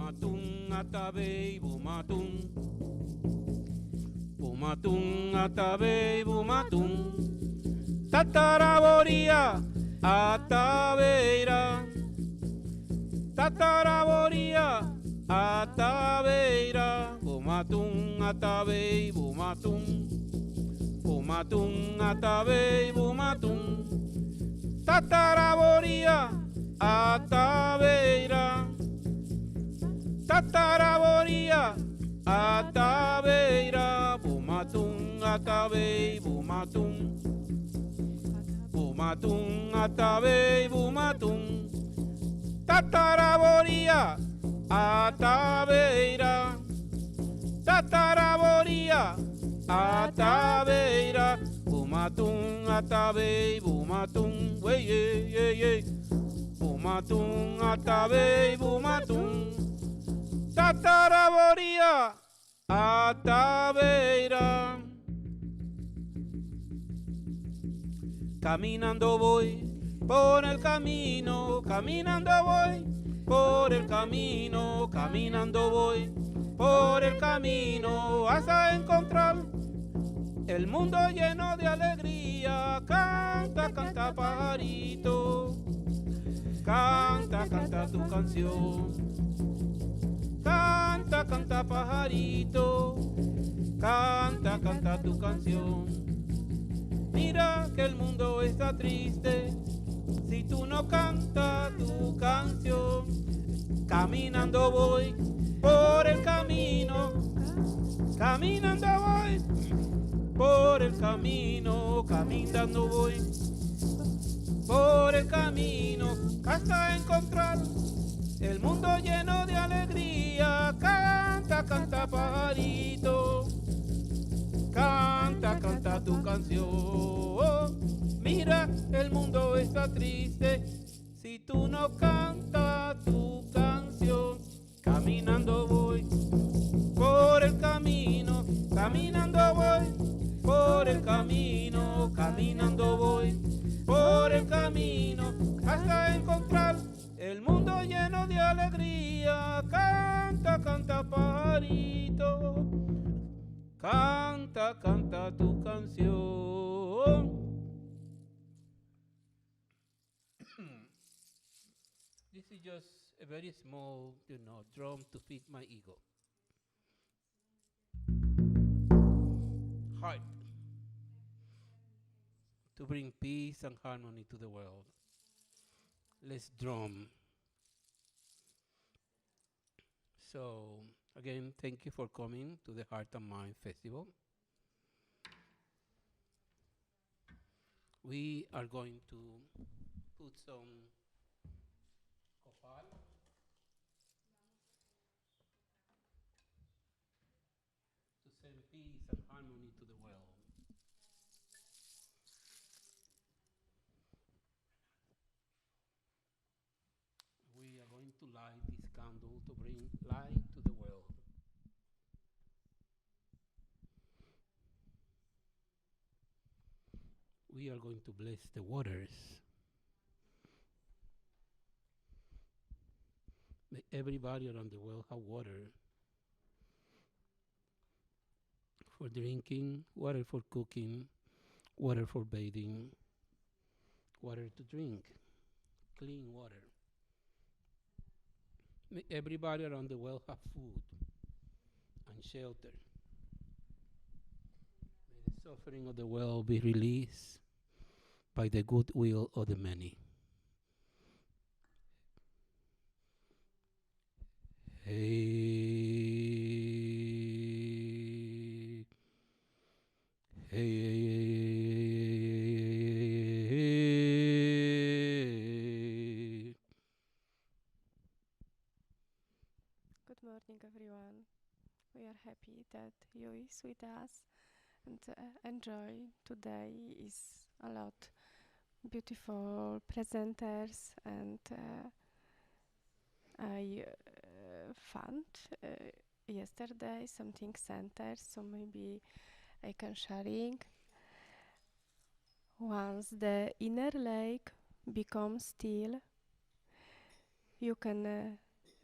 bumatun atabei bumatun. Bumatun atabei bumatun. Tataraboria atabeira. Tataraboria atabeira. Bumatun atabei bumatun. Bumatun atabei bumatun. Tataraboria atabeira. Tataraboria atabeira. Bumatun atabei bumatun. Bumatun atabei bumatun. Tataraboria atabeira. Tataraboria atabeira. Bumatun atabei bumatun. Wey ye ye ye. Bumatun atabei bumatun. Tataraboria atabeira. Caminando voy por el camino, caminando voy por el camino, caminando voy por el camino hasta encontrar el mundo lleno de alegría. Canta, canta pajarito, canta, canta tu canción. Canta, canta pajarito, canta, canta tu canción. Mira que el mundo está triste si tú no cantas tu canción. Caminando voy por el camino, caminando voy por el camino, caminando voy por el camino hasta encontrar el mundo lleno de alegría. Canta, canta pajarito, canta, canta tu canción. Mira, el mundo está triste si tú no cantas tu canción. Caminando voy por el camino, caminando voy por el camino, caminando voy por el camino hasta encontrar el mundo lleno de alegría. Canta, canta pajarito, canta, canta tu canción. This is just a very small, drum to feed my ego. Heart. To bring peace and harmony to the world. Let's drum. So, again, thank you for coming to the Heart and Mind Festival. We are going to put some copal to send peace and harmony to the world. We are going to light this candle to bring light to the world. We are going to bless the waters. May everybody around the world have water for drinking, water for cooking, water for bathing, water to drink, clean water. May everybody around the world have food and shelter. May the suffering of the world be released by the goodwill of the many. Hey, hey. Good morning, everyone. We are happy that you is with us and enjoy. Today is a lot beautiful presenters and I found yesterday something center, so maybe I can sharing. Once the inner lake becomes still, you can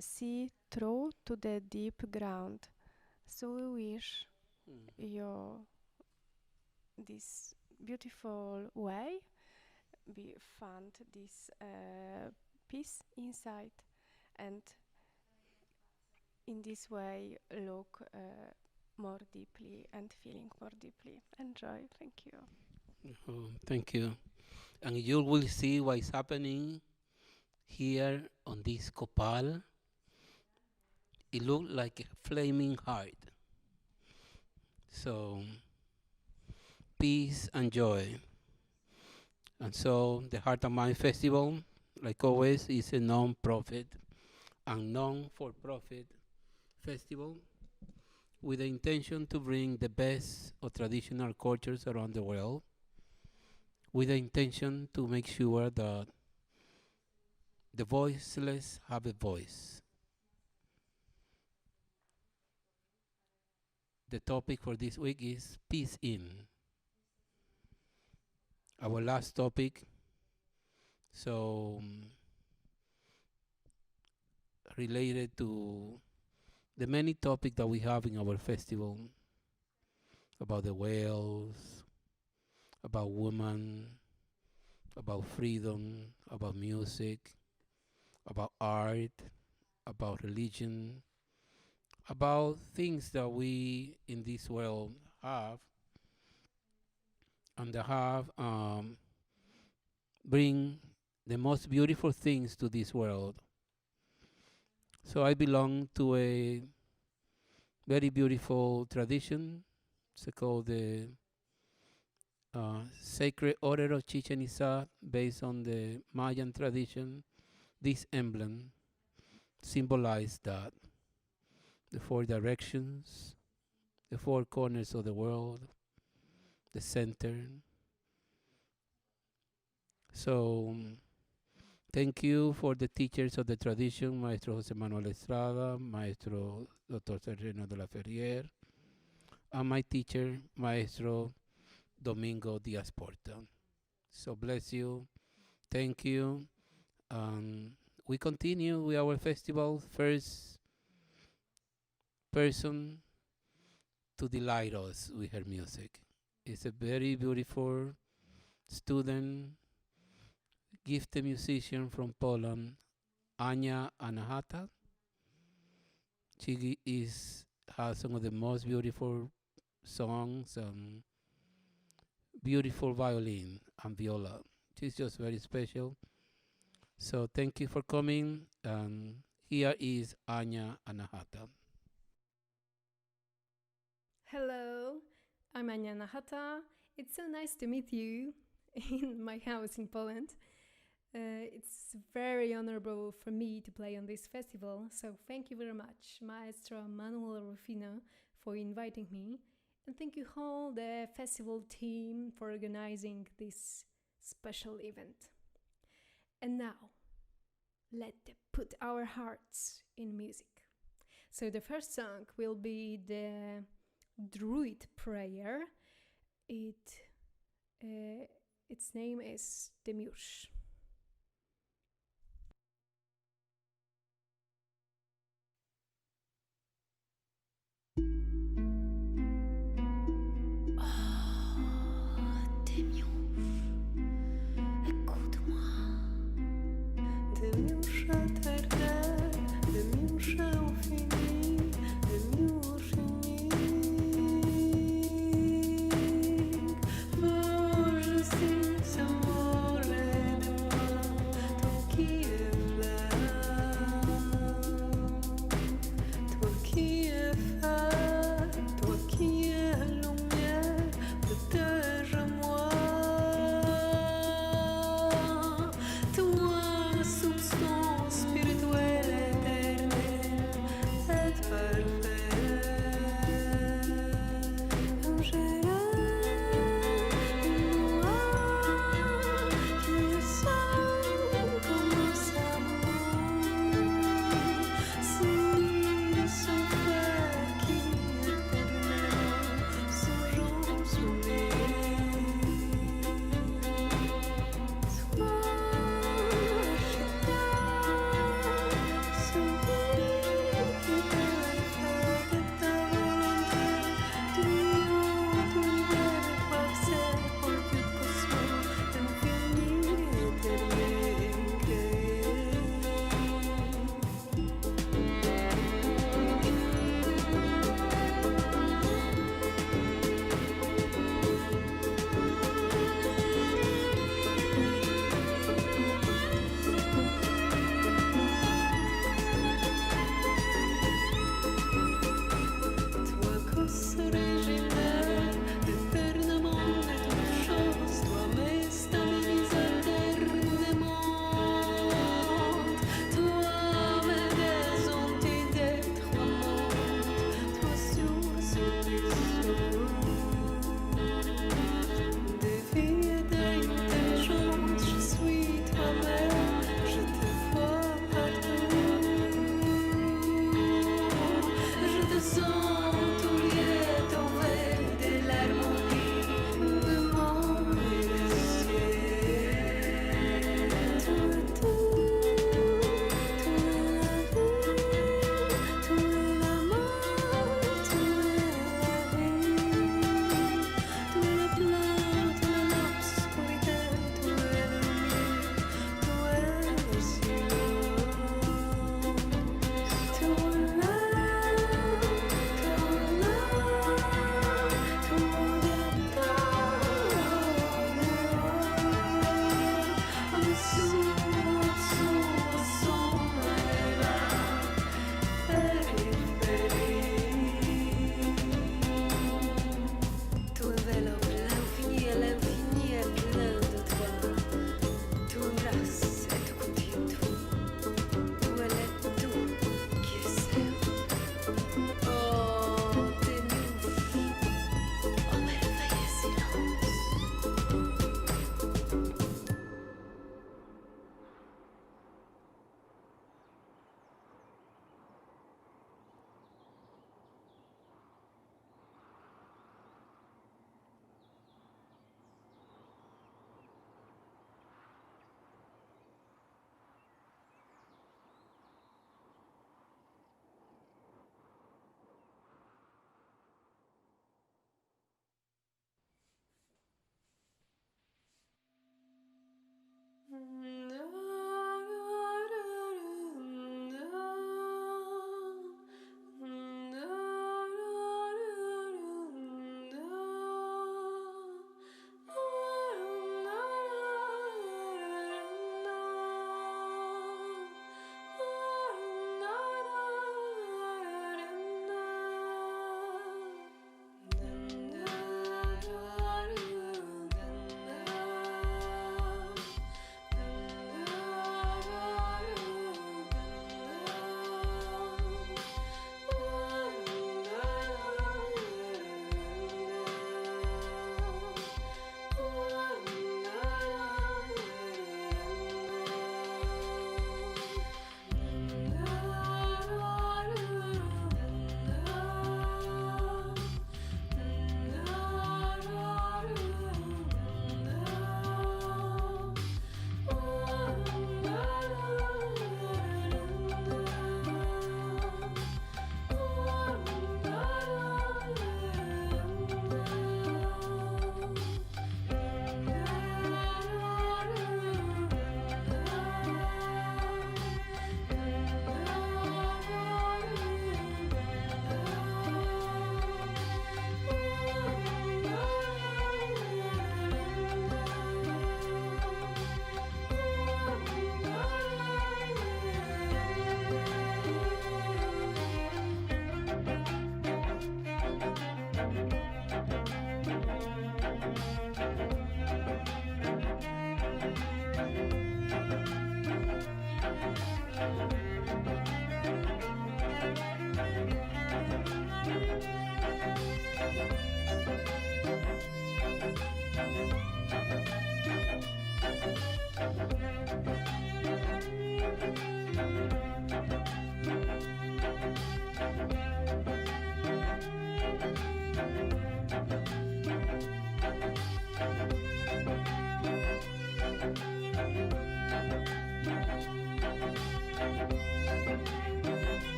see through to the deep ground. So we wish you this beautiful way. We found this peace inside, and in this way look more deeply and feeling more deeply. Enjoy. Thank you. Oh, thank you. And you will see what is happening here on this copal. It looks like a flaming heart. So, peace and joy. And so, the Heart and Mind Festival, like always, is a non-profit and non-for-profit festival with the intention to bring the best of traditional cultures around the world, with the intention to make sure that the voiceless have a voice. The topic for this week is Peace In. Our last topic, so related to the many topics that we have in our festival about the whales, about women, about freedom, about music, about art, about religion, about things that we in this world have and that have bring the most beautiful things to this world. So I belong to a very beautiful tradition. It's called the Sacred Order of Chichen Itza, based on the Mayan tradition. This emblem symbolizes that the four directions, the four corners of the world, the center. So thank you for the teachers of the tradition, Maestro José Manuel Estrada, Maestro Dr. Sereno de la Ferrier, and my teacher, Maestro Domingo Diaz Porta. So bless you. Thank you. We continue with our festival. First person to delight us with her music is a very beautiful student, gifted musician from Poland, Ania Anahata. She has some of the most beautiful songs and beautiful violin and viola. She's just very special. So thank you for coming. Here is Ania Anahata. Hello, I'm Ania Anahata. It's so nice to meet you in my house in Poland. It's very honorable for me to play on this festival, so thank you very much, Maestro Manuel Rufino, for inviting me, and thank you all the festival team for organizing this special event. And now, let's put our hearts in music. So the first song will be the Druid Prayer. Its name is Theurgy. Amore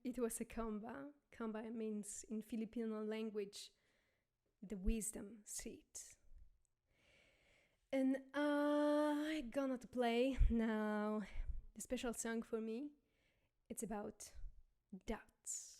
it was a kamba. Kamba means in Filipino language the wisdom seat. And I'm gonna to play now the special song for me. It's about doubts.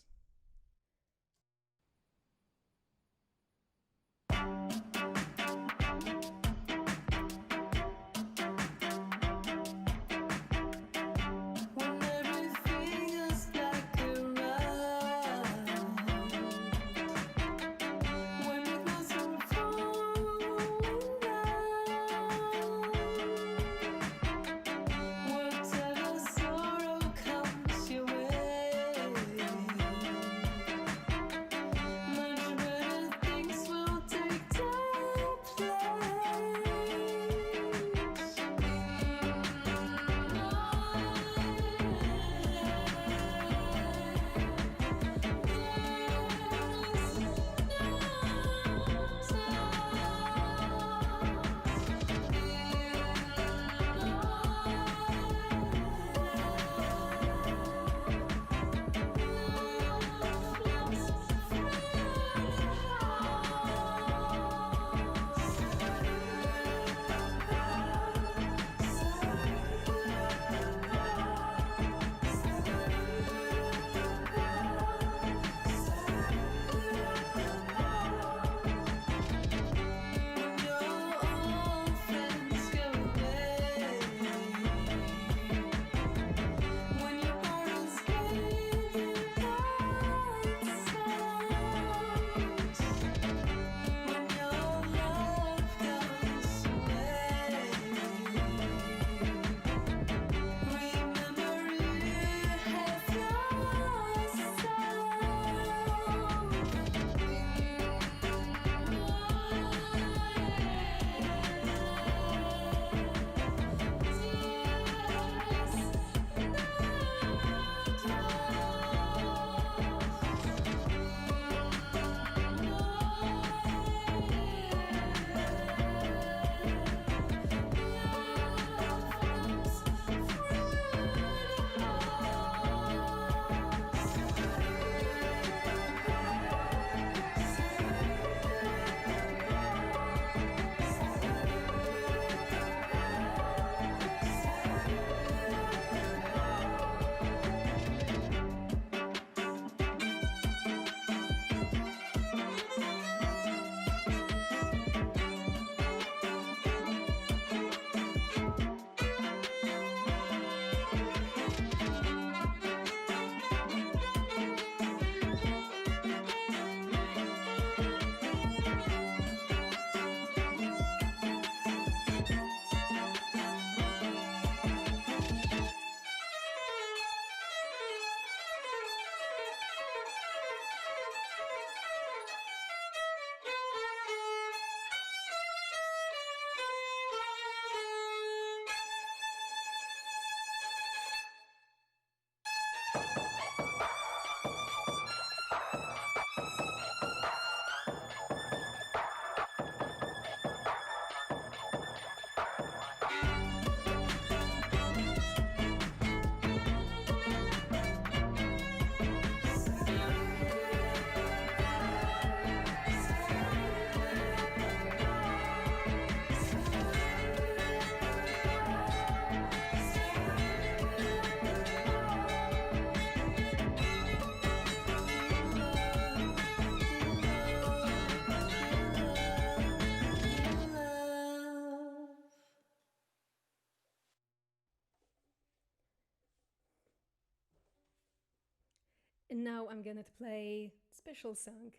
And now I'm gonna play special song,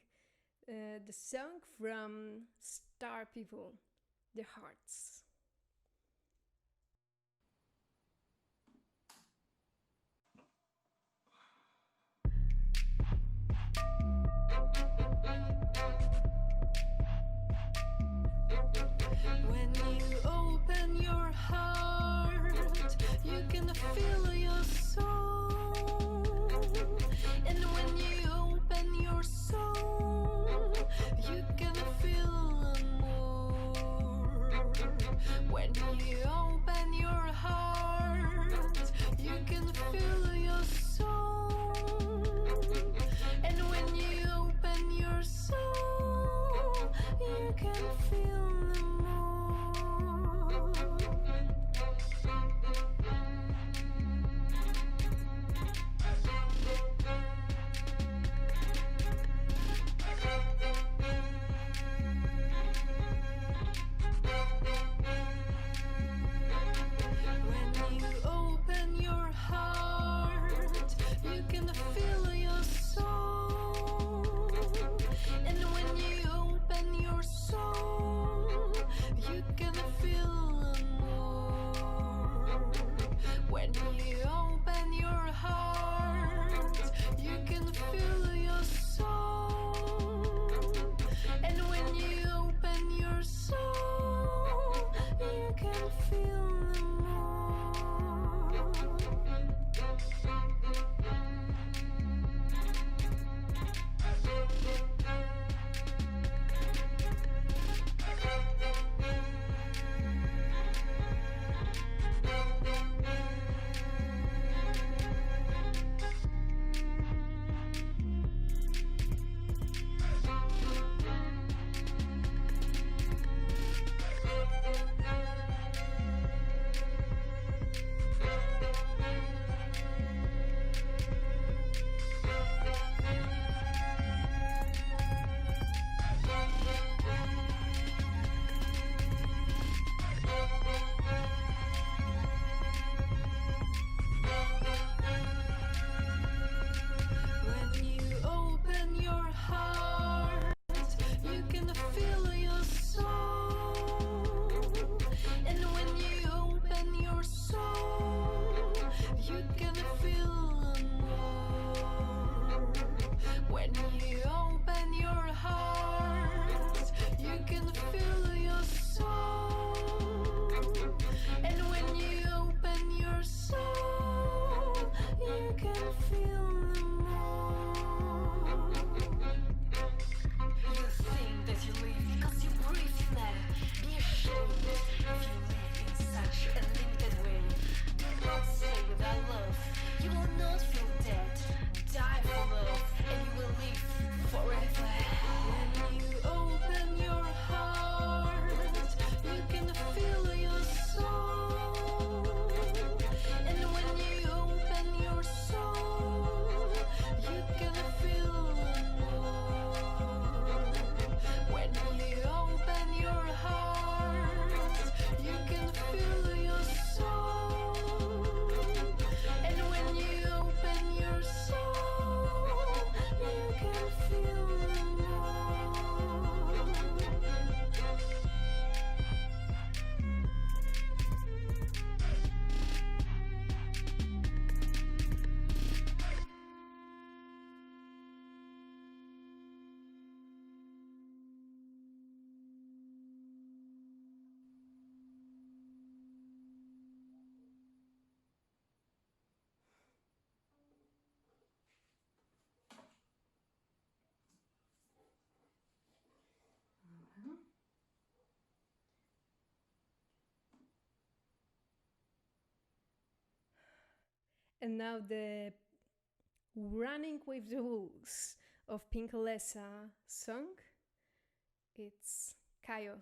the song from Star People, The Hearts. When you open your heart, you can feel your soul. And when you open your soul, you can feel more. When you open your heart, you can feel your soul. can feel your soul. And when you open your soul, you can feel more. When you open your heart, you can feel your soul. And when you open your soul, you can feel more. When you open your heart, you can feel your soul. And when you open your soul, you can feel more. When you open your heart, you can feel your soul. And when you open your soul, you can feel more. You think that you live because you breathe in air. Be ashamed if you live in such a limited way. Do not stay without love. You will not feel dead. Die for love, and you will live forever. When you open your heart, you can feel your soul. And when you open your soul, you can feel more. When you open your heart, you can feel your soul. And when you open your soul, you can feel more. And now the Running with the Wolves of Pinkalesa song. It's Kayo.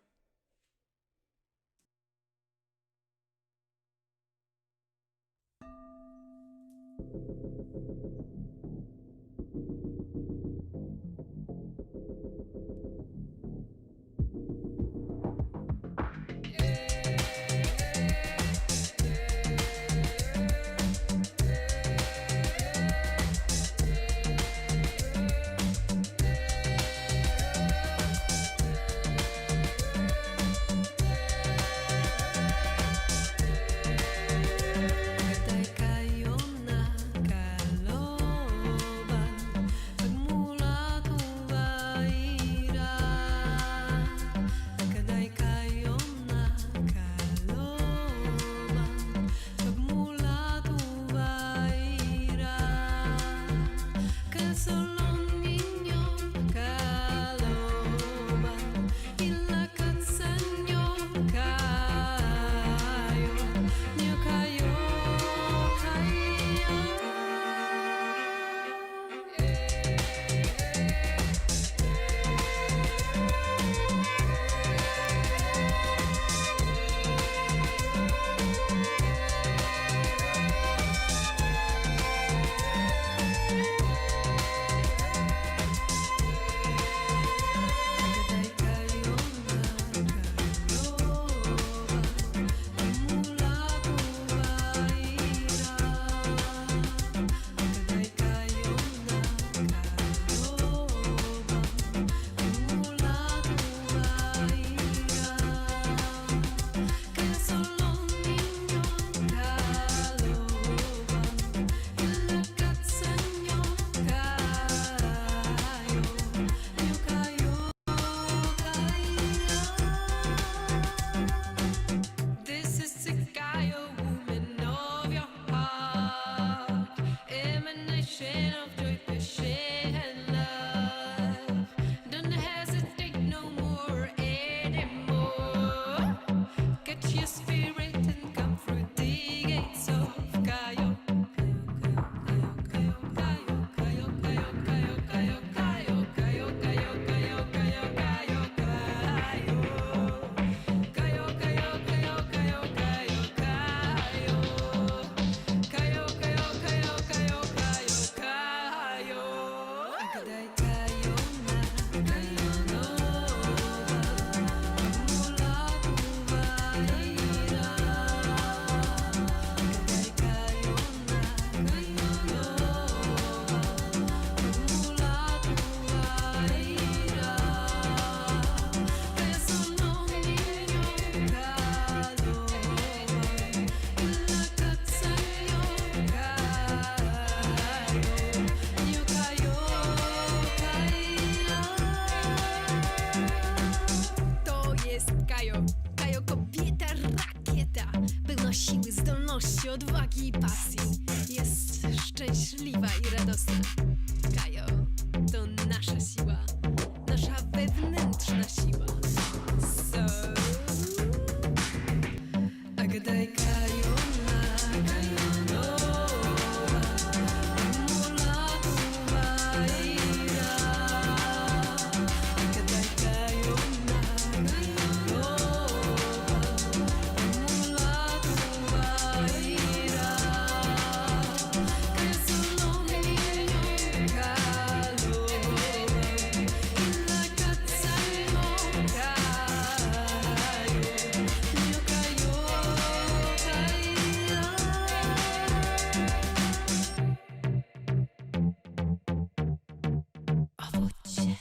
and love. Don't hesitate no more anymore. Get your spirit and come through the gates of Kayo. To jest Kajo, Kajo kobieta rakieta, pełna siły, zdolności, odwagi i pasji. Jest szczęśliwa i radosna. Kajo to nasza siła, nasza wewnętrzna siła. So, Agadaj Kajo na Kajo nowa, mula kumaira. Agadaj Kajo na Kajo nowa, mula kumaira. Kajo solo niño kalo, ila katsayo kayo, niño kayo kayo. Owocie.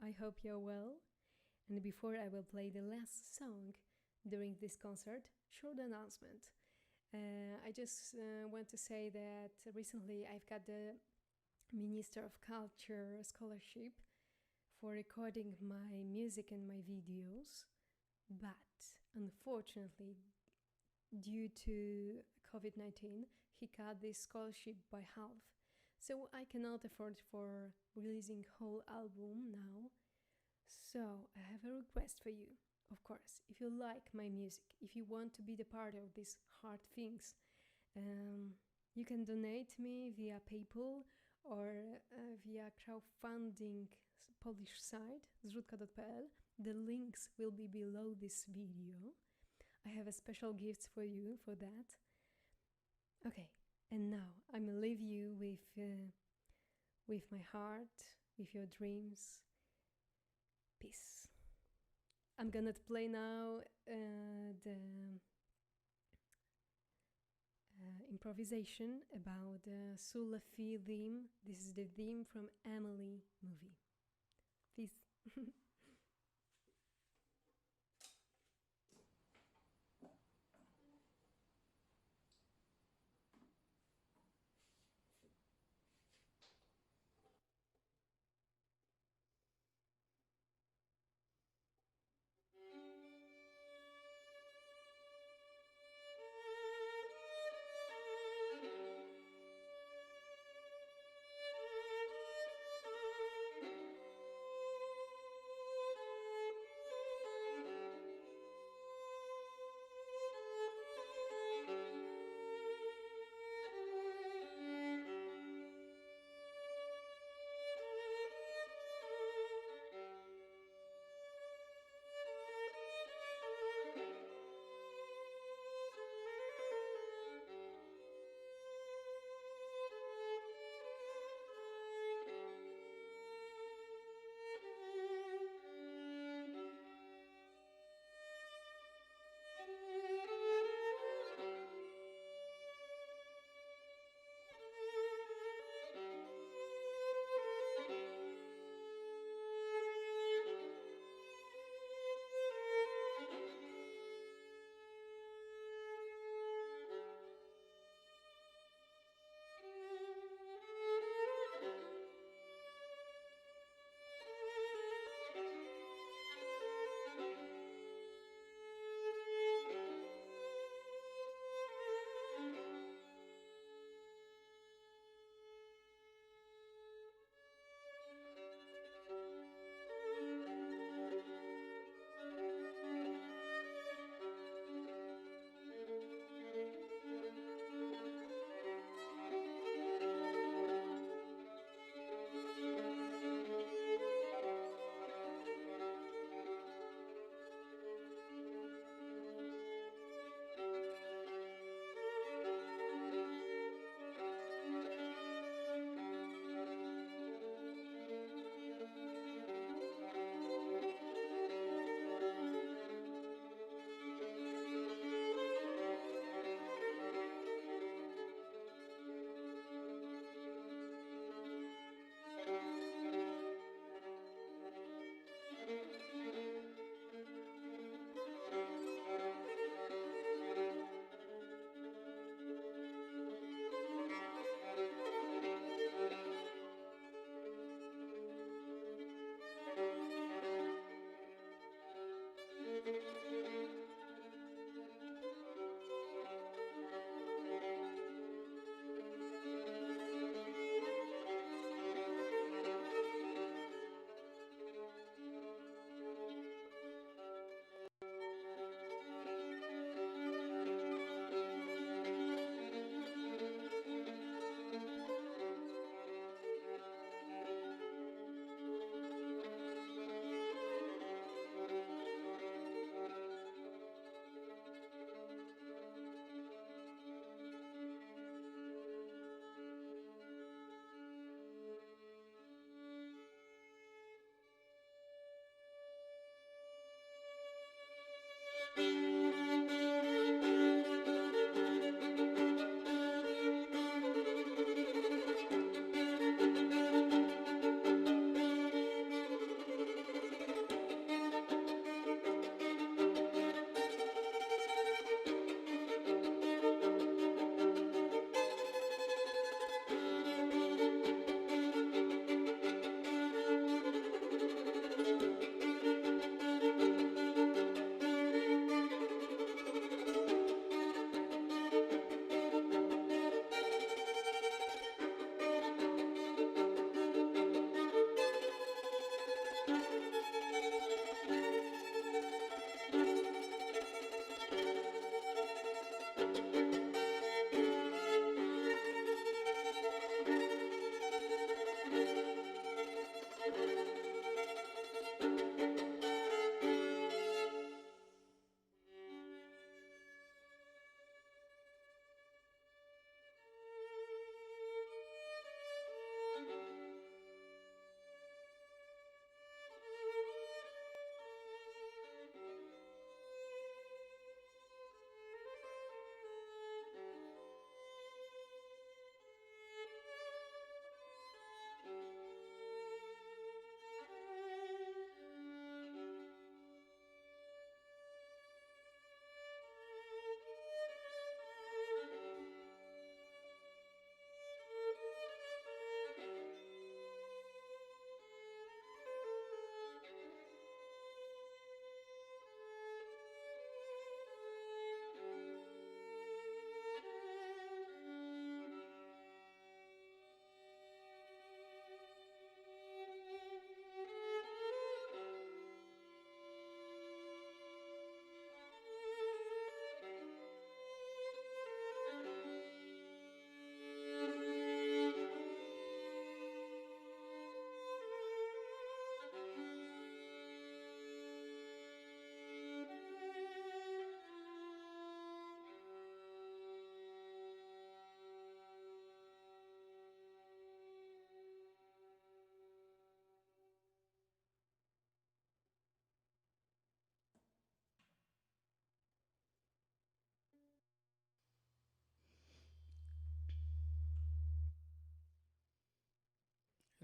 I hope you're well. And before I will play the last song during this concert, short announcement. I just want to say that recently I've got the Minister of Culture scholarship for recording my music and my videos, but unfortunately, due to COVID-19, he cut this scholarship by half. So I cannot afford for releasing whole album now. So I have a request for you. Of course, if you like my music, if you want to be the part of these hard things, you can donate me via PayPal or via crowdfunding Polish site zrzutka.pl. The links will be below this video. I have a special gift for you for that. Okay, and now I'm gonna leave you with my heart, with your dreams. Peace. I'm gonna play now the improvisation about the Sulafi theme. This is the theme from Emily movie. Peace.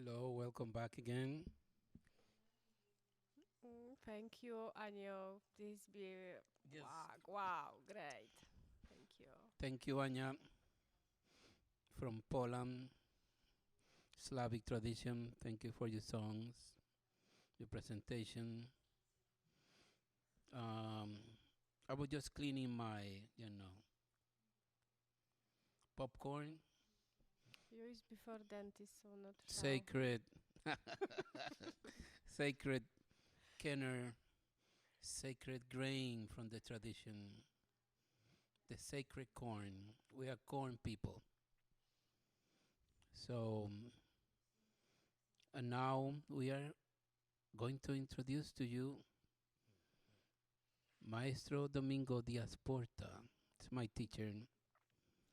Hello, welcome back again. Thank you, Ania. This be Yes. wow, great. Thank you. Thank you, Ania, from Poland, Slavic tradition. Thank you for your songs, your presentation. Um, I was just cleaning my, popcorn. You is before dentist, so not sure. Sacred, sacred kenner, sacred grain from the tradition, the sacred corn. We are corn people. So, and now we are going to introduce to you Maestro Domingo Diaz Porta. It's my teacher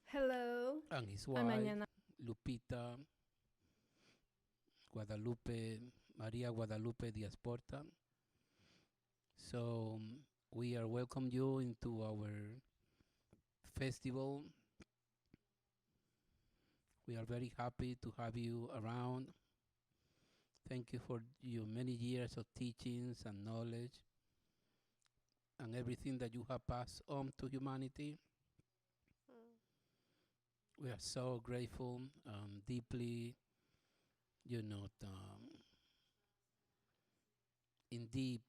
Hello, and his I'm wife, Ania. Lupita Guadalupe, Maria Guadalupe Diaz Porta. So we are welcome you into our festival. We are very happy to have you around. Thank you for your many years of teachings and knowledge and everything that you have passed on to humanity. Mm. We are so grateful, deeply, in deep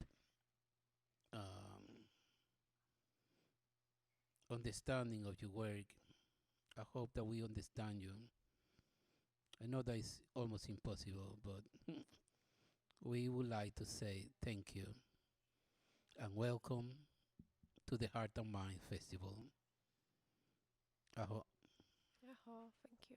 um, understanding of your work. I hope that we understand you. I know that it's almost impossible, but we would like to say thank you and welcome to the Heart and Mind Festival. Aho. Thank you.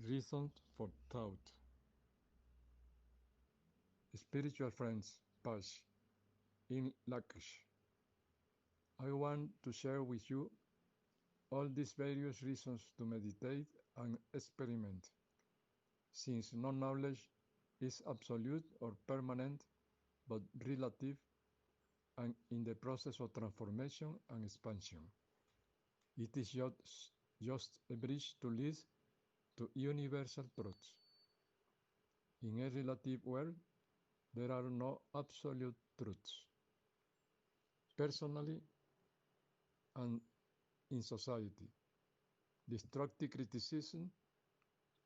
Reasons for thought. Spiritual friends, Pash, in Lakish. I want to share with you all these various reasons to meditate and experiment, since no knowledge is absolute or permanent, but relative and in the process of transformation and expansion. It is just a bridge to lead to universal truths. In a relative world, there are no absolute truths. Personally and in society, destructive criticism,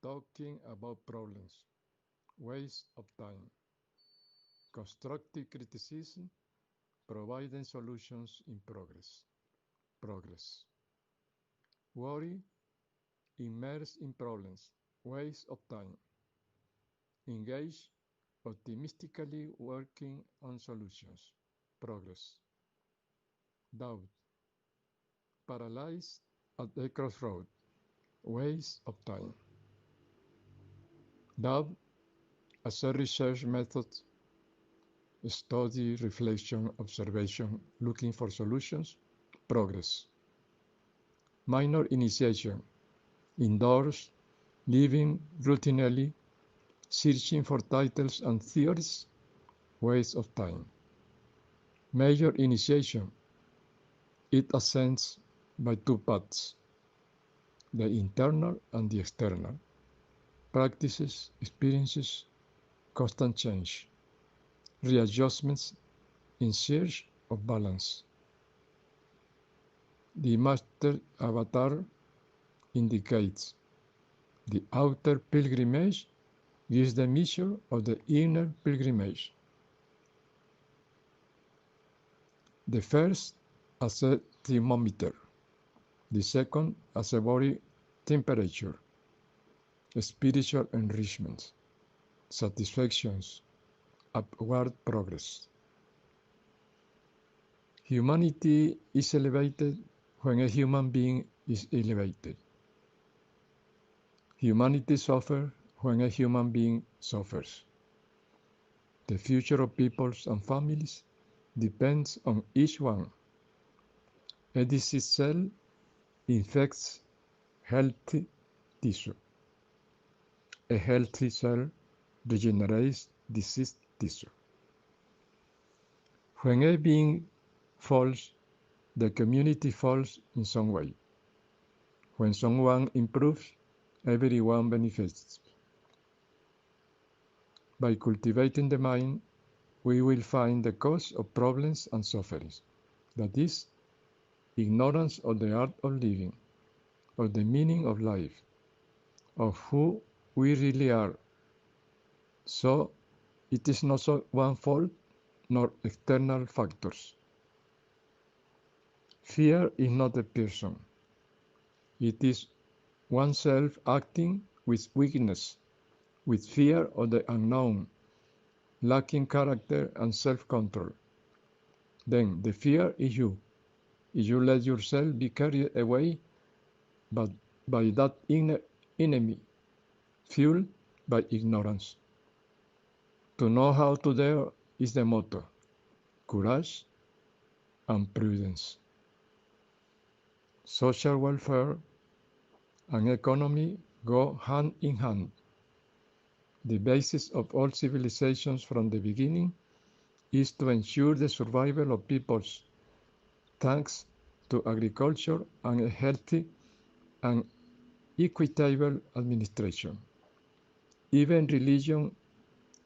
talking about problems, waste of time. Constructive criticism, providing solutions in progress. Worry, immerse in problems, waste of time. Engage, optimistically working on solutions, progress. Doubt, paralyzed at a crossroad, waste of time. Doubt as a research method, study, reflection, observation, looking for solutions, progress. Minor initiation, indoors, living routinely, searching for titles and theories, waste of time. Major initiation, it ascends by two paths, the internal and the external. Practices, experiences, constant change. Readjustments in search of balance. The master avatar indicates the outer pilgrimage gives the measure of the inner pilgrimage. The first as a thermometer, the second as a body temperature, spiritual enrichment, satisfactions, upward progress. Humanity is elevated when a human being is elevated. Humanity suffers when a human being suffers. The future of peoples and families depends on each one. A disease cell infects healthy tissue. A healthy cell regenerates diseased tissue. When a being falls, the community falls in some way. When someone improves, everyone benefits. By cultivating the mind, we will find the cause of problems and sufferings. That is, ignorance of the art of living, of the meaning of life, of who we really are. So, it is not one fault nor external factors. Fear is not a person. It is oneself acting with weakness, with fear of the unknown, lacking character and self-control. Then the fear is you. If you let yourself be carried away by that inner enemy, fueled by ignorance. To know how to dare is the motto: courage and prudence. Social welfare and economy go hand in hand. The basis of all civilizations from the beginning is to ensure the survival of peoples thanks to agriculture and a healthy and equitable administration. Even religion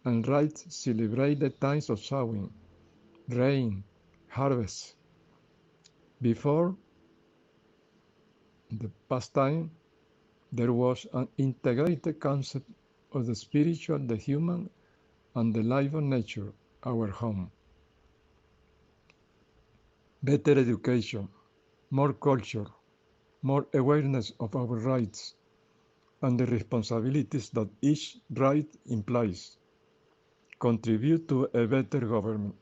and rites celebrate the times of sowing, rain, harvest. Before the past time, there was an integrated concept of the spiritual, the human, and the life of nature, our home. Better education, more culture, more awareness of our rights and the responsibilities that each right implies contribute to a better government.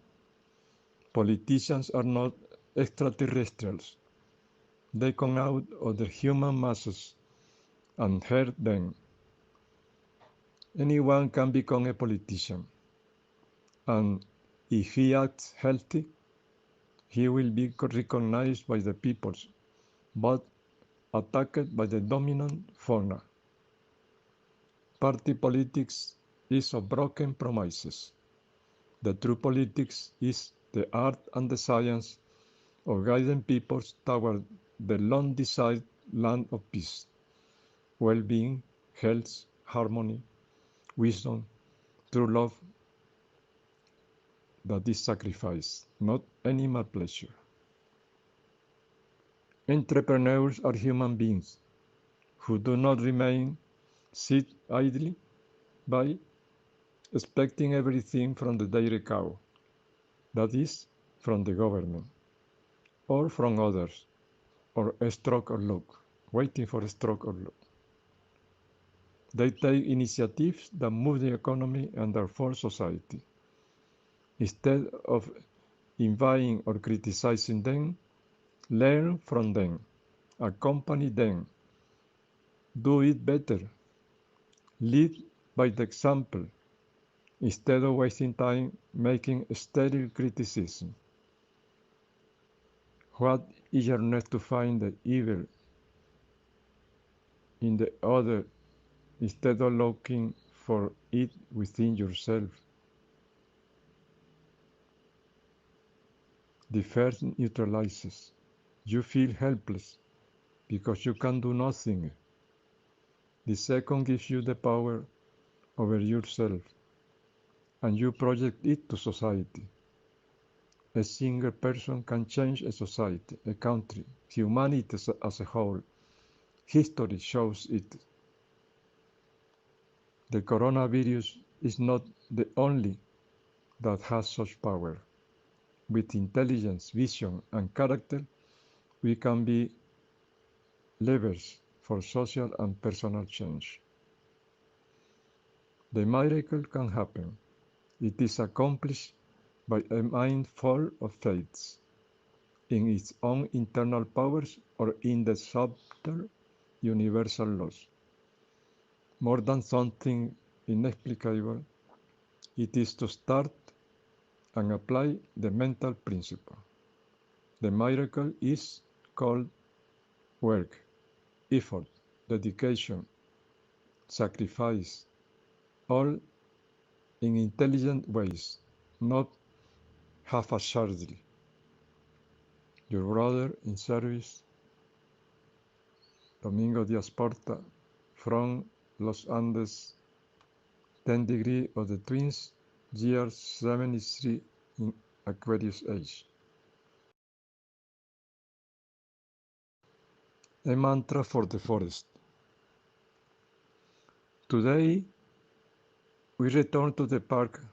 Politicians are not extraterrestrials. They come out of the human masses and herd them. Anyone can become a politician, and if he acts healthy, he will be recognized by the peoples, but attacked by the dominant fauna. Party politics is of broken promises. The true politics is the art and the science of guiding peoples toward the long-desired land of peace, well-being, health, harmony, wisdom, true love that is sacrifice, not animal pleasure. Entrepreneurs are human beings who do not sit idly by expecting everything from the dairy cow, that is, from the government, or from others, or a stroke of luck, waiting for a stroke of luck. They take initiatives that move the economy and therefore society. Instead of envying or criticizing them, learn from them, accompany them, do it better, lead by the example, instead of wasting time making sterile criticism. What is your next to find the evil in the other instead of looking for it within yourself? The first neutralizes. You feel helpless because you can do nothing. The second gives you the power over yourself, and you project it to society. A single person can change a society, a country, humanity as a whole. History shows it. The coronavirus is not the only that has such power. With intelligence, vision, and character, we can be levers for social and personal change. The miracle can happen. It is accomplished by a mind full of faith in its own internal powers or in the subtle universal laws. More than something inexplicable, it is to start and apply the mental principle. The miracle is called work, effort, dedication, sacrifice, all in intelligent ways, not haphazardly. Your brother in service, Domingo Diaz Porta, from Los Andes, 10 degree of the twins, year 73 in Aquarius age. A mantra for the forest. Today, we return to the park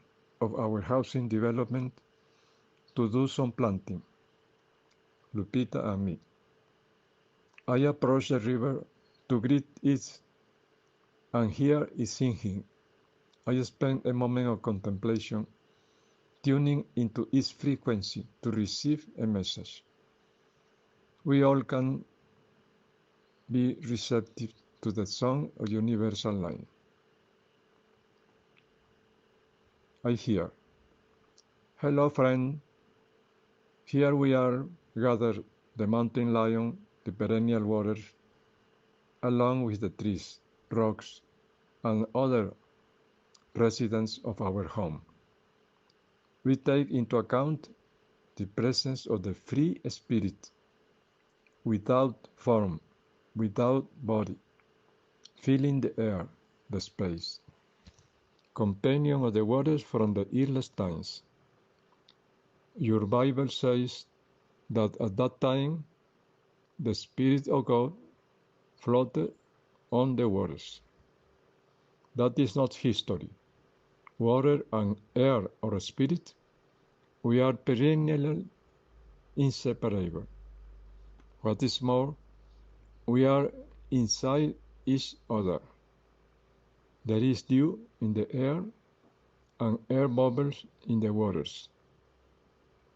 of our housing development to do some planting, Lupita and me. I approach the river to greet it, and here is singing. I spend a moment of contemplation, tuning into its frequency to receive a message. We all can be receptive to the song of universal line. I hear, hello friend, here we are gathered, the mountain lion, the perennial waters, along with the trees, rocks, and other residents of our home. We take into account the presence of the free spirit, without form, without body, filling the air, the space, companion of the waters from the earliest times. Your Bible says that at that time the Spirit of God floated on the waters. That is not history. Water and air or spirit, we are perennially inseparable. What is more, we are inside each other. There is dew in the air and air bubbles in the waters.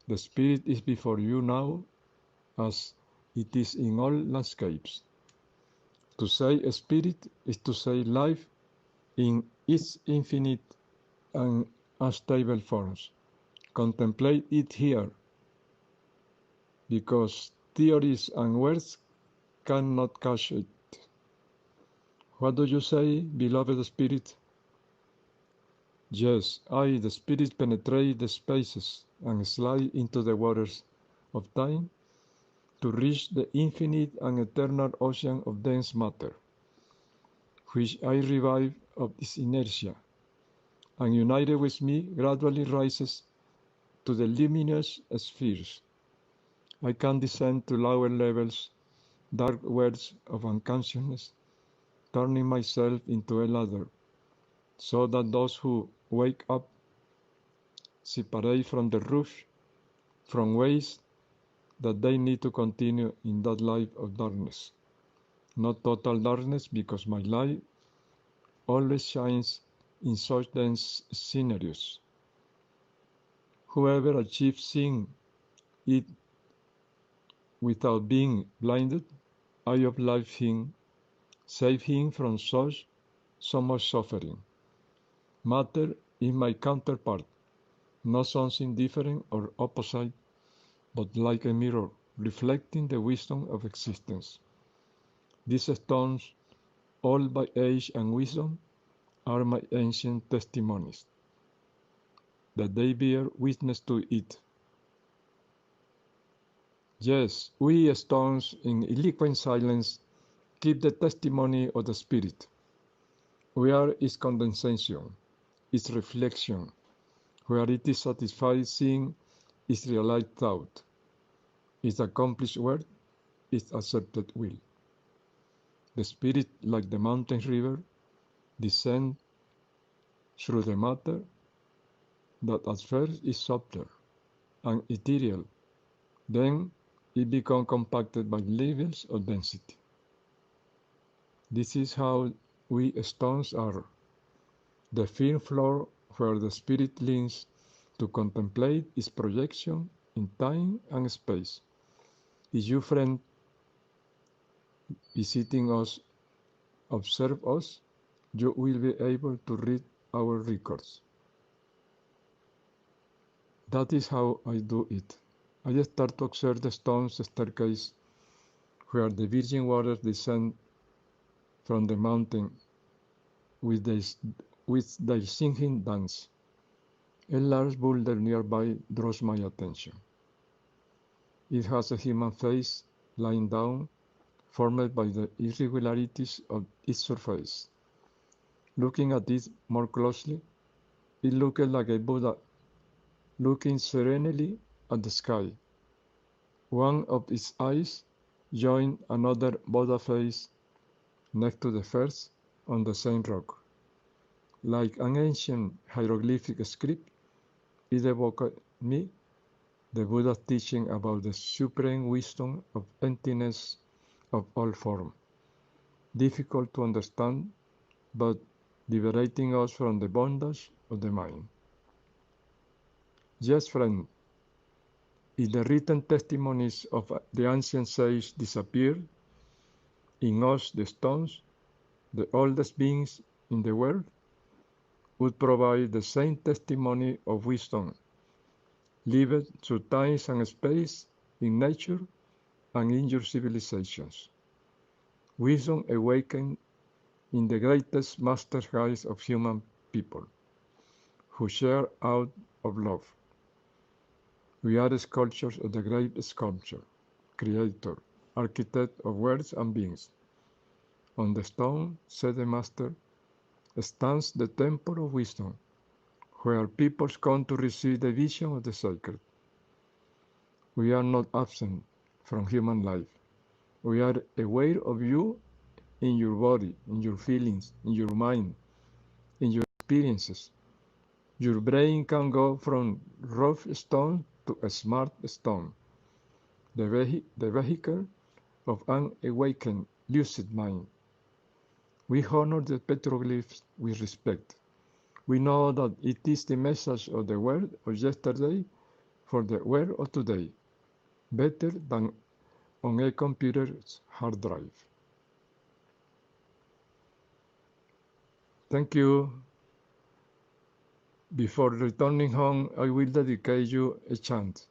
The Spirit is before you now as it is in all landscapes. To say spirit is to say life in its infinite and unstable forms. Contemplate it here, because theories and words cannot catch it. What do you say, beloved Spirit? Yes, I, the Spirit, penetrate the spaces and slide into the waters of time to reach the infinite and eternal ocean of dense matter, which I revive of its inertia, and united with me gradually rises to the luminous spheres. I can descend to lower levels, dark worlds of unconsciousness, turning myself into a ladder, so that those who wake up separate from the roof, from ways that they need to continue in that life of darkness. Not total darkness, because my light always shines in such dense scenarios. Whoever achieves seeing it without being blinded, I uplift him, save him from so much suffering. Matter is my counterpart, not something different or opposite, but like a mirror, reflecting the wisdom of existence. These stones, all by age and wisdom, are my ancient testimonies, that they bear witness to it. Yes, we stones in eloquent silence keep the testimony of the Spirit. We are its condensation, its reflection, where it is satisfied seeing its realized thought, its accomplished word, its accepted will. The Spirit, like the mountain river, descends through the matter that at first is subtle and ethereal, then it becomes compacted by levels of density. This is how we stones are, the firm floor where the spirit leans to contemplate its projection in time and space. If you, friend, visiting us, observe us, you will be able to read our records. That is how I do it. I start to observe the stones staircase where the virgin waters descend from the mountain with their singing dance. A large boulder nearby draws my attention. It has a human face lying down, formed by the irregularities of its surface. Looking at it more closely, it looked like a Buddha looking serenely at the sky. One of its eyes joined another Buddha face next to the first on the same rock. Like an ancient hieroglyphic script, it evoked me the Buddha's teaching about the supreme wisdom of emptiness of all form. Difficult to understand, but liberating us from the bondage of the mind. Yes, friend, if the written testimonies of the ancient sages disappeared, in us the stones, the oldest beings in the world, would provide the same testimony of wisdom, lived through times and space in nature and in your civilizations. Wisdom awakened in the greatest master guides of human people, who share out of love. We are sculptures of the great sculptor, creator, architect of worlds and beings. On the stone, said the master, stands the temple of wisdom, where peoples come to receive the vision of the sacred. We are not absent from human life. We are aware of you in your body, in your feelings, in your mind, in your experiences. Your brain can go from rough stone to a smart stone, the vehicle of an awakened, lucid mind. We honor the petroglyphs with respect. We know that it is the message of the world of yesterday for the world of today, better than on a computer's hard drive. Thank you. Before returning home, I will dedicate you a chant,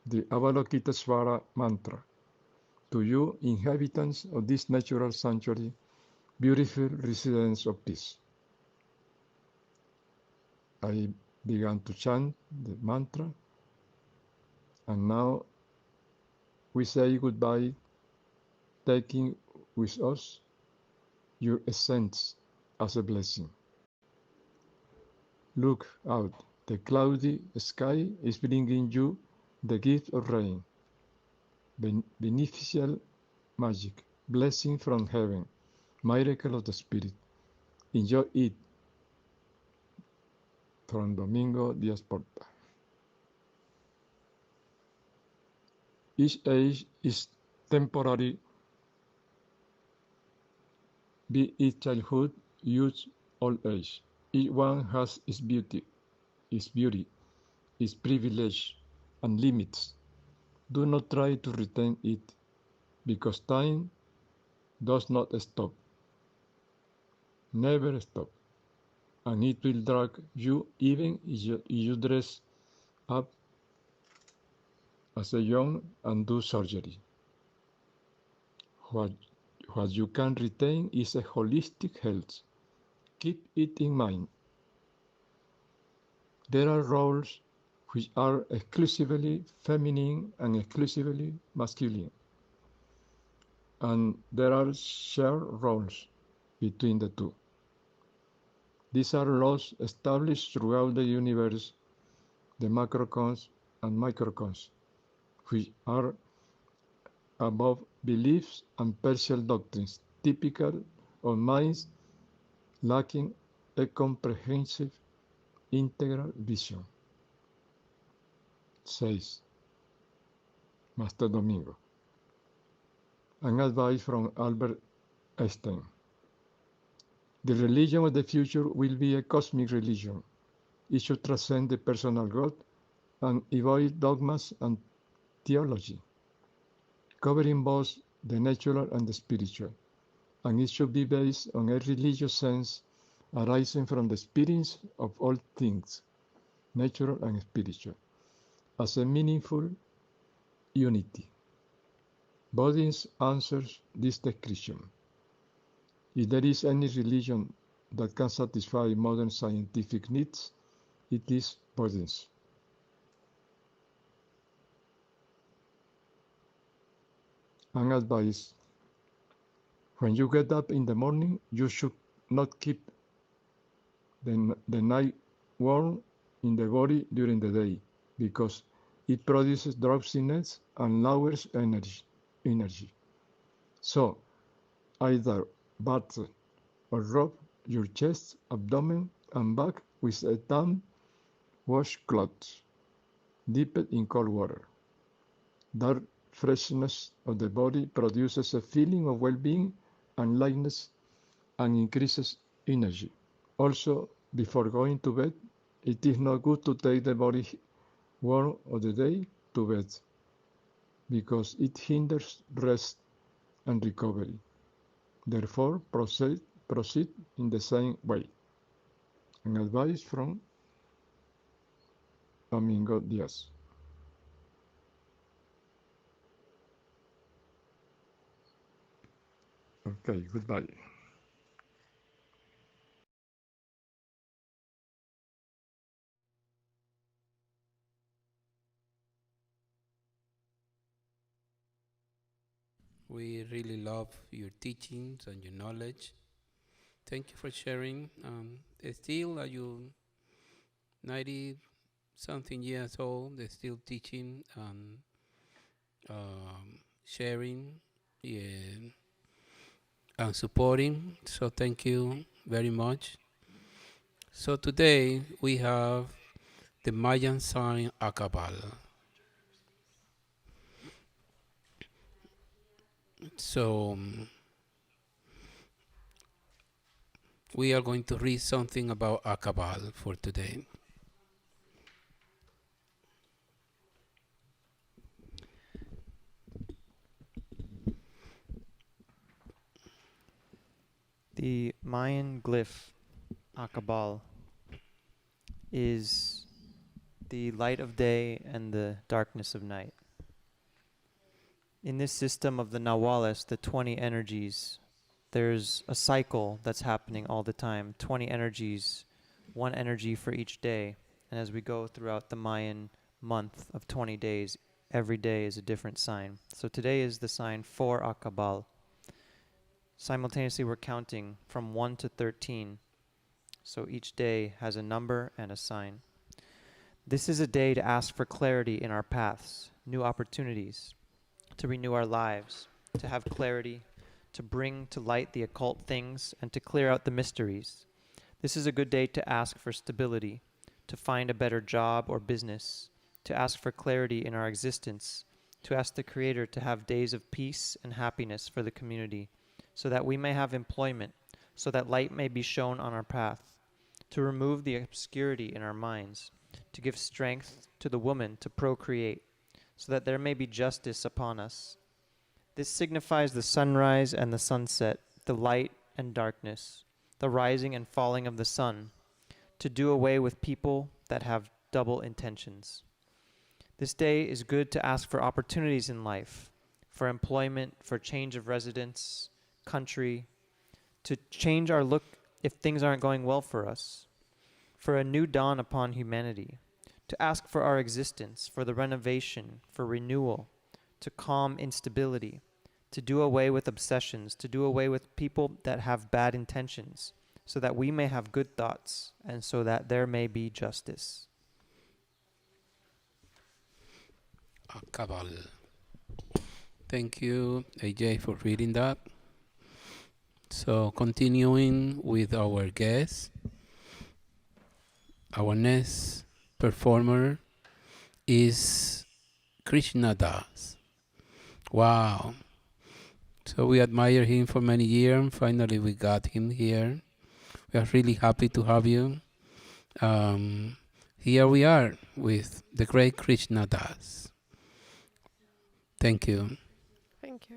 the Avalokitesvara mantra. To you, inhabitants of this natural sanctuary, beautiful residents of peace. I began to chant the mantra, and now we say goodbye, taking with us your essence as a blessing. Look out, the cloudy sky is bringing you the gift of rain, beneficial magic, blessing from heaven, miracle of the spirit. Enjoy it. From Domingo Díaz Porta. Each age is temporary, be it childhood, youth, old age. Each one has its beauty, its privilege, and limits. Do not try to retain it, because time does not stop, never stop, and it will drag you even if you dress up as a young and do surgery. What you can retain is a holistic health. Keep it in mind. There are roles which are exclusively feminine and exclusively masculine. And there are shared roles between the two. These are laws established throughout the universe, the macrocosm and microcosm, which are above beliefs and partial doctrines, typical of minds lacking a comprehensive, integral vision. 6. Master Domingo. An advice from Albert Einstein. The religion of the future will be a cosmic religion. It should transcend the personal growth and avoid dogmas and theology, covering both the natural and the spiritual, and it should be based on a religious sense arising from the experience of all things, natural and spiritual, as a meaningful unity. Buddhism answers this description. If there is any religion that can satisfy modern scientific needs, it is Buddhism. An advice: when you get up in the morning, you should not keep the night warm in the body during the day, because it produces drowsiness and lowers energy. So, either bath or rub your chest, abdomen, and back with a damp washcloth dipped in cold water. That freshness of the body produces a feeling of well-being and lightness and increases energy. Also, before going to bed, it is not good to take the body warm of the day to bed, because it hinders rest and recovery. Therefore, proceed in the same way. An advice from Domingo Diaz. Okay, goodbye. We really love your teachings and your knowledge. Thank you for sharing. Still, are you 90-something years old? They're still teaching and sharing, yeah, and supporting. So thank you very much. So today we have the Mayan sign Akabal. So we are going to read something about Akabal for today. The Mayan glyph Akabal is the light of day and the darkness of night. In this system of the Nahuales, the 20 energies, there's a cycle that's happening all the time. 20 energies, one energy for each day. And as we go throughout the Mayan month of 20 days, every day is a different sign. So today is the sign for Akabal. Simultaneously, we're counting from 1 to 13. So each day has a number and a sign. This is a day to ask for clarity in our paths, new opportunities, to renew our lives, to have clarity, to bring to light the occult things, and to clear out the mysteries. This is a good day to ask for stability, to find a better job or business, to ask for clarity in our existence, to ask the Creator to have days of peace and happiness for the community, so that we may have employment, so that light may be shown on our path, to remove the obscurity in our minds, to give strength to the woman to procreate, so that there may be justice upon us. This signifies the sunrise and the sunset, the light and darkness, the rising and falling of the sun, to do away with people that have double intentions. This day is good to ask for opportunities in life, for employment, for change of residence, country, to change our look if things aren't going well for us, for a new dawn upon humanity, to ask for our existence, for the renovation, for renewal, to calm instability, to do away with obsessions, to do away with people that have bad intentions, so that we may have good thoughts, and so that there may be justice. Akabal. Thank you, AJ, for reading that. So continuing with our guest, our next performer is Krishna Das. Wow. So we admire him for many years. Finally, we got him here. We are really happy to have you. Here we are with the great Krishna Das. Thank you. Thank you.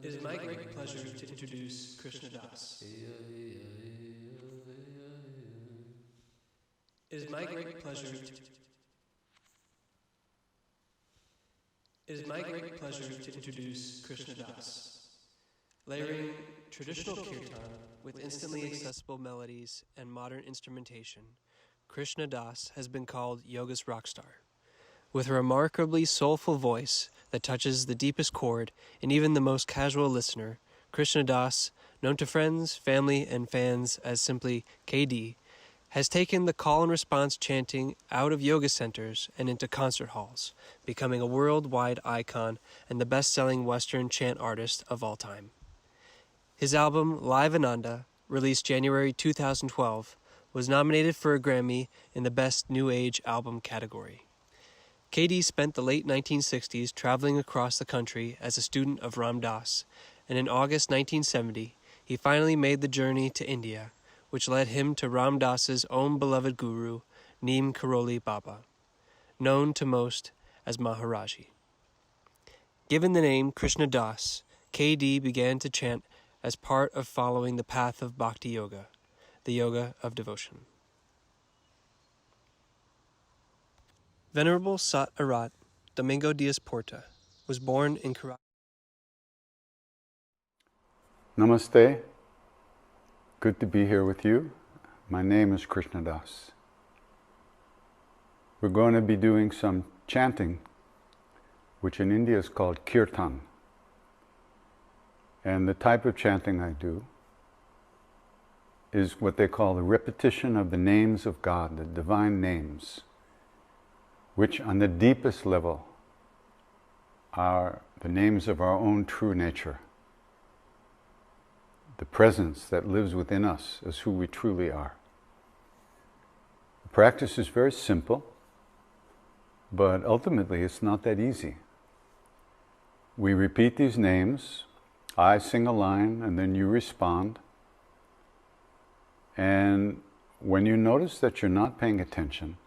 It is my great pleasure to introduce Krishna Das. It is my great pleasure to introduce Krishna Das. Layering traditional kirtan with instantly accessible melodies and modern instrumentation, Krishna Das has been called yoga's rockstar. With a remarkably soulful voice that touches the deepest chord in even the most casual listener, Krishna Das, known to friends, family, and fans as simply KD, has taken the call and response chanting out of yoga centers and into concert halls, becoming a worldwide icon and the best-selling Western chant artist of all time. His album, Live Ananda, released January 2012, was nominated for a Grammy in the Best New Age Album category. KD spent the late 1960s traveling across the country as a student of Ram Dass, and in August 1970, he finally made the journey to India, which led him to Ram Dass's own beloved guru, Neem Karoli Baba, known to most as Maharaji. Given the name Krishna Das, KD began to chant as part of following the path of Bhakti Yoga, the yoga of devotion. Venerable Sat Arat Domingo Diaz Porta was born in Caracas. Namaste. Good to be here with you. My name is Krishna Das. We're going to be doing some chanting, which in India is called kirtan. And the type of chanting I do is what they call the repetition of the names of God, the divine names, which on the deepest level are the names of our own true nature, the presence that lives within us as who we truly are. The practice is very simple, but ultimately it's not that easy. We repeat these names, I sing a line, and then you respond. And when you notice that you're not paying attention,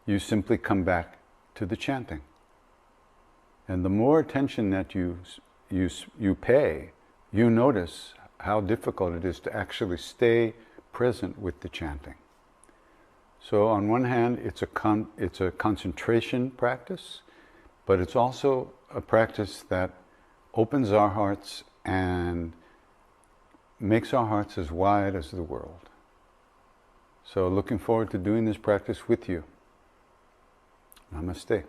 you simply come back to the chanting. And the more attention that you pay, you notice how difficult it is to actually stay present with the chanting. So on one hand, it's a concentration practice, but it's also a practice that opens our hearts and makes our hearts as wide as the world. So looking forward to doing this practice with you. Namaste.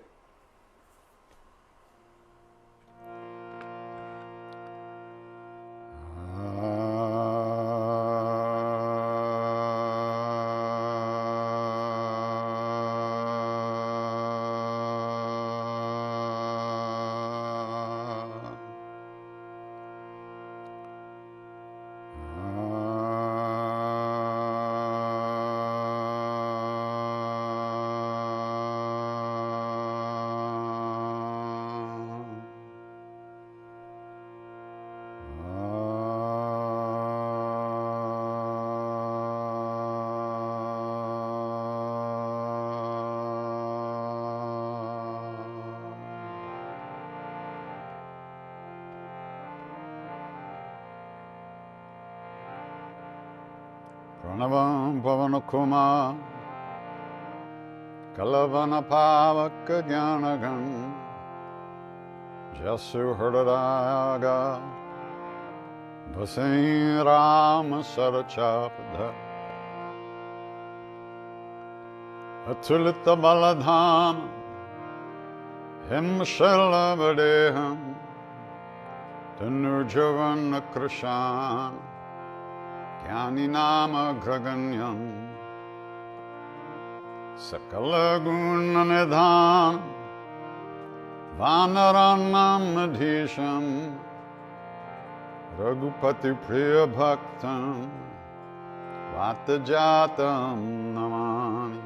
Pranavam Pavanukuma Kalavana Pavaka Jnanagan Jasu Hridadaga Vasai Rama Sarachapada Atulita Baladhana Himshala Vadeham Tanurjavana Krishan Jnani-nama Graganyam Sakala Guna Nidhan Vanaranam Adhisham Raghupati Priya Bhaktam Vatajatam Namani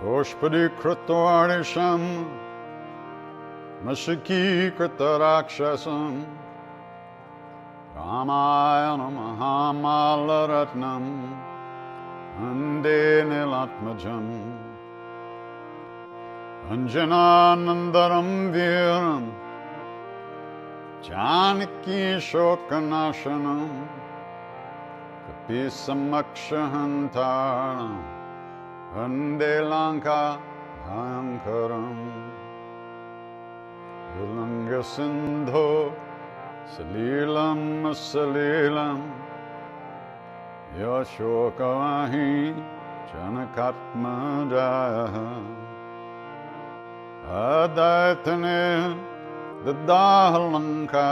Goshpadi Kritvarnisham Mashiki Kritarakshasam Ramayana Mahamalaratnam Ande Nilatmajam Anjananandaram Viram Janaki Shokanashanam Kapisamakshahantaram Ande Lanka Bhayankaram Vilanga Sindho Salilam Salilam Yashokavahi Janakatmajaya Adaitane Dadahalanka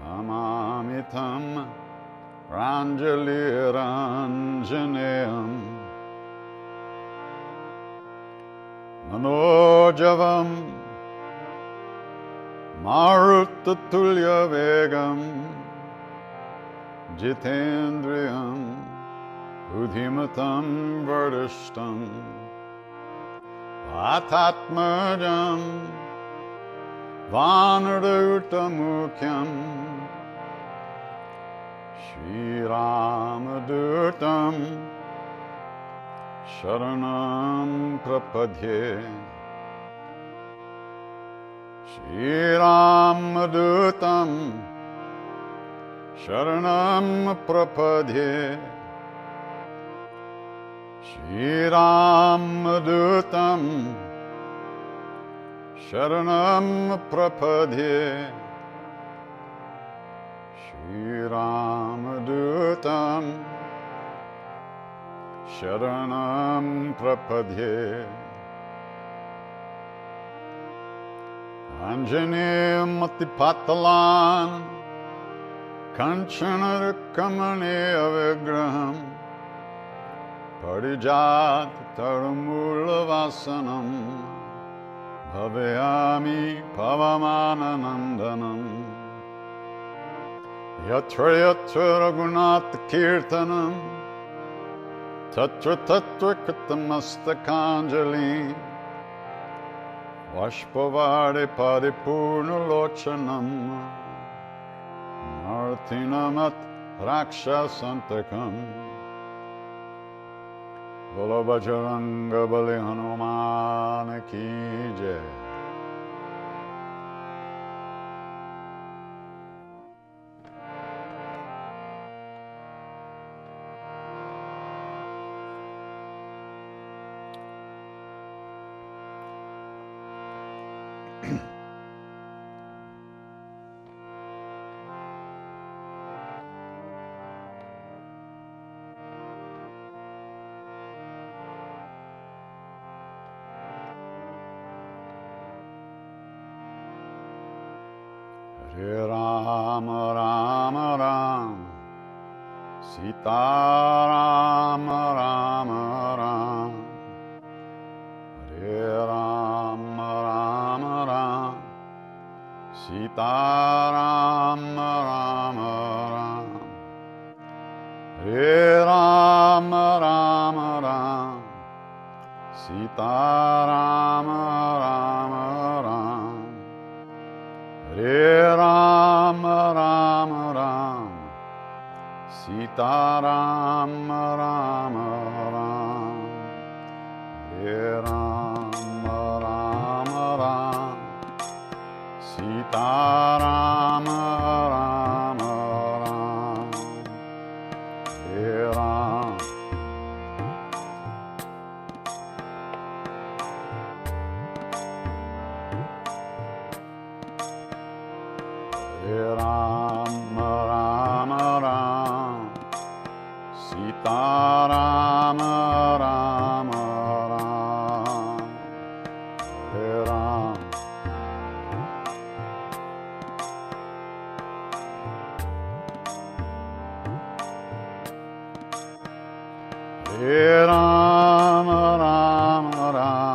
Namamitam Ranjali Ranjaneyam Manojavam Maruttatulya Vegam Jitendriyam Udhimatam Vardishtam Vatatmajam Vanadutamukyam Shri Ramadutam Sharanam Prapadye Shri Ramadutam Sharanam Prapadye Shri Ramadutam Sharanam Prapadye Shri Ramadutam Sharanam Prapadye Anjaneya Matipatalan Kanchana Kamaniya Vigraham Parijat Taramula Vasanam Bhavayami Pavamana Nandanam Yatra Yatra Raghunath Kirtanam Tatra Tatra Kritamastakanjali Vashpavade Paripurna Lochanam Martinamat Rakshasantakam Bolo Bajranga Bali Hanuman Ki Jai. Hare Rama Rama Rama Sita Rama Rama Rama Hare Rama Rama Rama Sita Rama Rama Rama Hare Rama Rama Rama Sita Rama Rama Rama Hare Rama Rama Rama Sita Rama Rama Rama Hare Rama Rama Rama Sita Rama Rama Rama Hare Rama Hare Rama Rama Rama Sita Rama Rama Rama Hare Rama Hare Rama Rama Rama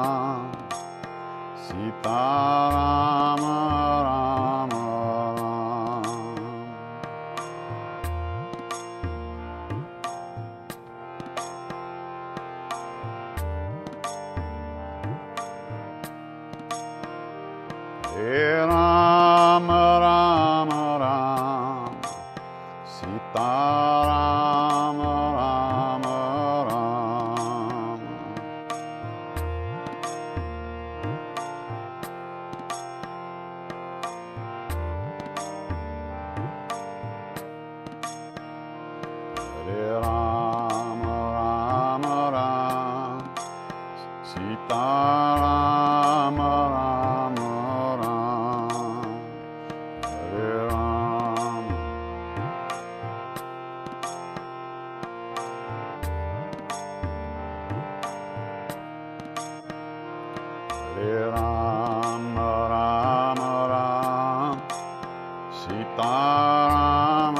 Sitaram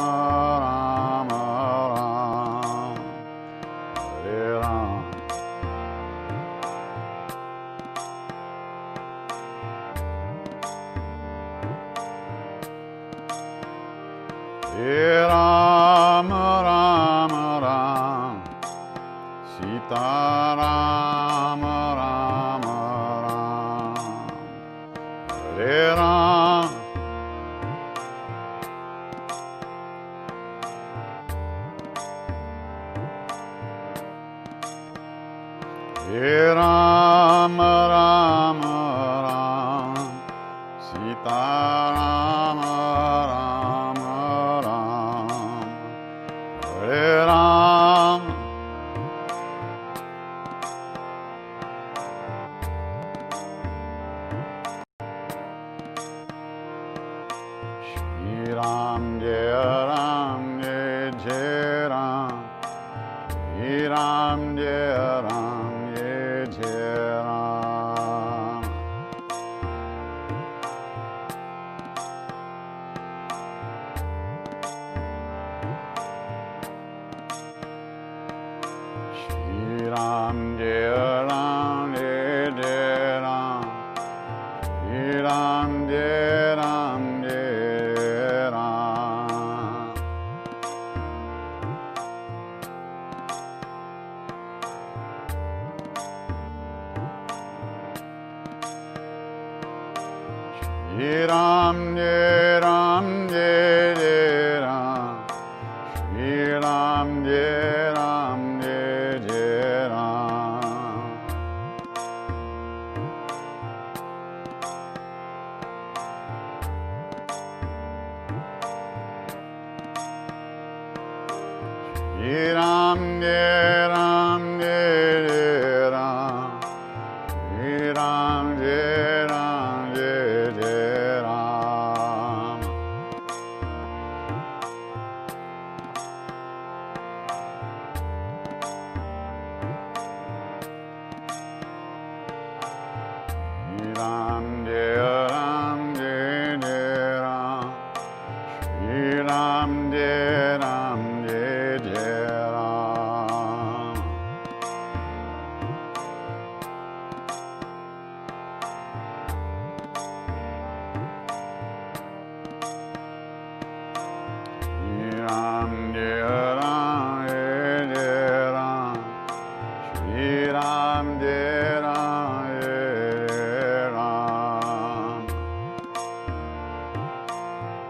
Ram Ram Hare Ram Hare Ram Ram Ram Sitaram Ram Ram Hare Ram Hare Ram Ram Ram Sitaram Ram Ram Hare Ram Shri Ram Jaya Ram Jaya Jaya Ram Shri Ram Jaya Ram Jaya Jaya Ram Shri Ram Jaya Ram Jaya Jaya Ram Shri Ram Jaya Ram Jaya Ram Shri Ram Jaya Ram Jaya Jaya Ram Shri Ram Jaya Ram Jaya Jaya Ram Shri Ram Jaya Ram Jaya Ram Shri Ram Jaya Ram Jaya Jaya Ram Shri Ram Jaya Ram Jaya Jaya Ram Shri Ram Jaya Ram Jaya Jaya Ram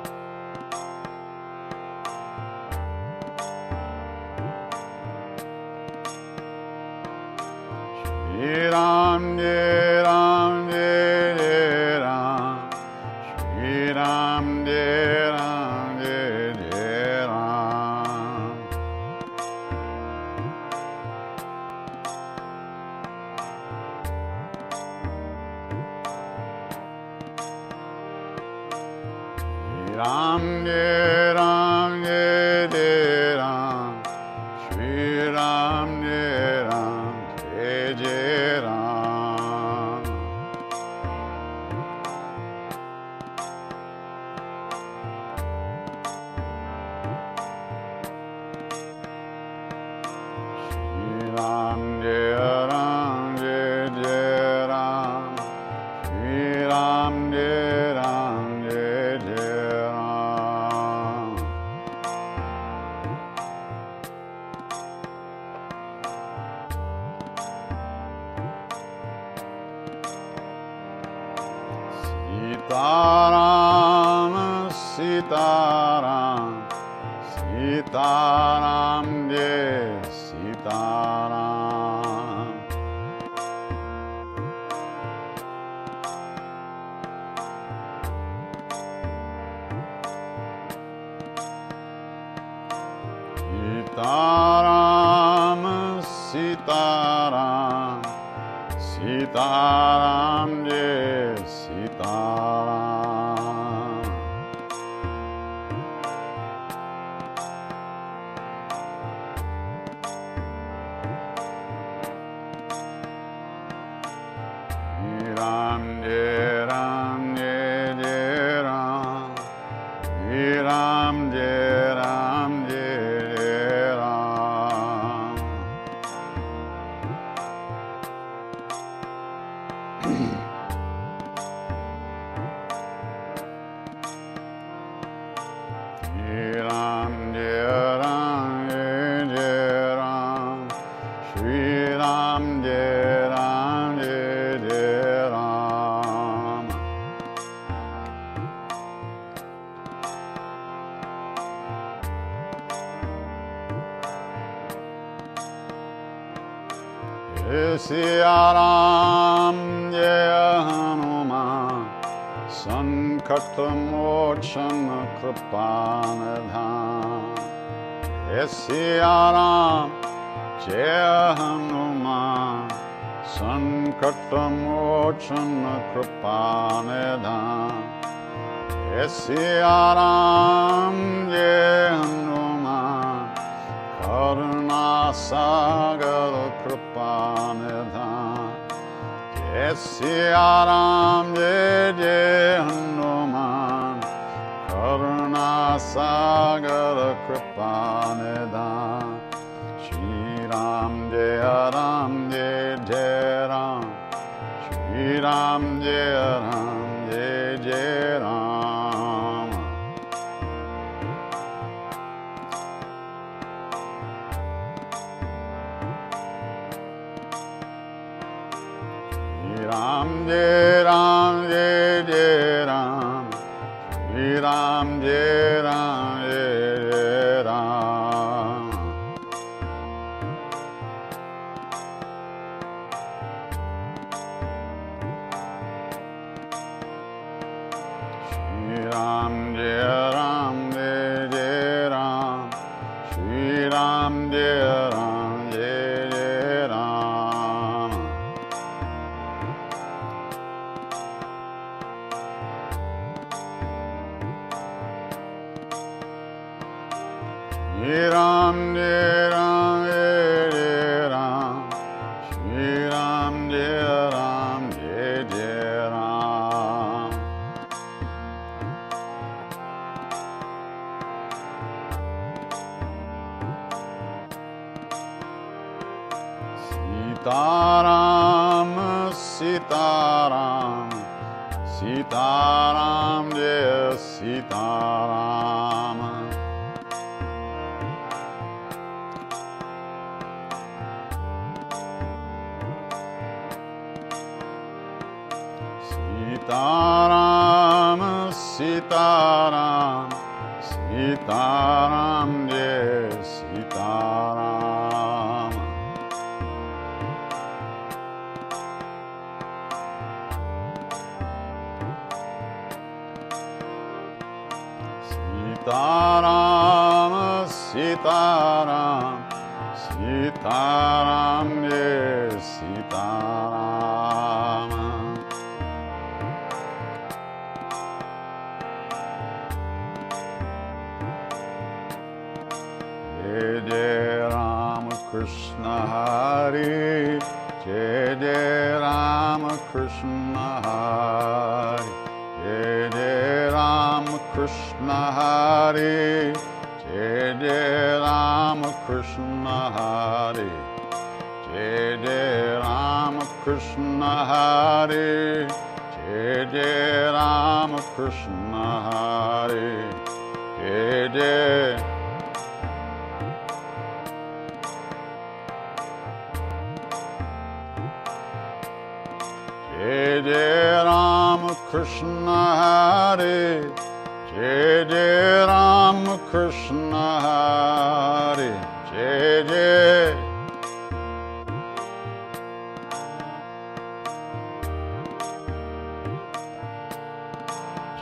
Shri Ram Jaya Ram Jaya Jaya Ram Shri Ram Jaya Ram Jaya Ram Shri Ram Jaya Ram Jaya Jaya Ram Shri Ram Jaya Ram Jaya Jaya Ram Shri Ram Jaya Ram Jaya Jaya Ram Shri Ram Jaya Ram Jaya Jaya Ram Shri Ram Jaya Ram Jaya Jaya Ram Shri Ram Jaya Ram Jaya Jaya Ram Sitaram Sitaram Sitaram Jai Sitaram Sitaram Sitaram Sitaram Jai Sitaram Ram Jai Ram Jai Jai Ram Shri Ram Jai Ram Jai Ram. Shri Ram Jai Ram Jai Ram. Shri Ram Jai Ram Jai Ram. Siya Ram Jai Hanuman Sankata Mochana Kripanadhan. Siya Ram Jai Hanuman Sankata Mochana Kripanadhan. Siya Ram Jai Hanuman Karuna Sagar Kripanadhan. Siya Ram Jai Jai Hanuman Karuna Sagar Kripanadhan. Shri Ram Jai Ram Jai Jai Ram. Shri Ram Jai Ram Jai Jai Ram. Ram Jai Ram Jai Jai Ram. Shri Ram Jai Ram Jai Ram. Shri Ram Jai Ram Jai Jai Ram. Shri Ram Jai Ram Jai Jai Ram. Shri Ram Jai Ram Jai Ram. Shri Ram Jai Ram Jai Jai Ram. Sitaram Sitaram Sitaram Jai Sitaram. Sitaram Sitaram Sitaram Jai Sitaram. Sitaram Sitaram Sitaram Jai Sitaram. Jai Jai Ram Krishna Hari. Jai Jai Ram Krishna Hari. Jai Jai Ram Krishna Hari. Jai Jai Ram Krishna Hari. Jai Jai Ram Krishna Hari. Jai Jai Ram Krishna Hari. Jai Jai. Jai Jai Ram Krishna Hari. Jai Jai Ram Krishna Hari. Jai Jai.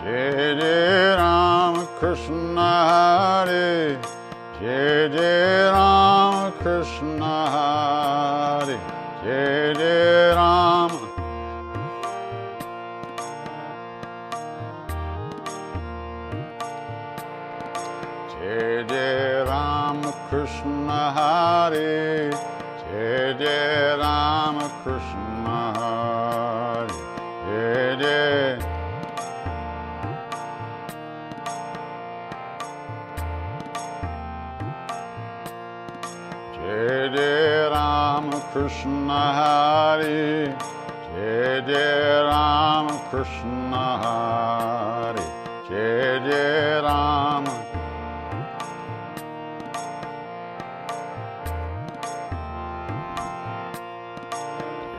Jai Jai Ram Krishna Hari. Jai Jai Ram Krishna Hari. Jai Jai Ram. Jai Jai Ram Krishna Hari. Jai Jai Ram Krishna Hari. Jai Jai. Jai Jai Rama Krishna Hare, Jai Jai Rama Krishna Hare, Jai Jai Rama.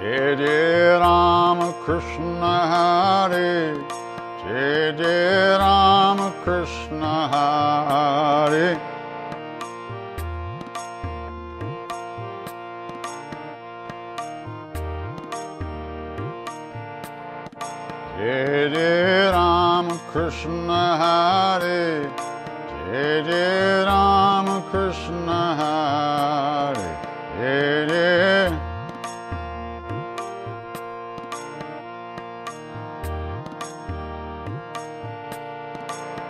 Jai Jai Rama Krishna Hare, Jai Jai Rama Krishna Hare. Jai Jai Rama Krishna Hare, Jai Jai Rama Krishna Hare, Jai Jai.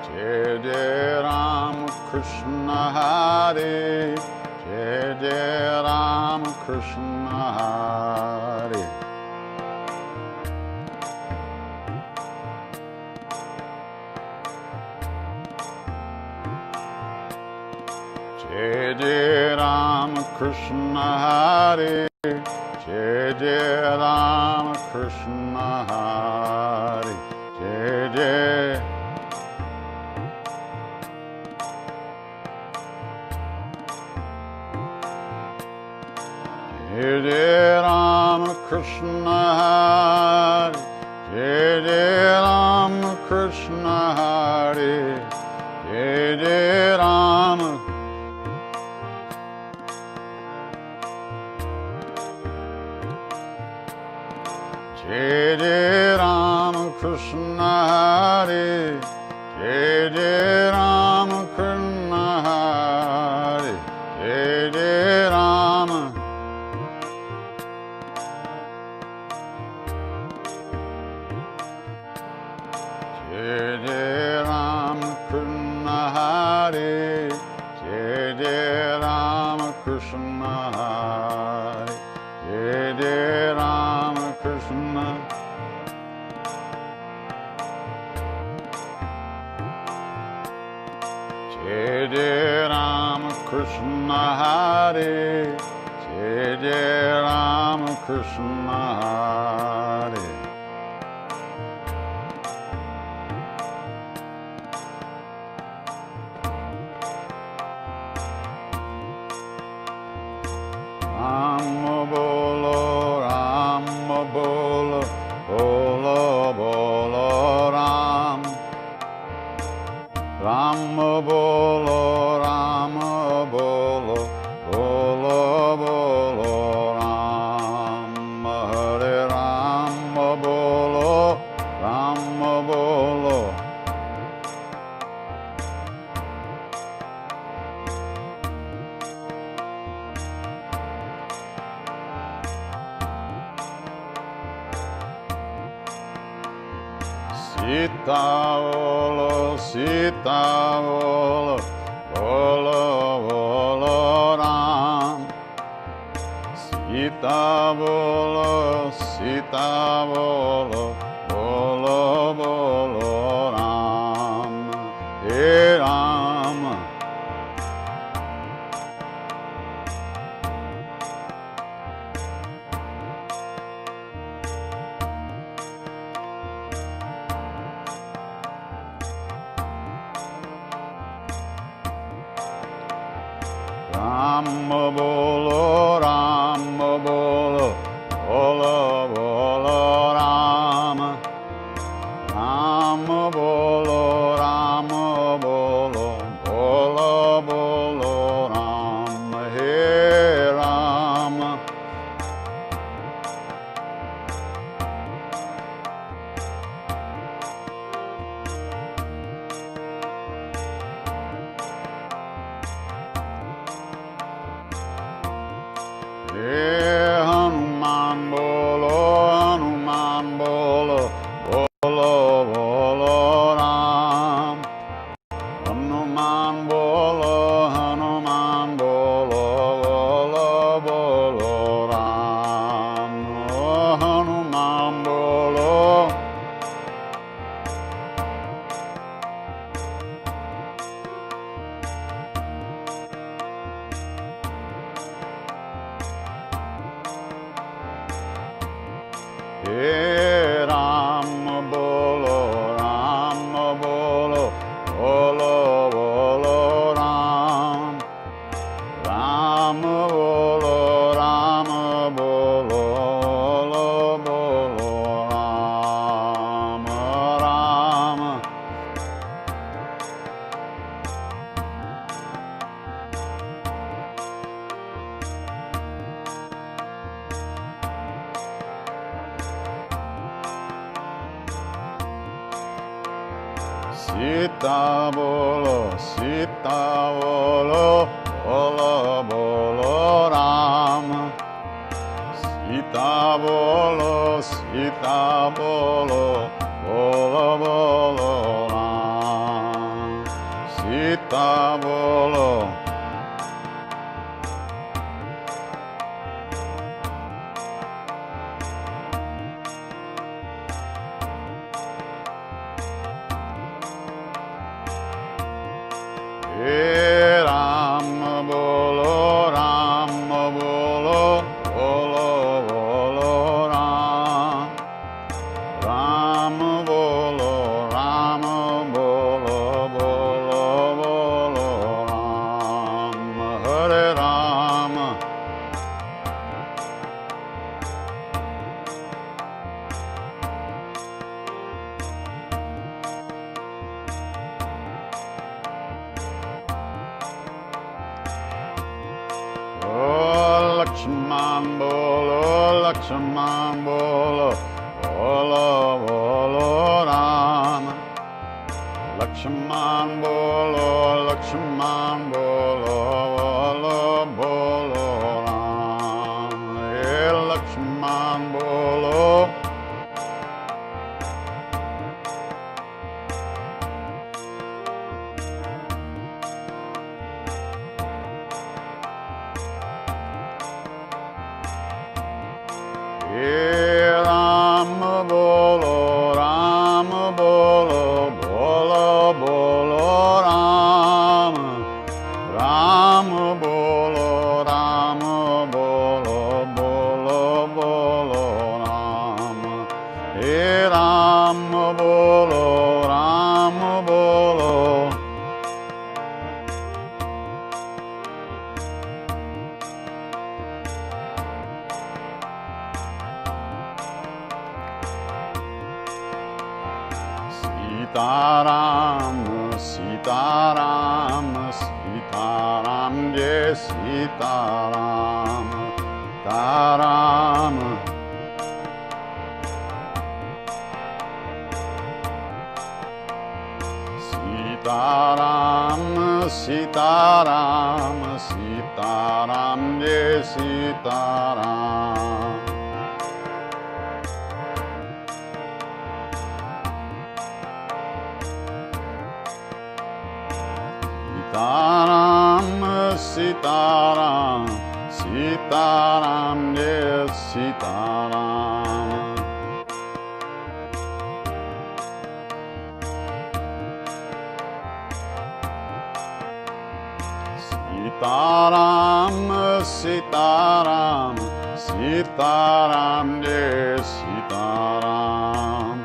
Jai Jai Rama Krishna Hare, Jai Jai Rama Krishna Hare. Jai Jai Rama Krishna Hare, Jai Jai Rama Krishna Hare, Jai Jai. Jai Jai Rama Krishna Hare, Jai Jai Rama Krishna Hare, Jai Jai Rama. Jai Jai Rama Krishna Hare, Jai Jai Rama Krishna Hare, Jai Jai Rama. Jai Jai Rama Krishna Hare, Jai Jai Rama Krishna Hare, Jai Jai Rama Krishna. Jai Jai Rama Krishna Hare, Jai Jai Rama Krishna Hare. Rama bolo, Rama bolo, bolo bolo Ram. Rama bolo, Rama bolo, bolo bolo Ram. Hare Rama bolo, Rama bolo. Sita bolo, Sita bolo, bolo bolo Ram. Sita bolo, Sita bolo, bolo bolo Ram. Hey Ram. Rama bolo, Rama bolo, bolo bolo Rama. Rama bolo, Rama bolo, bolo bolo Rama. Hey Rama. Hey He Rama bolo, Rama bolo, bolo bolo Ram. Rama bolo, Rama bolo, bolo bolo Rama Rama. Sita bolo, bolo bolo Rama. Sita bolo, bolo bolo Rama. Sita bolo. He Rama bolo, bolo bolo Ram. Rama bolo, bolo bolo Ram. Hare Rama. Oh, Lakshman bolo, bolo bolo Rama. Lakshman bolo, bolo bolo Rama. Hey, Lakshman bolo. He Rama bolo, bolo bolo Rama. Rama bolo, bolo bolo Rama. He Rama bolo, bolo. Sitaram, Sitaram, Sitaram, Jai Sitaram, Taram. Sitaram, Sitaram, Sitaram, Jai Sitaram. Sitaram, Sitaram, Sitaram, Jai Sitaram. Sitaram, Sitaram, Sitaram, Jai Sitaram.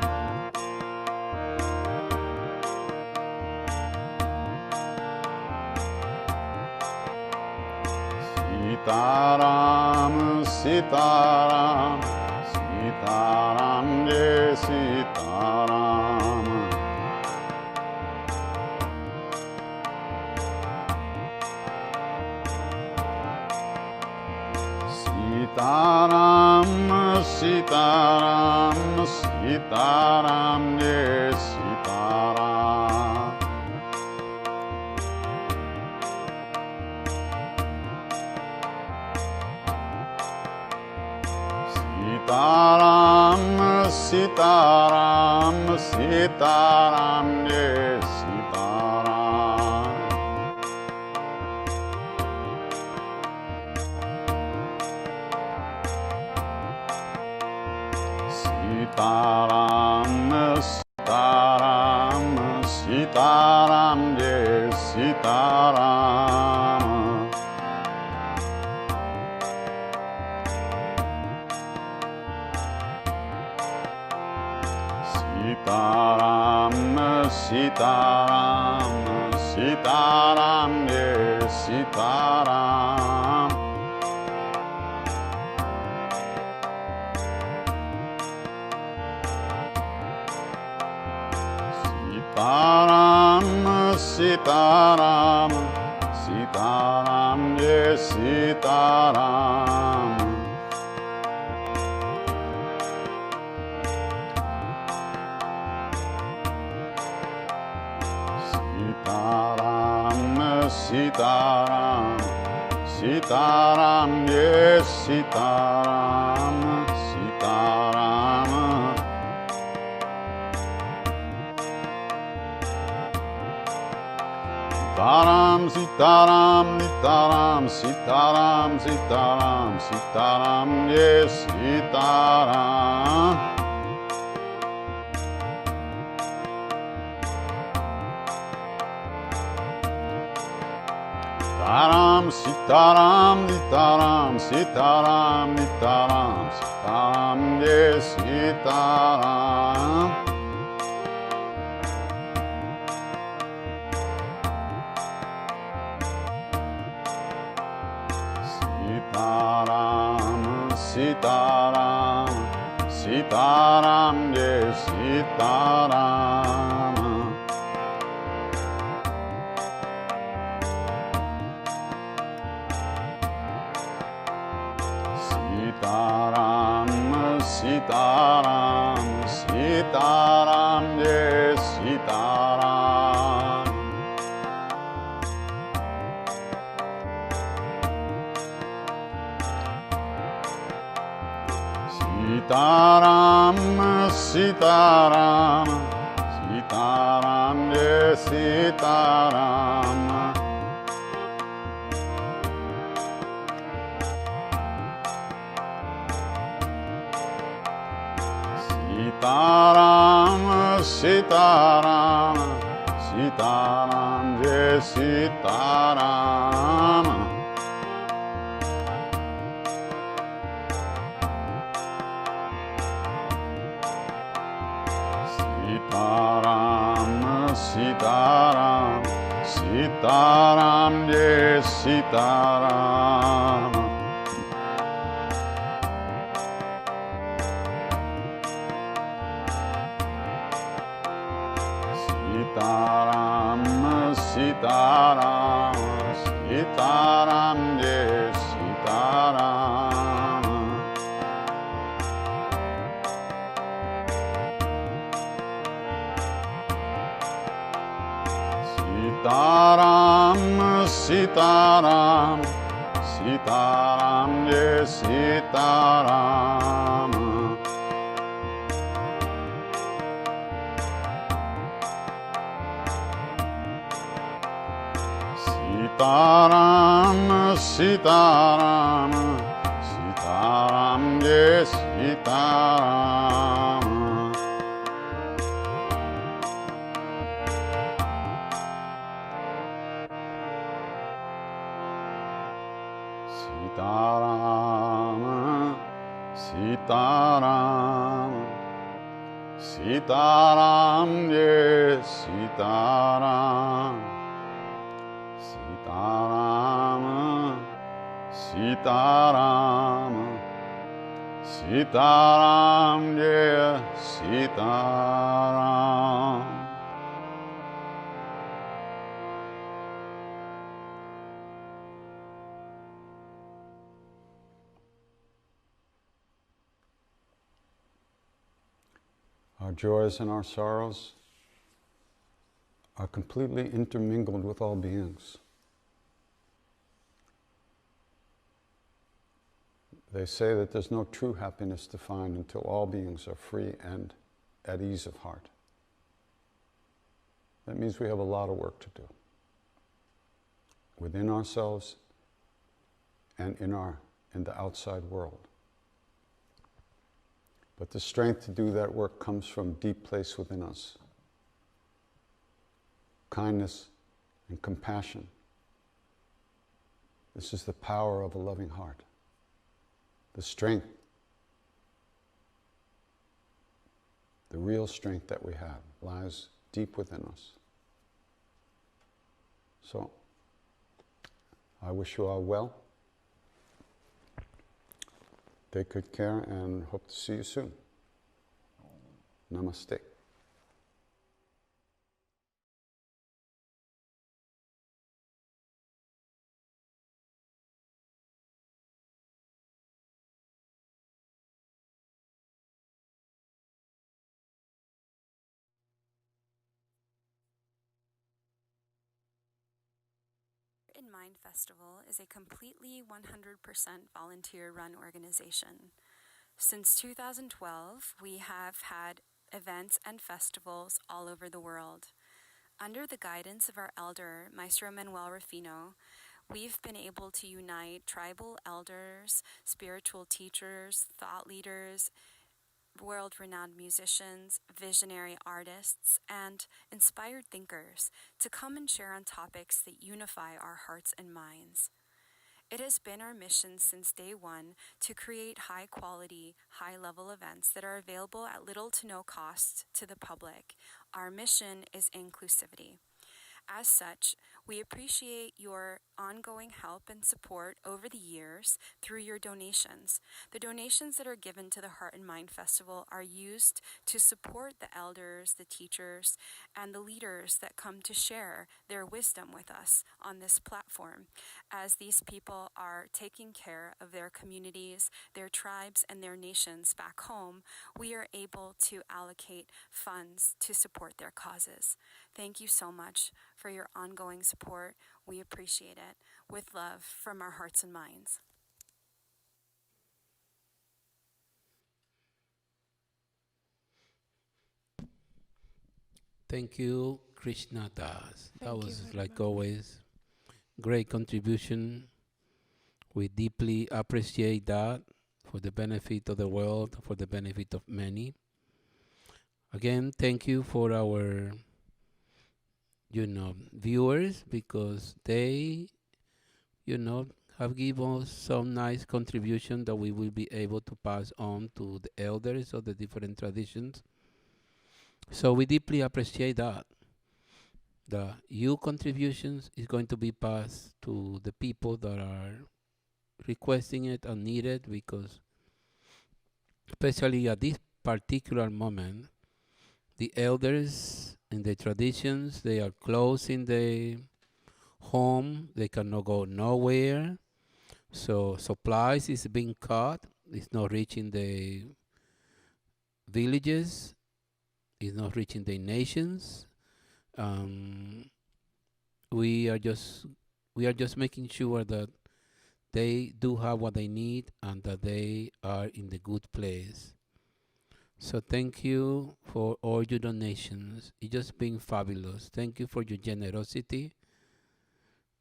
Sitaram, Sitaram, Sitaram, Jai Sitaram. Sitaram, Sitaram, Sitaram, Jai Sitaram. Sitaram, Sitaram, Sitaram, Jai Sitaram. Sitaram, Sitaram, Sitaram, Jai Sitaram. Sitaram, Sitaram, yes, Sitaram. Sitaram, Sitaram, Sitaram, yes, Sitaram. Sitaram, Sitaram, yes, Sitaram, Sitaram. Sitaram, Sitaram, Sitaram, Sitaram, Sitaram, Sitaram, yes, Sitaram. Sitaram, Sitaram, Sitaram, Sitaram, Sitaram, Sitaram, yes, Sitaram. Sitaram, Sitaram, Sitaram, yes, Sitaram. Sitaram, Sitaram, Sitaram, yes, Sitaram. Sitaram, Sitaram, Sitaram, yes, Sitaram. Sitaram, Sitaram, Sitaram, yes, Sitaram. Sitaram, Sitaram, Sitaram, yes, Sitaram. Sitaram, Sitaram, Sitaram, yes, Sitaram. Sitaram, Sitaram, Sitaram, yes, Sitaram. Sitaram, Sitaram, Sitaram, yes, Sitaram. Sitaram, Sitaram, Sitaram, yes, Sitaram. Sitaram, Sitaram, Sitaram, yes, Sitaram. Our joys and our sorrows are completely intermingled with all beings. They say that there's no true happiness to find until all beings are free and at ease of heart. That means we have a lot of work to do within ourselves and in the outside world. But the strength to do that work comes from a deep place within us. Kindness and compassion. This is the power of a loving heart. The strength, the real strength that we have lies deep within us. So, I wish you all well. Take good care and hope to see you soon. Namaste. In Mind Festival is a completely 100% volunteer-run organization. Since 2012, we have had events and festivals all over the world. Under the guidance of our elder, Maestro Manuel Rufino, we've been able to unite tribal elders, spiritual teachers, thought leaders, world-renowned musicians, visionary artists, and inspired thinkers to come and share on topics that unify our hearts and minds. It has been our mission since day one to create high-quality, high-level events that are available at little to no cost to the public. Our mission is inclusivity. As such, we appreciate your ongoing help and support over the years through your donations. The donations that are given to the Heart and Mind Festival are used to support the elders, the teachers, and the leaders that come to share their wisdom with us on this platform. As these people are taking care of their communities, their tribes, and their nations back home, we are able to allocate funds to support their causes. Thank you so much for your ongoing support. We appreciate it. With love from our hearts and minds. Thank you, Krishna Das. That Thank you was, very like much. always, great contribution. We deeply appreciate that for the benefit of the world, for the benefit of many. Again, thank you for our, viewers, because they, have given us some nice contribution that we will be able to pass on to the elders of the different traditions. So we deeply appreciate that. The your contributions is going to be passed to the people that are requesting it and need it, because especially at this particular moment, the elders in the traditions, they are close in the home, they cannot go nowhere. So supplies is being cut, it's not reaching the villages, it's not reaching the nations. We are just making sure that they do have what they need and that they are in the good place. So thank you for all your donations. It's just been fabulous. Thank you for your generosity.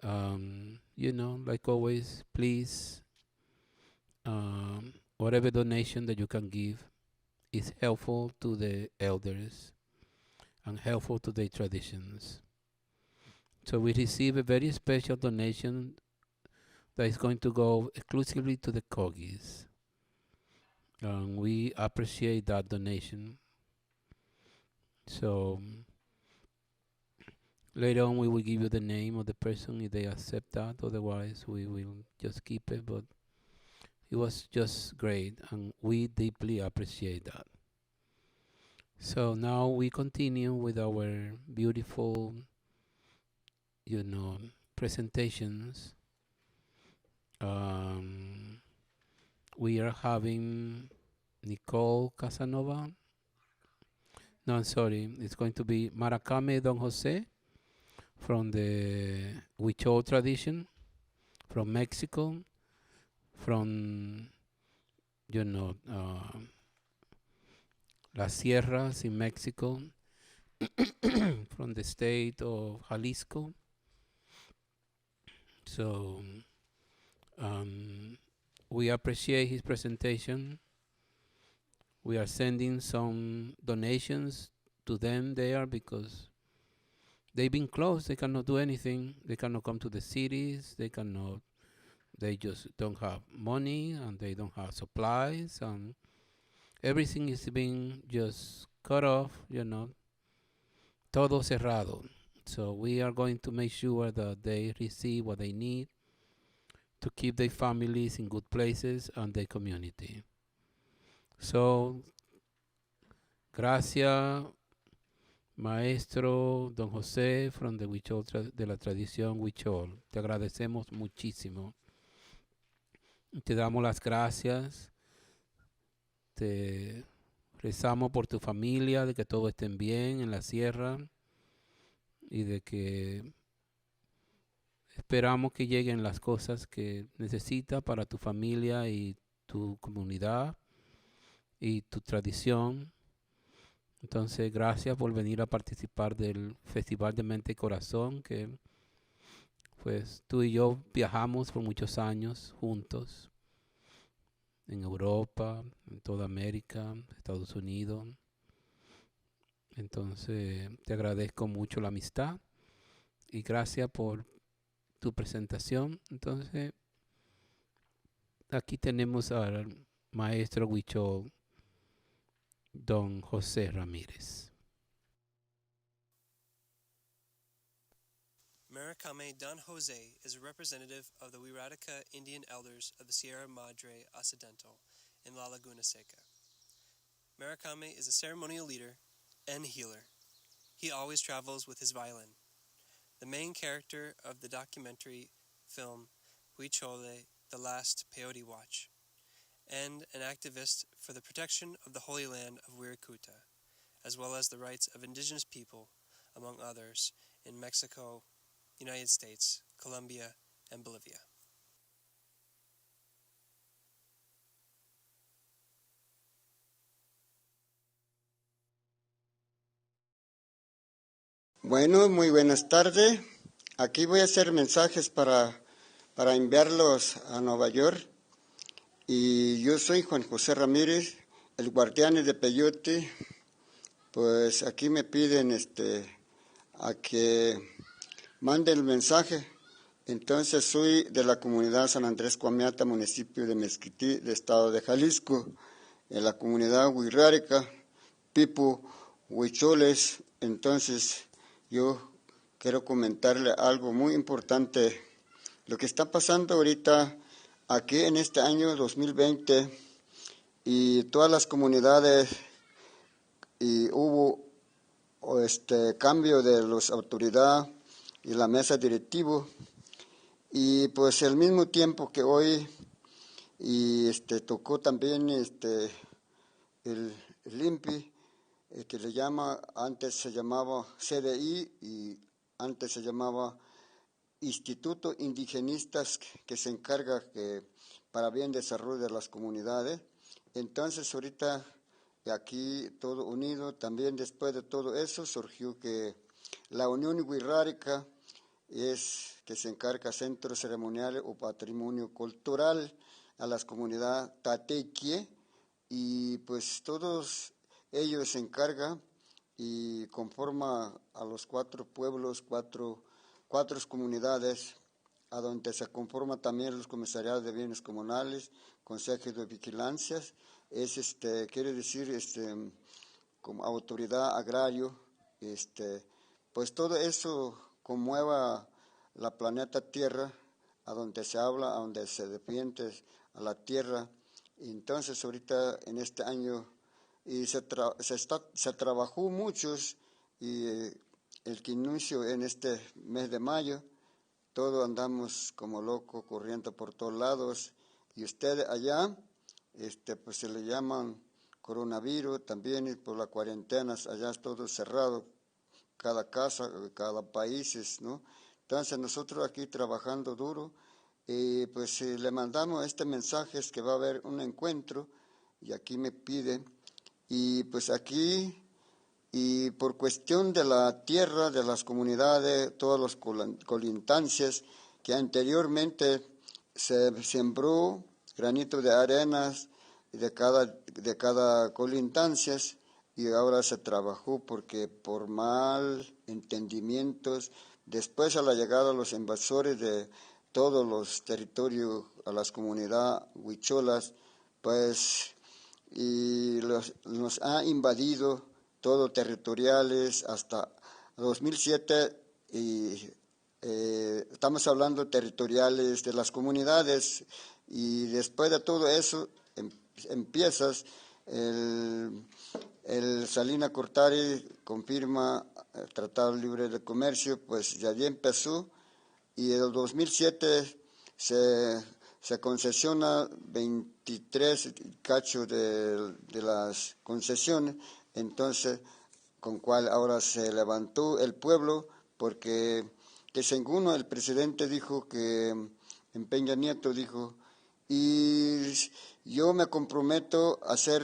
Like always, please, whatever donation that you can give is helpful to the elders and helpful to the traditions. So we receive a very special donation that is going to go exclusively to the Kogis. We appreciate that donation. So later on we will give you the name of the person if they accept that. Otherwise we will just keep it. But it was just great and we deeply appreciate that. So now we continue with our beautiful, presentations. We are having Nicole Casanova. No, I'm sorry. It's going to be Marakame Don José from the Huichol tradition, from Mexico, from, Las Sierras in Mexico, from the state of Jalisco. So we appreciate his presentation. We are sending some donations to them there because they've been closed. They cannot do anything. They cannot come to the cities. They just don't have money and they don't have supplies, and everything is being just cut off, todo cerrado. So we are going to make sure that they receive what they need to keep their families in good places and their community. So, gracias, Maestro Don José from the Huichol de la tradición Huichol. Te agradecemos muchísimo. Te damos las gracias. Te rezamos por tu familia, de que todos estén bien en la sierra y de que esperamos que lleguen las cosas que necesitas para tu familia y tu comunidad y tu tradición. Entonces, gracias por venir a participar del Festival de Mente y Corazón, que pues tú y yo viajamos por muchos años juntos en Europa, en toda América, Estados Unidos. Entonces, te agradezco mucho la amistad y gracias por tu presentación. Entonces, aquí tenemos al maestro Huichol, Don José Ramirez. Marakame Don Jose is a representative of the Huiratica Indian elders of the Sierra Madre Occidental in La Laguna Seca. Marakame is a ceremonial leader and healer. He always travels with his violin. The main character of the documentary film Huichol, The Last Peyote Watch, and an activist for the protection of the Holy Land of Huiracuta, as well as the rights of indigenous people, among others, in Mexico, United States, Colombia, and Bolivia. Bueno, muy buenas tardes. Aquí voy a hacer mensajes para enviarlos a Nueva York. Y yo soy Juan José Ramírez, el guardián de Peyote. Pues aquí me piden a que mande el mensaje. Entonces soy de la comunidad San Andrés Coamiata, municipio de Mezquití, de estado de Jalisco, en la comunidad Huirárica, Pipo, Huicholes. Entonces yo quiero comentarle algo muy importante. Lo que está pasando ahorita aquí en este año 2020 y todas las comunidades, y hubo cambio de las autoridades y la mesa directiva, y pues al mismo tiempo que hoy y tocó también el INPI, que le llama, antes se llamaba CDI y antes se llamaba Instituto Indigenistas, que se encarga para bien desarrollo de las comunidades. Entonces ahorita aquí todo unido, también después de todo eso surgió que la Unión Huirárica es que se encarga centro ceremonial o patrimonio cultural a las comunidades tatequie, y pues todos ellos se encargan y conforma a los 4 pueblos, cuatro comunidades, a donde se conforma también los comisariados de bienes comunales, consejos de vigilancias, quiere decir como autoridad agrario, pues todo eso conmueva la planeta Tierra, a donde se habla, a donde se defiende a la Tierra. Y entonces ahorita en este año y se trabajó muchos, y el que inició en este mes de mayo, todos andamos como locos corriendo por todos lados, y ustedes allá pues se le llaman coronavirus también, y por las cuarentenas allá es todo cerrado, cada casa, cada país, ¿no? Entonces nosotros aquí trabajando duro, y pues le mandamos este mensaje, es que va a haber un encuentro, y aquí me pide, y pues aquí, y por cuestión de la tierra, de las comunidades, todas las colindancias, que anteriormente se sembró granito de arenas de cada colindancias, y ahora se trabajó porque por mal entendimientos, después a la llegada de los invasores de todos los territorios a las comunidades huicholas, pues y nos ha invadido todo territoriales. Hasta 2007 y estamos hablando territoriales de las comunidades, y después de todo eso empiezas el Salina Cortari confirma el Tratado Libre de Comercio, pues de allí empezó, y en el 2007 se concesiona 23 cacho de las concesiones, entonces con cual ahora se levantó el pueblo, porque que según el presidente dijo que en Peña Nieto dijo, y yo me comprometo a hacer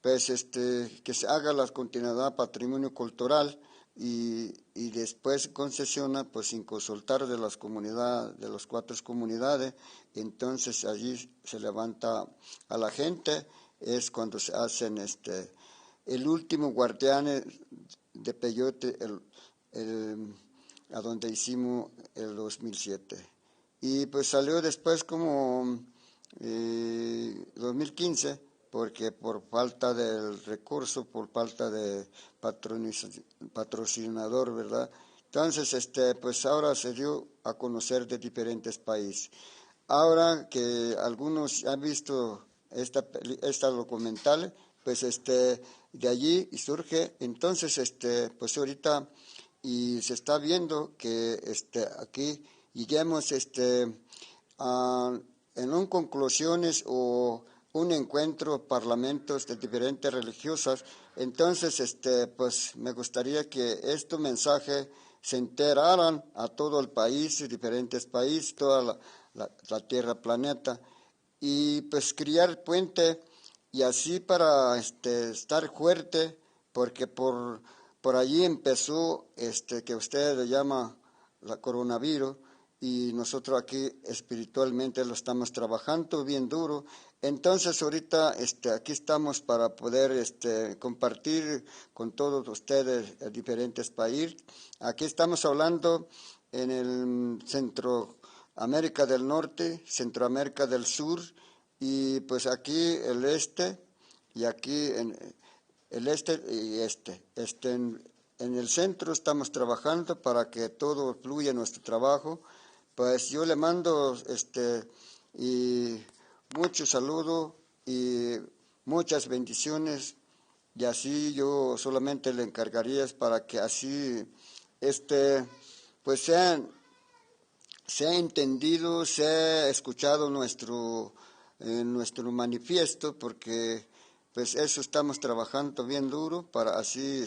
que se haga la continuidad patrimonio cultural, y después concesiona pues sin consultar de las comunidades, de las 4 comunidades. Entonces allí se levanta a la gente, es cuando se hacen el último guardián de peyote a donde hicimos el 2007, y pues salió después como 2015, porque por falta del recurso, por falta de patrocinador, ¿verdad? Entonces, pues ahora se dio a conocer de diferentes países. Ahora que algunos han visto esta documental, pues de allí surge, entonces, pues ahorita, y se está viendo que aquí lleguemos en un conclusiones o un encuentro, parlamentos de diferentes religiosas. Entonces, pues me gustaría que este mensaje se enteraran a todo el país, diferentes países, toda la tierra, planeta, y pues criar puente, y así para estar fuerte, porque por allí empezó que usted le llama la coronavirus, y nosotros aquí espiritualmente lo estamos trabajando bien duro. Entonces ahorita aquí estamos para poder compartir con todos ustedes en diferentes países. Aquí estamos hablando en el Centroamérica del Norte, Centroamérica del Sur, y pues aquí el este, y aquí en el este y en el centro estamos trabajando para que todo fluya en nuestro trabajo. Pues yo le mando y mucho saludo y muchas bendiciones, y así yo solamente le encargaría para que así pues sea entendido, sea escuchado nuestro manifiesto, porque pues eso estamos trabajando bien duro para así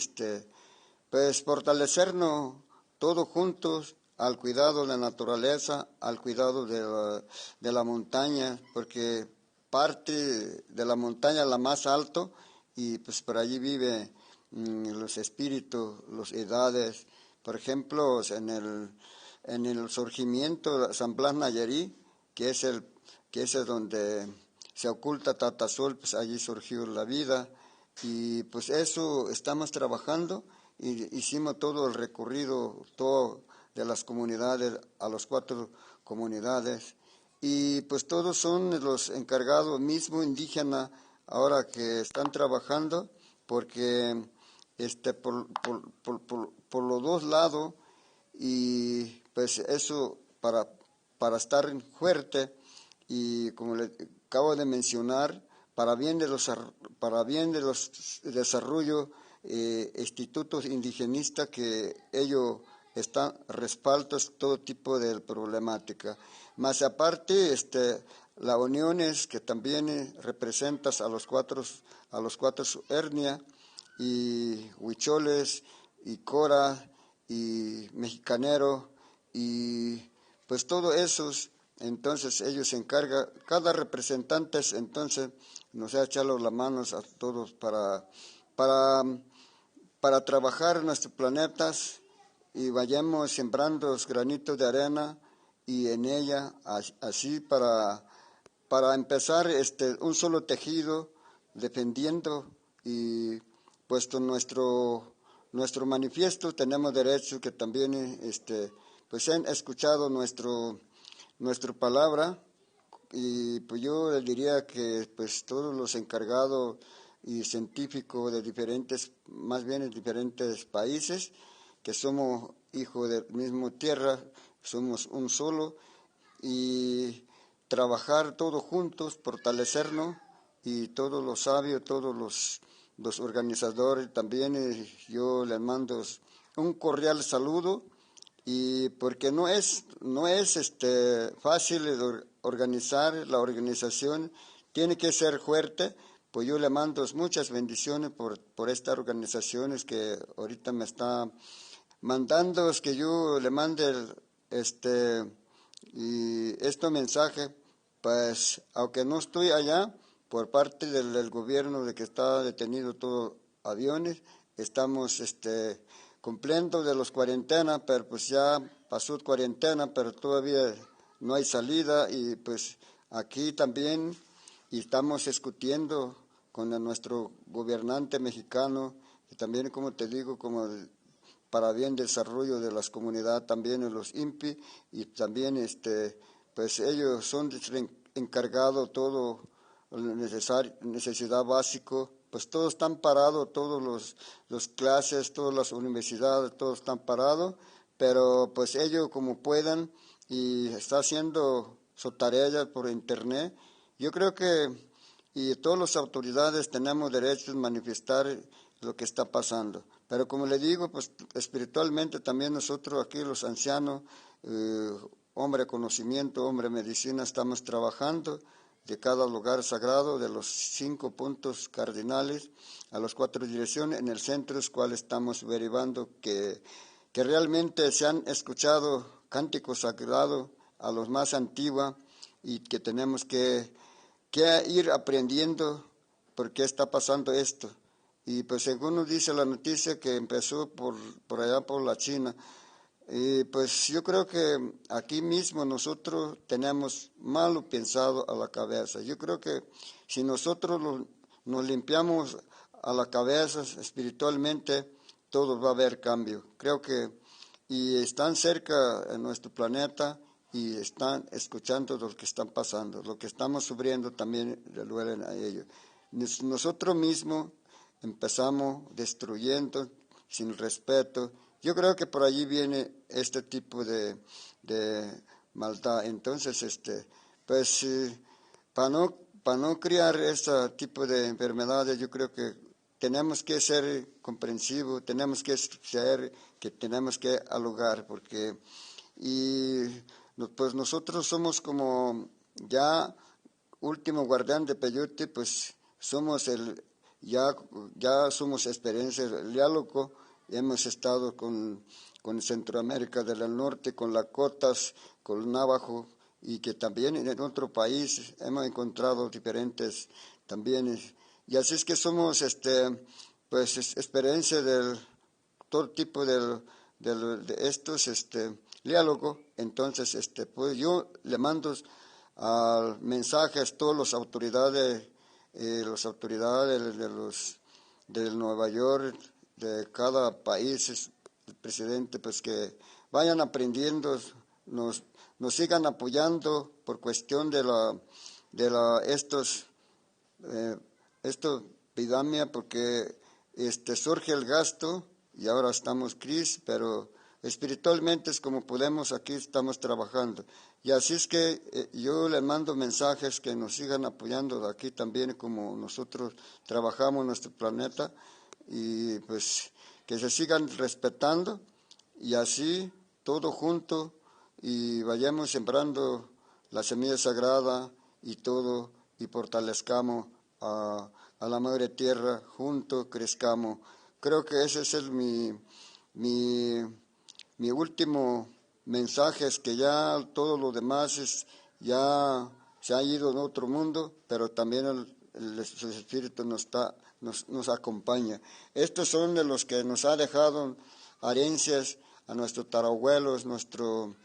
pues fortalecernos todos juntos al cuidado de la naturaleza, al cuidado de la montaña, porque parte de la montaña la más alto, y pues por allí vive los espíritus, las edades. Por ejemplo, en el surgimiento de San Blas Nayarí, que es donde se oculta Tatasol, pues allí surgió la vida, y pues eso estamos trabajando, y hicimos todo el recorrido, todo de las comunidades a las 4 comunidades, y pues todos son los encargados mismo indígena ahora que están trabajando, porque por los dos lados, y pues eso para estar fuerte, y como le acabo de mencionar, para bien de los desarrollo institutos indigenistas, que ellos están respaldos todo tipo de problemática. Más aparte, las uniones que también representas a los cuatro etnias, y huicholes, y cora, y mexicanero, y pues todos esos, entonces ellos se encargan, cada representante, entonces nos ha echado las manos a todos para trabajar en nuestros planetas, y vayamos sembrando los granitos de arena, y en ella así para empezar un solo tejido, defendiendo, y puesto nuestro manifiesto tenemos derecho que también pues han escuchado nuestra palabra, y pues yo les diría que pues todos los encargados y científicos de diferentes países, que somos hijo del mismo tierra, somos un solo, y trabajar todos juntos, fortalecernos, y todos los sabios, todos los organizadores también, yo les mando un cordial saludo, y porque no es fácil organizar la organización, tiene que ser fuerte, pues yo le mando muchas bendiciones por estas organizaciones que ahorita me está mandando, es que yo le mande este mensaje, pues aunque no estoy allá, por parte del gobierno de que está detenido todo aviones, estamos cumpliendo de los cuarentenas, pero pues ya pasó cuarentena, pero todavía no hay salida, y pues aquí también y estamos discutiendo con nuestro gobernante mexicano, y también, como te digo, para bien desarrollo de las comunidades, también en los INPI, y también pues ellos son encargados todo lo necesidad básico, pues todos están parados, todos los clases, todas las universidades, todos están parados, pero pues ellos como puedan, y está haciendo su tarea por internet. Yo creo que y todas las autoridades tenemos derecho a manifestar lo que está pasando. Pero como le digo, pues espiritualmente también nosotros aquí los ancianos, hombre de conocimiento, hombre de medicina, estamos trabajando de cada lugar sagrado, de los 5 puntos cardinales a las 4 direcciones, en el centro es cual estamos derivando que realmente se han escuchado cánticos sagrados a los más antiguos, y que tenemos que ir aprendiendo por qué está pasando esto. Y pues según nos dice la noticia que empezó por allá por la China, pues yo creo que aquí mismo nosotros tenemos malo pensado a la cabeza. Yo creo que si nosotros nos limpiamos a la cabeza espiritualmente, todo va a haber cambio. Creo que y están cerca en nuestro planeta y están escuchando lo que están pasando, lo que estamos sufriendo también le duelen a ellos. Nosotros mismos empezamos destruyendo sin respeto. Yo creo que por allí viene este tipo de maldad. Entonces, pues para no crear este tipo de enfermedades, yo creo que tenemos que ser comprensivos, tenemos que ser que tenemos que alugar, porque pues nosotros somos como ya último guardián de Peyote, pues somos ya somos experiencia el diálogo, hemos estado con Centroamérica del Norte, con Lakotas, con Navajo, y que también en otro país hemos encontrado diferentes también, y así es que somos pues experiencia del todo tipo de estos diálogo. Entonces pues yo le mando mensajes a todas las autoridades de Nueva York, de cada país, el presidente, pues que vayan aprendiendo, nos sigan apoyando por cuestión de esto epidemia, porque surge el gasto y ahora estamos crisis, pero espiritualmente es como podemos, aquí estamos trabajando. Y así es que yo les mando mensajes que nos sigan apoyando de aquí también, como nosotros trabajamos en nuestro planeta, y pues que se sigan respetando, y así todo junto, y vayamos sembrando la semilla sagrada y todo, y fortalezcamos a la madre tierra, juntos crezcamos. Creo que ese es mi último mensaje, es que ya todo lo demás ya se ha ido en otro mundo, pero también el Espíritu nos acompaña. Estos son de los que nos ha dejado herencias a nuestros tarabuelos, nuestro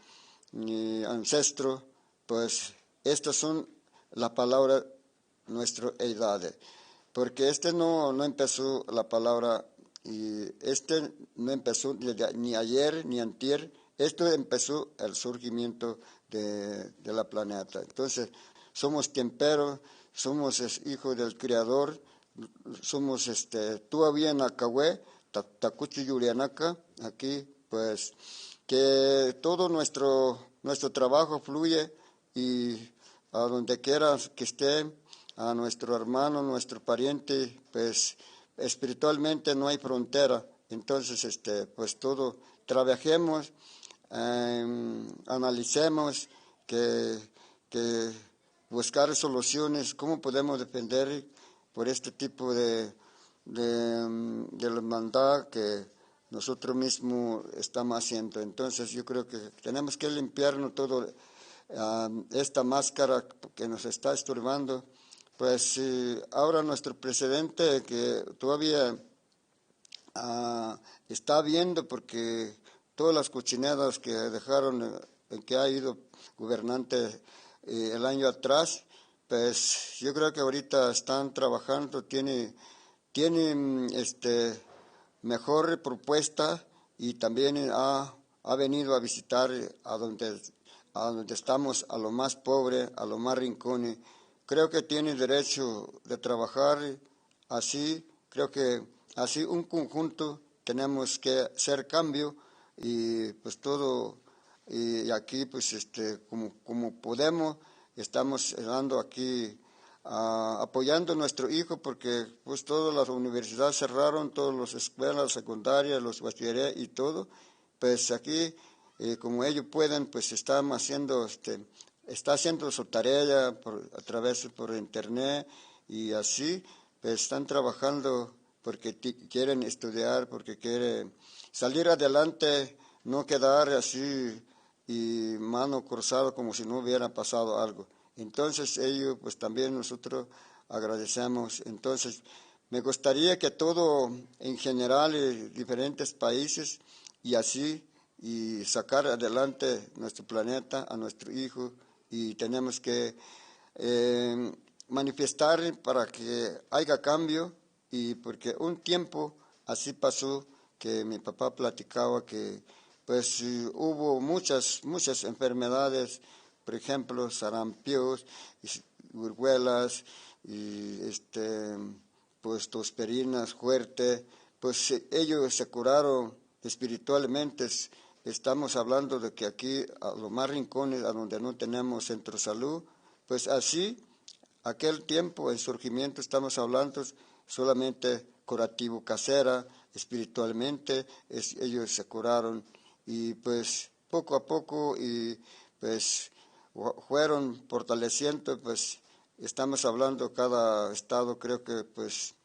ancestro, pues estas son la palabra nuestra edad, porque no empezó la palabra, y no empezó ni ayer ni antier, esto empezó el surgimiento de la planeta. Entonces somos temperos, somos hijos del Creador, somos todavía en Acahue, Tacuchi Yulianaca, aquí pues que todo nuestro trabajo fluye y a donde quiera que esté, a nuestro hermano, nuestro pariente, pues espiritualmente no hay frontera. Entonces, pues todo, trabajemos, analicemos, que buscar soluciones, cómo podemos defender por este tipo de la maldad que nosotros mismos estamos haciendo. Entonces yo creo que tenemos que limpiarnos todo esta máscara que nos está estorbando. Pues ahora nuestro presidente que todavía está viendo, porque todas las cochinadas que dejaron, que ha ido gobernante el año atrás, pues yo creo que ahorita están trabajando, tienen mejor propuesta, y también ha venido a visitar a donde estamos, a lo más pobre, a lo más rincones. Creo que tiene derecho de trabajar así. Creo que así un conjunto tenemos que hacer cambio, y pues todo, y aquí pues como podemos, estamos dando aquí apoyando a nuestro hijo, porque pues todas las universidades cerraron, todas las escuelas secundarias, los bachilleres y todo. Pues aquí, como ellos pueden, pues estamos haciendo, está haciendo su tarea a través por internet, y así pues están trabajando porque quieren estudiar, porque quieren salir adelante, no quedar así y mano cruzada como si no hubiera pasado algo. Entonces ellos, pues también nosotros agradecemos. Entonces me gustaría que todo en general, diferentes países, y así, y sacar adelante nuestro planeta, a nuestro hijo, y tenemos que manifestar para que haya cambio, y porque un tiempo así pasó, que mi papá platicaba que pues hubo muchas enfermedades, por ejemplo, sarampios, viruelas, y pues tosperinas fuerte, pues ellos se curaron espiritualmente. Estamos hablando de que aquí, a los más rincones, a donde no tenemos centro de salud, pues así, aquel tiempo, en surgimiento, estamos hablando solamente curativo casera, espiritualmente, ellos se curaron, y pues poco a poco, y pues fueron fortaleciendo, pues estamos hablando cada estado, creo que pues,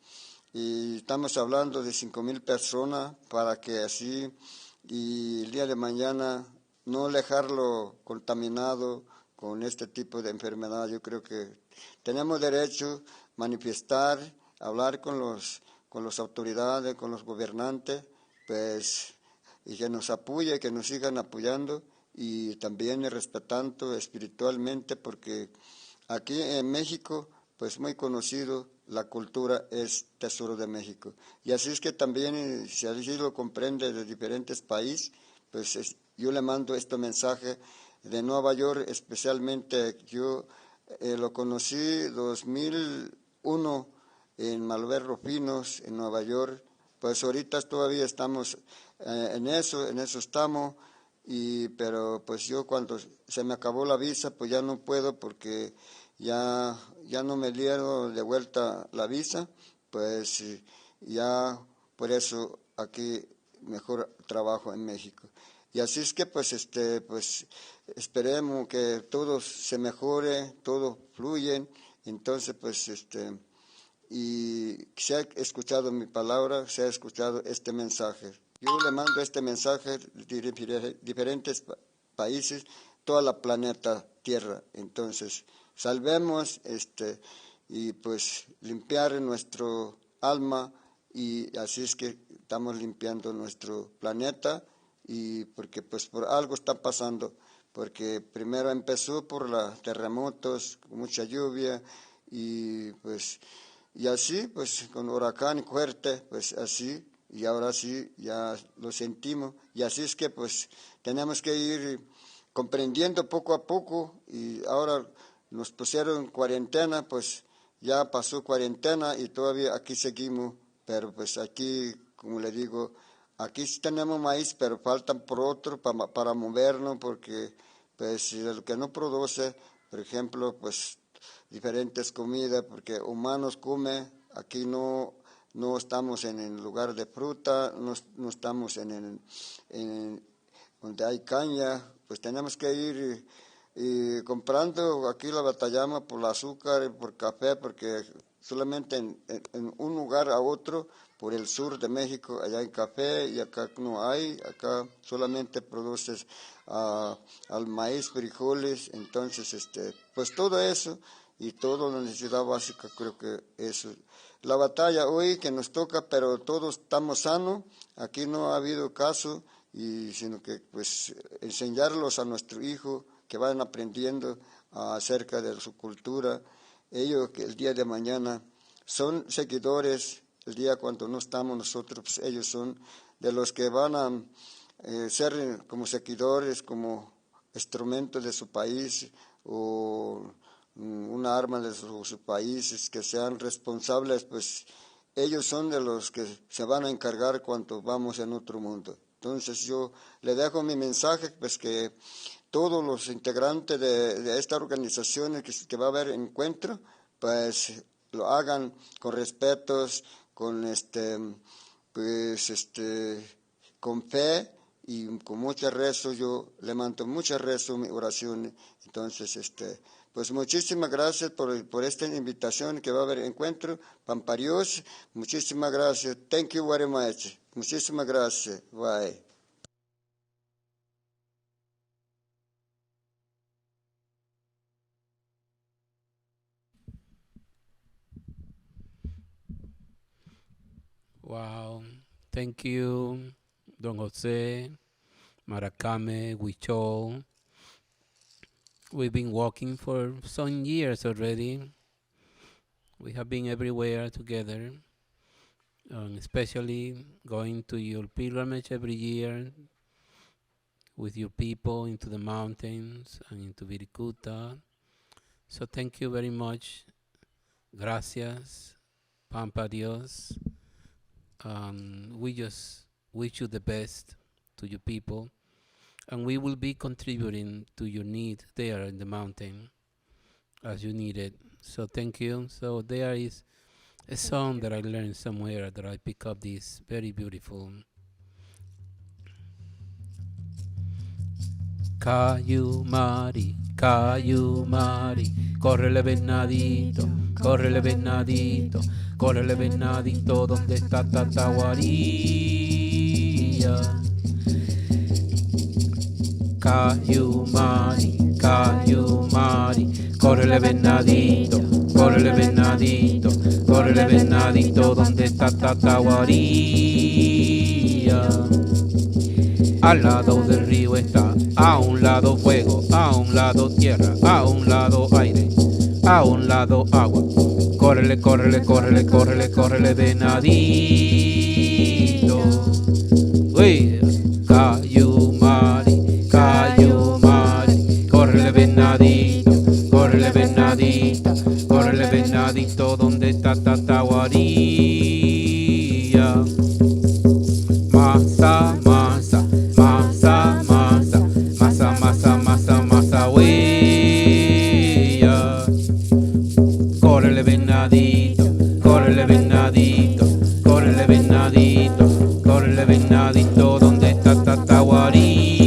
y estamos hablando de 5,000 personas, para que así, y el día de mañana no dejarlo contaminado con este tipo de enfermedad. Yo creo que tenemos derecho a manifestar, hablar con las autoridades, con los gobernantes, pues, y que nos apoye, que nos sigan apoyando, y también respetando espiritualmente, porque aquí en México, pues muy conocido, la cultura es tesoro de México. Y así es que también, si así lo comprende de diferentes países, pues yo le mando este mensaje de Nueva York, especialmente yo lo conocí 2001 en Malver Rufinos, en Nueva York. Pues ahorita todavía estamos en eso estamos, pero pues yo cuando se me acabó la visa, pues ya no puedo, porque ya no me dieron de vuelta la visa, pues ya por eso aquí mejor trabajo en México. Y así es que pues pues esperemos que todo se mejore, todo fluye. Entonces pues y se ha escuchado mi palabra, se ha escuchado este mensaje. Yo le mando este mensaje de diferentes países, toda la planeta Tierra. Entonces, salvemos y pues limpiar nuestro alma, y así es que estamos limpiando nuestro planeta, y porque pues por algo está pasando, porque primero empezó por los terremotos, mucha lluvia, y pues y así, pues con huracán fuerte, pues así, y ahora sí, ya lo sentimos. Y así es que pues tenemos que ir comprendiendo poco a poco, y ahora nos pusieron cuarentena, pues ya pasó cuarentena y todavía aquí seguimos, pero pues aquí, como le digo, Aquí sí tenemos maíz, pero faltan por otro para movernos, porque pues el que no produce, por ejemplo, pues diferentes comidas, porque humanos come, aquí no estamos en el lugar de fruta, no estamos en donde hay caña, pues tenemos que ir y comprando, aquí la batallamos por el azúcar y por café, porque solamente en un lugar a otro, por el sur de México, allá hay café y acá no hay, acá solamente produces al maíz, frijoles, entonces pues todo eso y toda la necesidad básica creo que eso. La batalla hoy que nos toca, pero todos estamos sanos, aquí no ha habido caso, sino que pues enseñarlos a nuestro hijo que vayan aprendiendo acerca de su cultura, ellos que el día de mañana son seguidores, el día cuando no estamos nosotros, pues ellos son de los que van a ser como seguidores, como instrumentos de su país o una arma de sus países, que sean responsables, pues ellos son de los que se van a encargar cuando vamos en otro mundo. Entonces yo le dejo mi mensaje, pues que todos los integrantes de esta organización que va a haber encuentro, pues lo hagan con respetos, con con fe y con mucho rezo. Yo le mando mucho rezo, mi oración. Entonces, pues muchísimas gracias por esta invitación que va a haber encuentro. Pamparios, muchísimas gracias. Thank you very much. Muchísimas gracias. Bye. Wow. Thank you, Don Jose, Marakame, Huichol. We've been walking for some years already. We have been everywhere together, especially going to your pilgrimage every year with your people into the mountains and into Virikuta. So thank you very much. Gracias, Pampa Dios. We just wish you the best to your people, and we will be contributing to your need there in the mountain as you need it. So thank you. So there is a song that I learned somewhere that I pick up this very beautiful. Cayumari, Cayumari, córrele venadito, córrele venadito, córrele venadito, ¿dónde está Tataguaría? Cayumari, Cayumari, córrele venadito, córrele venadito, córrele venadito, ¿dónde está Tataguaría? Al lado del río está, a un lado fuego, a un lado tierra, a un lado aire, a un lado agua. Córrele, córrele, córrele, córrele, córrele, venadito. Uy, Cayumari, Cayumari, córrele, venadito, córrele, venadito, córrele, venadito, ¿dónde está Tataguaría? Masa, masa, masa, masa, masa, masa, masa, masa, huella. Córrele venadito, córrele venadito, córrele venadito, córrele venadito, ¿dónde está Tataguaría?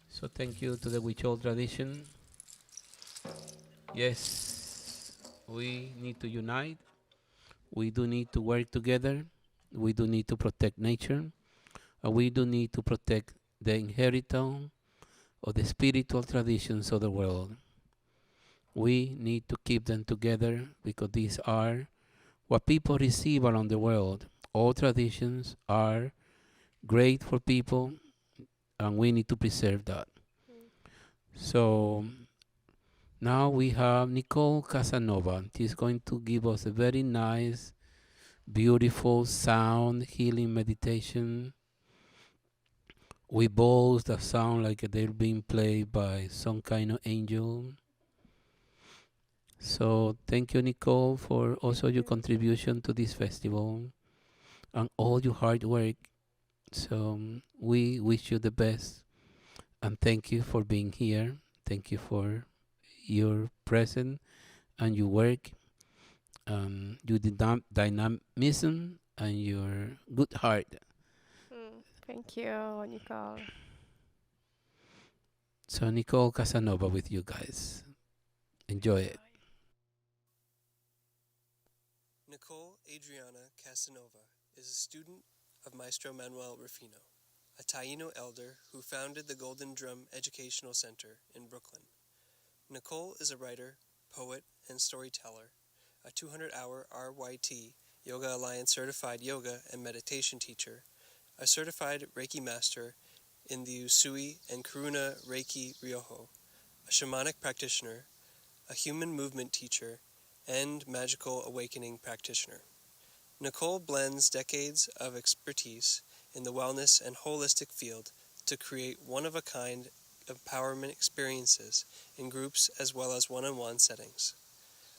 So thank you to the Huichol tradition. Yes, we need to unite. We do need to work together. We do need to protect nature. And we do need to protect the inheritance of the spiritual traditions of the world. We need to keep them together because these are what people receive around the world. All traditions are great for people, and we need to preserve that. So Now we have Nicole Casanova. She's going to give us a very nice, beautiful sound healing meditation with balls that sound like they're being played by some kind of angel. So thank you, Nicole, for also your contribution to this festival and all your hard work. So we wish you the best and thank you for being here. Thank you for your presence and your work, your dynamism and your good heart. Thank you, Nicole. So Nicole Casanova with you guys. Enjoy it. Nicole Adriana Casanova is a student of Maestro Manuel Rufino, a Taino elder who founded the Golden Drum Educational Center in Brooklyn. Nicole is a writer, poet, and storyteller, a 200-hour RYT Yoga Alliance certified yoga and meditation teacher, a certified Reiki master in the Usui and Karuna Reiki Ryoho, a shamanic practitioner, a human movement teacher, and magical awakening practitioner. Nicole blends decades of expertise in the wellness and holistic field to create one-of-a-kind empowerment experiences in groups as well as one-on-one settings.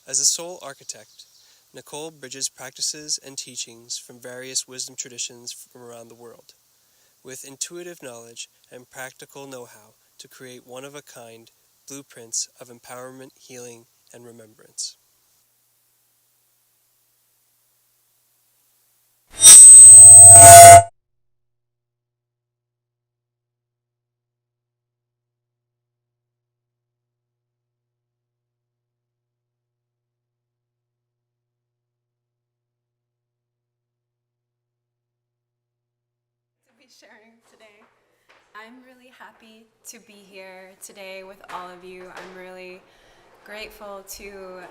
As a soul architect, Nicole bridges practices and teachings from various wisdom traditions from around the world, with intuitive knowledge and practical know-how to create one-of-a-kind blueprints of empowerment, healing, and remembrance. To be sharing today. I'm really happy to be here today with all of you. I'm really grateful to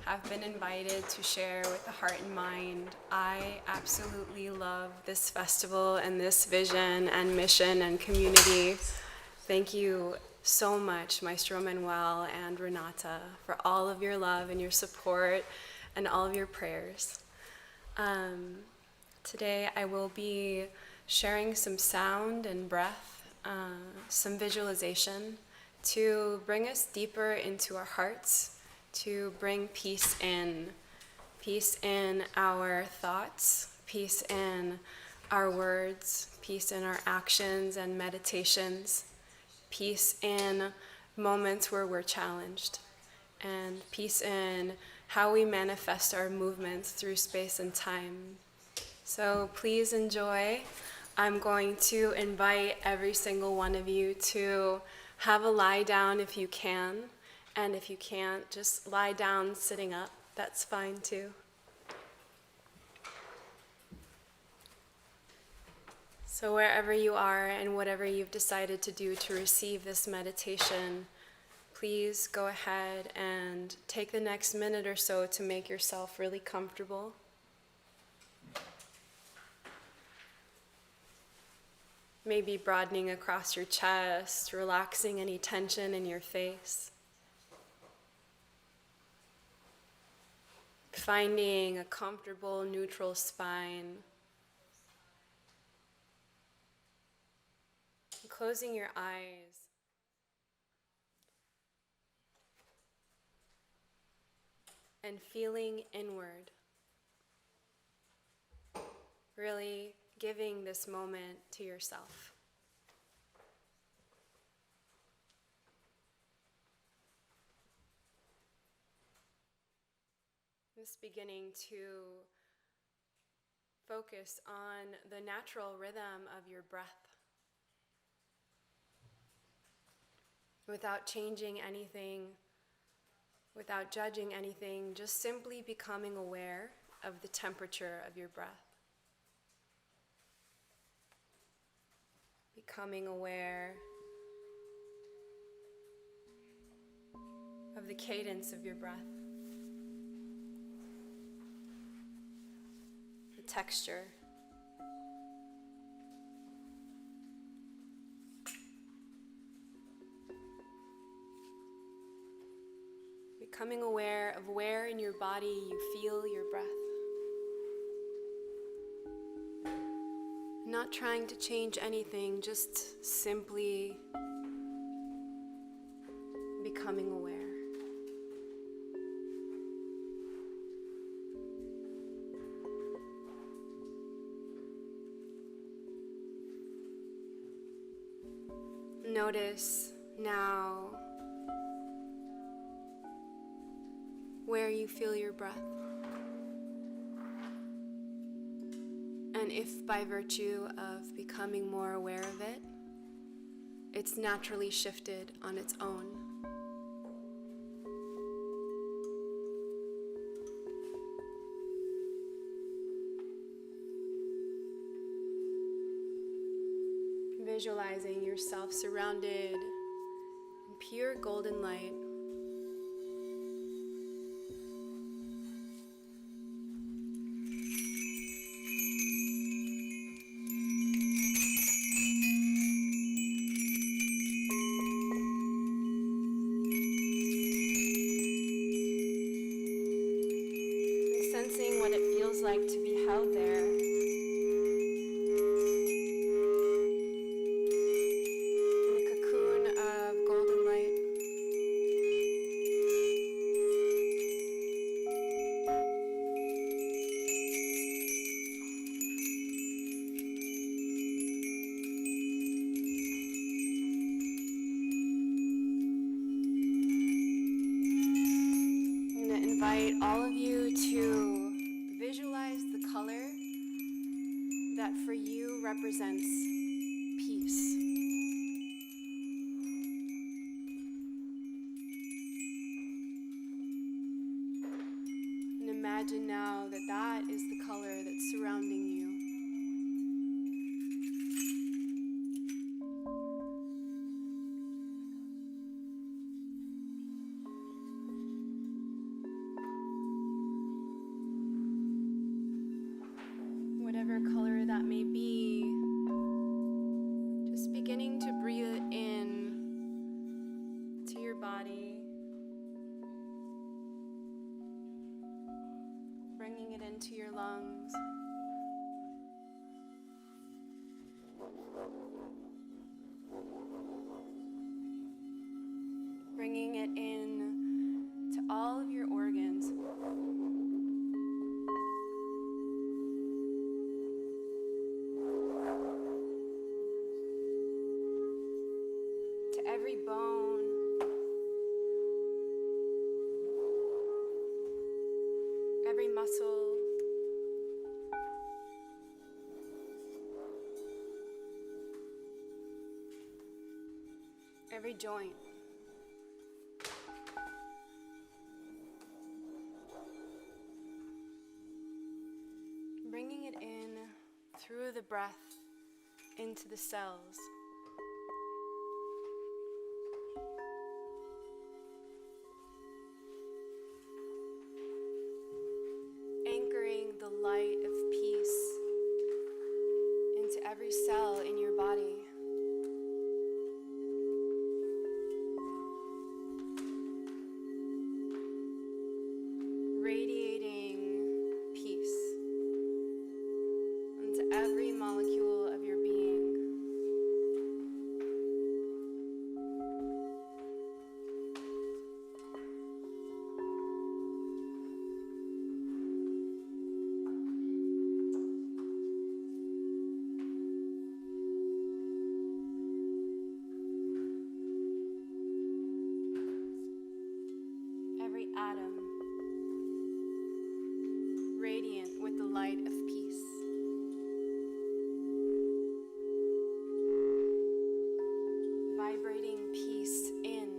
have been invited to share with the heart and mind. I absolutely love this festival and this vision and mission and community. Thank you so much, Maestro Manuel and Renata, for all of your love and your support and all of your prayers. Today I will be sharing some sound and breath, some visualization to bring us deeper into our hearts, to bring peace in our thoughts, peace in our words, peace in our actions and meditations, peace in moments where we're challenged, and peace in how we manifest our movements through space and time. So please enjoy. I'm going to invite every single one of you to have a lie down if you can, and if you can't, just lie down sitting up. That's fine too. So wherever you are and whatever you've decided to do to receive this meditation, please go ahead and take the next minute or so to make yourself really comfortable. Maybe broadening across your chest, relaxing any tension in your face. Finding a comfortable, neutral spine. Closing your eyes. And feeling inward. Really giving this moment to yourself. Just beginning to focus on the natural rhythm of your breath without changing anything, without judging anything, just simply becoming aware of the temperature of your breath. Becoming aware of the cadence of your breath, the texture. Becoming aware of where in your body you feel your breath. Not trying to change anything, just simply becoming aware. Notice now where you feel your breath. And if by virtue of becoming more aware of it, it's naturally shifted on its own. Visualizing yourself surrounded in pure golden light. And sensing what it feels like to be held there. Invite all of you to visualize the color that for you represents peace. And imagine now that that is the color that's surrounding you. Whatever color that may be, just beginning to breathe it in to your body, bringing it into your lungs, bringing it in to all of your organs. Every bone, every muscle, every joint. Bringing it in through the breath into the cells. Anchoring the light of peace into every cell in your body. Radiating peace into every molecule of your being. Every atom radiant with the light of peace. Vibrating peace in.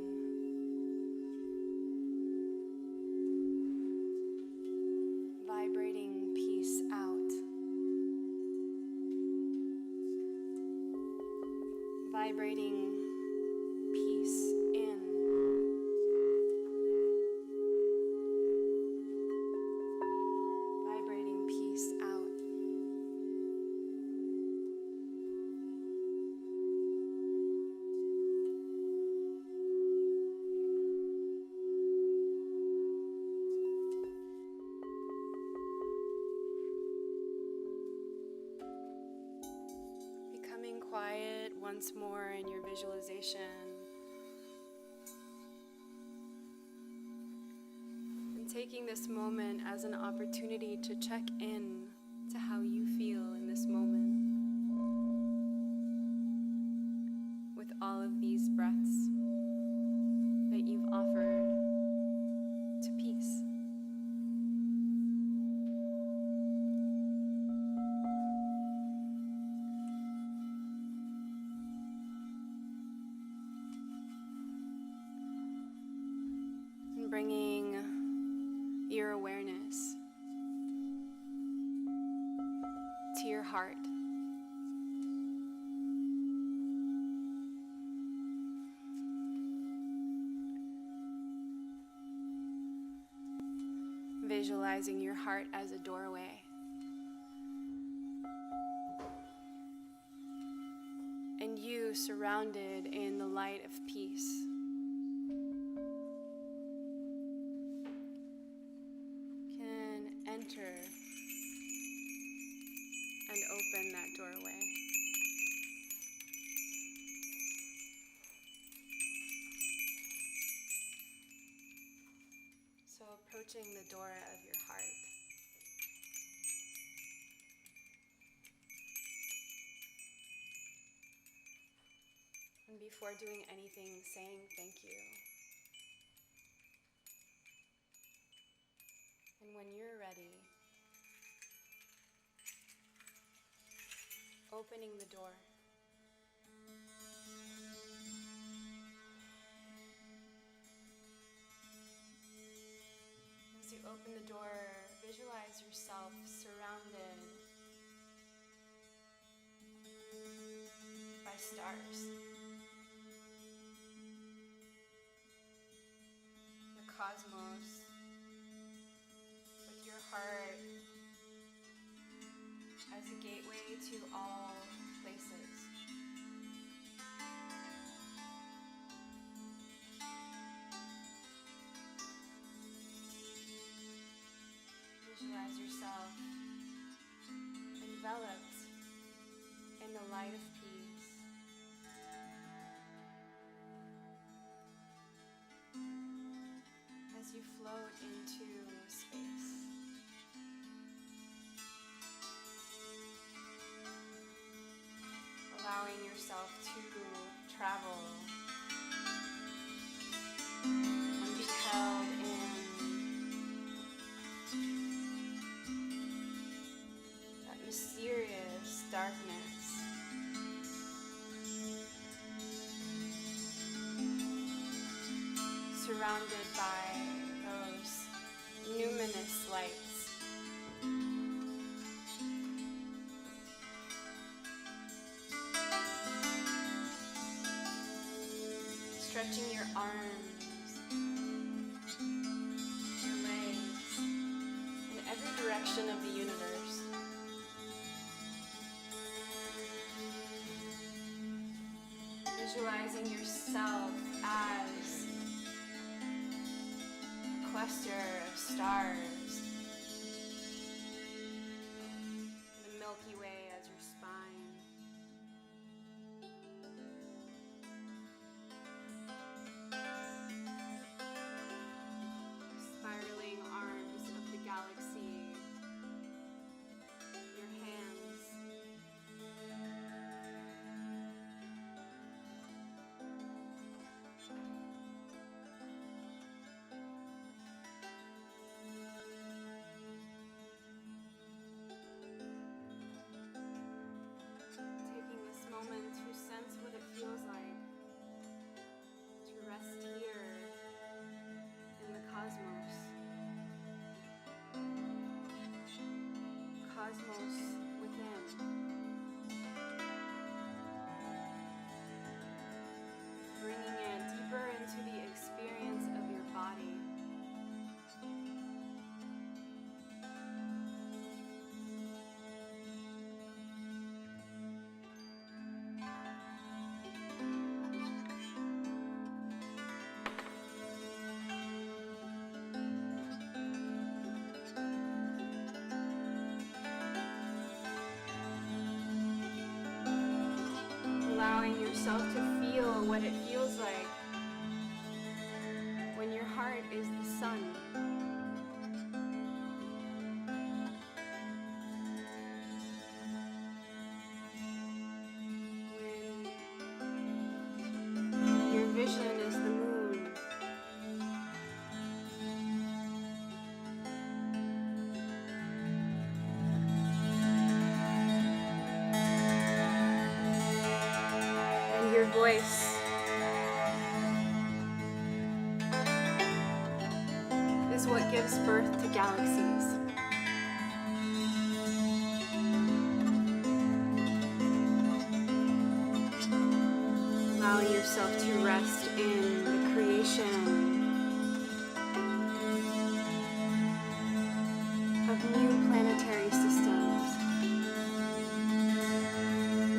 Vibrating peace out. Vibrating peace in. Vibrating peace out. quiet once more in your visualization. And taking this moment as an opportunity to check in to how you feel in this moment with all of these breaths that you've offered to peace. And bringing your awareness to your heart. Visualizing your heart as a doorway. And you surrounded in the light of peace. Can enter and open that doorway. So approaching the door of your heart. And before doing anything, saying thank you. And when you're ready, opening the door. As you open the door, visualize yourself surrounded by stars. The cosmos, with your heart as a gateway to all places. Visualize yourself enveloped in the light of peace. As you float into space. Allowing yourself to travel and be held in that mysterious darkness. Surrounded by those numinous lights. Stretching your arms, your legs, in every direction of the universe. Visualizing yourself as a cluster of stars. The Milky Way as your spine. Spiraling arms of the galaxy, your hands, taking this moment to sense what it feels like to rest here in the cosmos. Cosmos within. Bringing it deeper into the experience of your body. yourself to feel what it feels like when your heart is the sun. When your vision is the moon. And your voice is what gives birth to galaxies. Allowing yourself to rest in the creation of new planetary systems,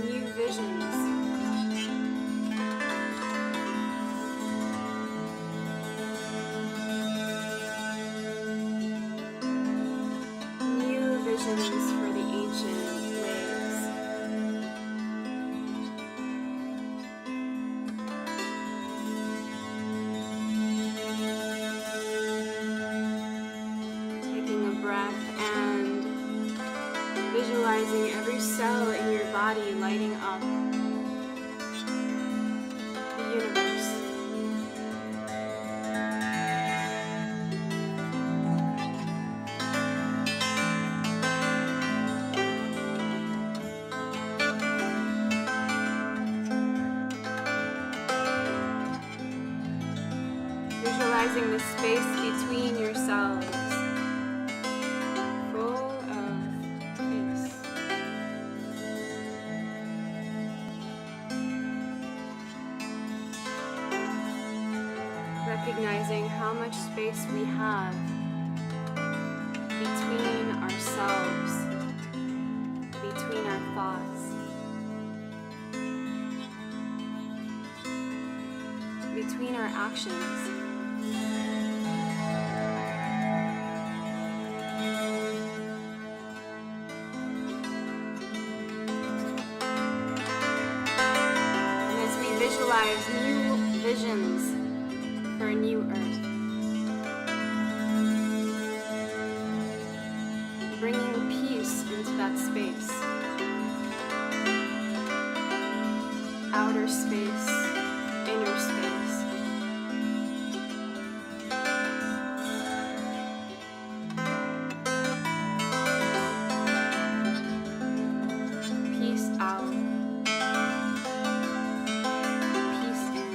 new visions. New visions for the ancient ways. Taking a breath and visualizing every cell in your body lighting up the universe. Visualizing the space between your cells, full of peace. Recognizing how much space we have between ourselves, between our thoughts, between our actions. And as we visualize new visions for a new earth, bringing peace into that space, outer space, inner space. Peace out, peace in.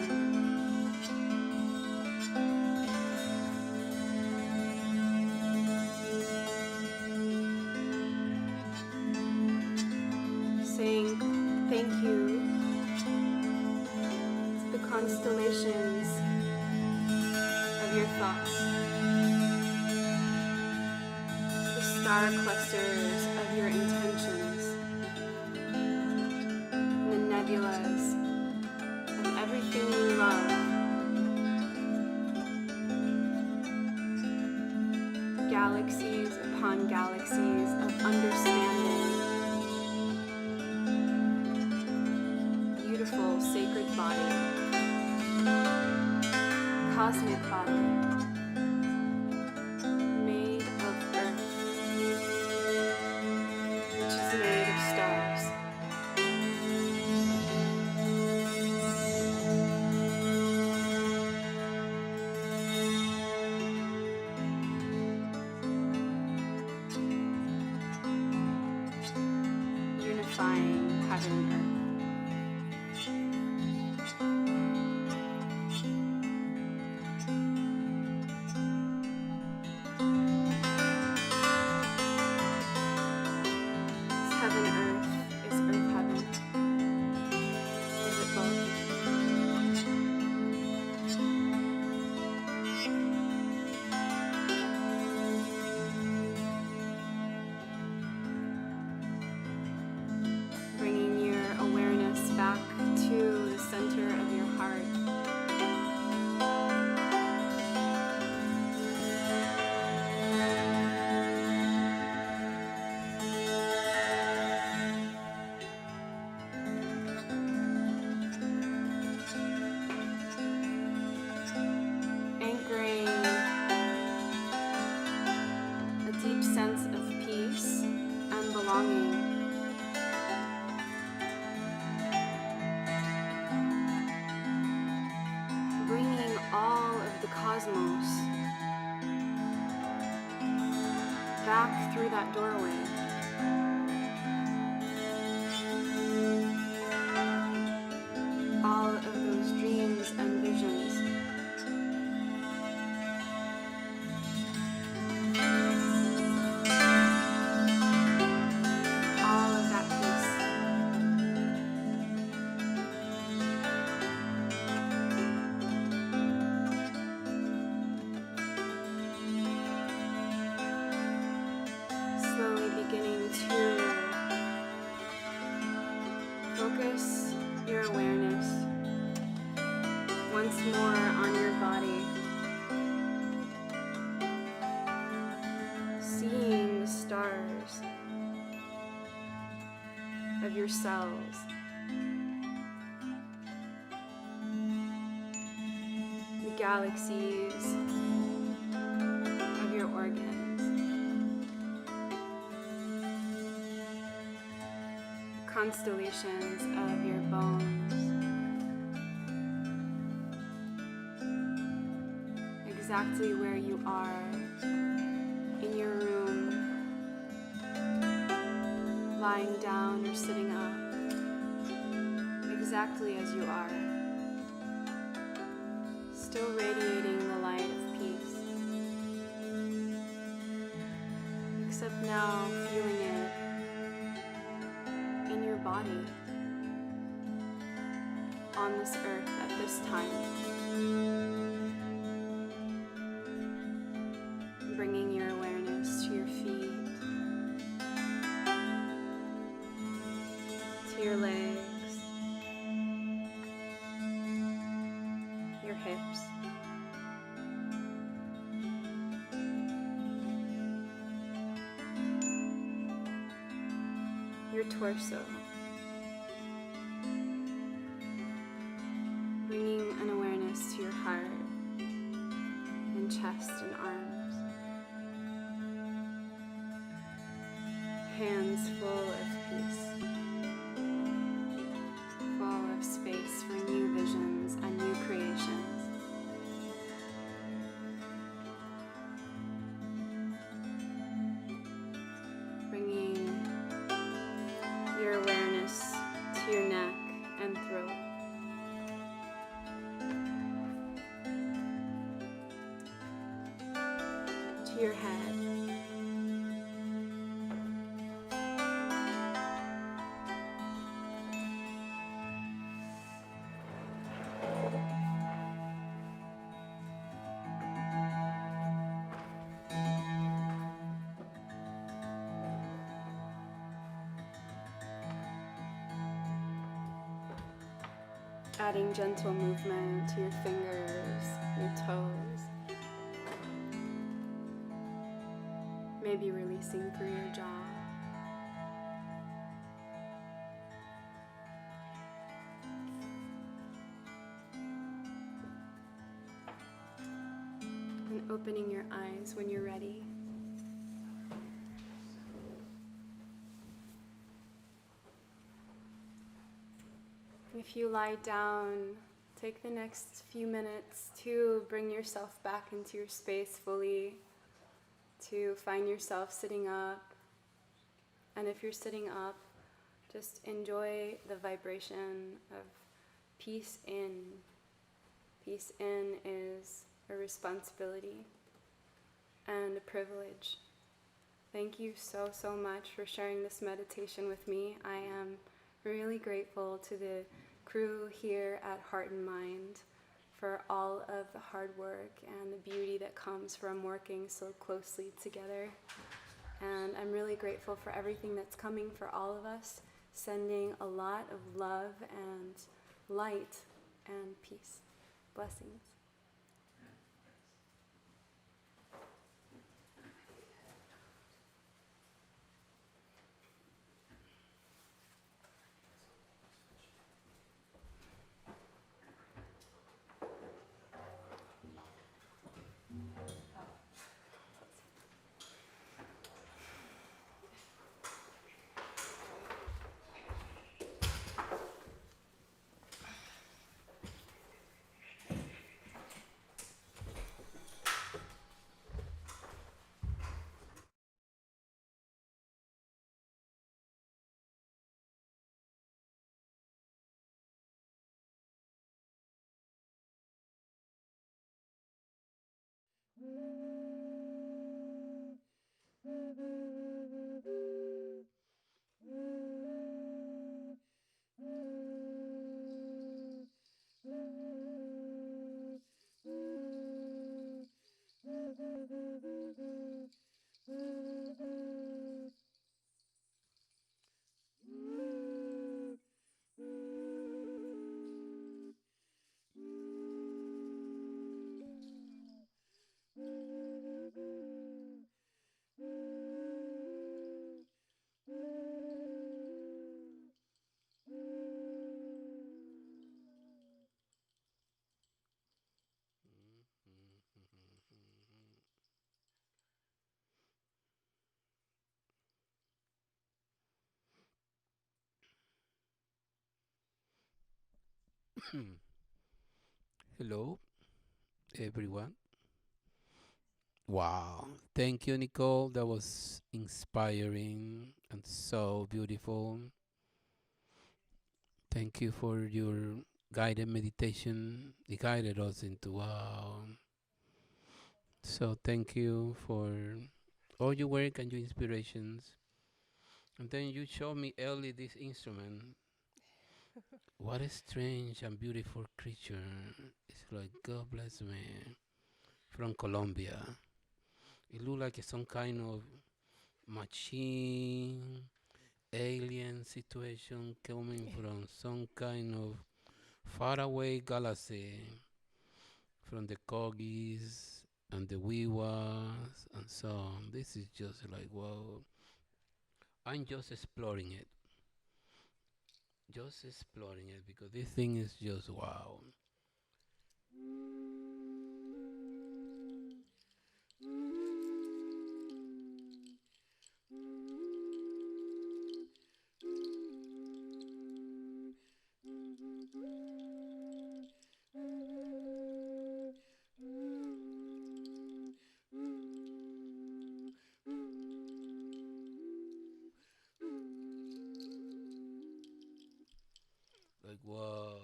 Saying thank you to the constellations of your thoughts, the star clusters of your intentions, the nebulas of everything you love, galaxies upon galaxies of understanding, beautiful sacred body, cosmic body, made of earth, which is made of stars. Unifying heaven and earth. Is heaven earth? Is earth heaven? Is it both? Bringing your awareness back through that doorway. All of those dreams and visions. All of that peace. Slowly beginning to focus your awareness once more on your body, seeing the stars of your cells, the galaxies of your organs, constellations of your bones, exactly where you are in your room, lying down or sitting up, exactly as you are, still radiating the light of peace, except now feeling it in your body, on this earth at this time. Bringing your awareness to your feet, to your legs, your hips, your torso, bringing an awareness to your heart and chest and arms. Hands full of peace, full of space for new visions and new creations. Bringing your awareness to your neck and throat. To your head. Adding gentle movement to your fingers, your toes. Maybe releasing through your jaw. And opening your eyes when you're ready. If you lie down, take the next few minutes to bring yourself back into your space fully, to find yourself sitting up. And if you're sitting up, just enjoy the vibration of peace in. Peace in is a responsibility and a privilege. Thank you so, so much for sharing this meditation with me. I am really grateful to the crew here at Heart and Mind for all of the hard work and the beauty that comes from working so closely together. And I'm really grateful for everything that's coming for all of us, sending a lot of love and light and peace. Blessings. Hello, everyone. Wow. Thank you, Nicole. That was inspiring and so beautiful. Thank you for your guided meditation. It guided us into wow. So thank you for all your work and your inspirations. And then you showed me early this instrument. What a strange and beautiful creature. It's like, God bless me. From Colombia. It looked like some kind of machine, alien situation coming from some kind of faraway galaxy, from the Kogis and the Wiwas and so on. This is just like, wow. I'm just exploring it. Just exploring it because this thing is just wow. Like, wow.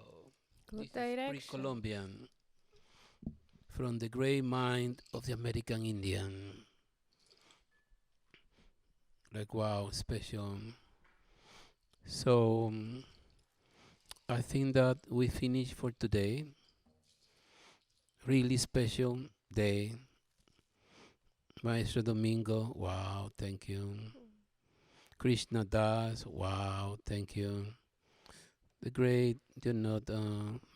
Good This is direction. pre-Columbian. From the great mind of the American Indian. Like, wow, special. So, I think that we finished for today. Really special day. Maestro Domingo, wow, thank you. Krishna Das, wow, thank you. The great,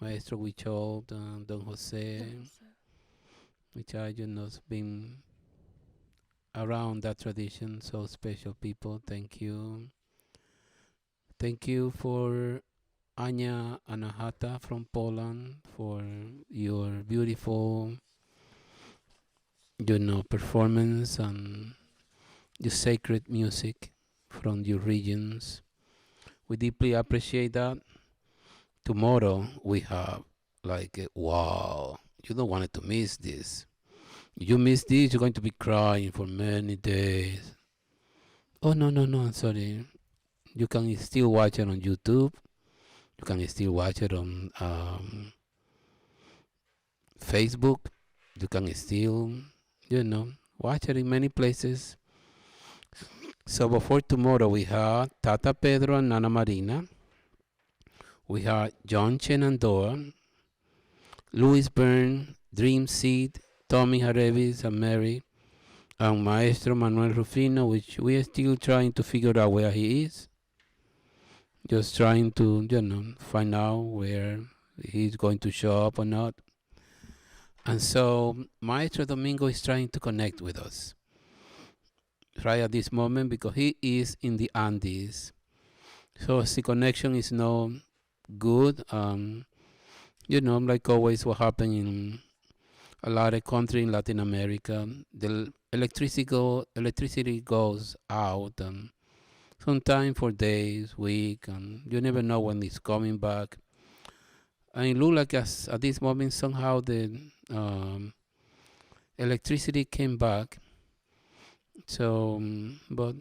Maestro Huichol, Don Jose, which I, been around that tradition, so special people, thank you. Thank you for Ania Anahata from Poland for your beautiful, performance and the sacred music from your regions. We deeply appreciate that. Tomorrow we have wow, you don't want to miss this. You miss this, you're going to be crying for many days. Oh, no, I'm sorry. You can still watch it on YouTube. You can still watch it on Facebook. You can still, watch it in many places. So before tomorrow, we have Tata Pedro and Nana Marina. We have John Shenandoah, Louis Byrne, Dream Seed, Tommy Jarevis and Mary, and Maestro Manuel Rufino, which we are still trying to figure out where he is. Just trying to, find out where he's going to show up or not. And so Maestro Domingo is trying to connect with us right at this moment because he is in the Andes. So the connection is not good. Like always what happened in a lot of countries in Latin America, the electricity goes out sometimes for days, weeks, and you never know when it's coming back. And it looks like at this moment somehow the electricity came back. So, but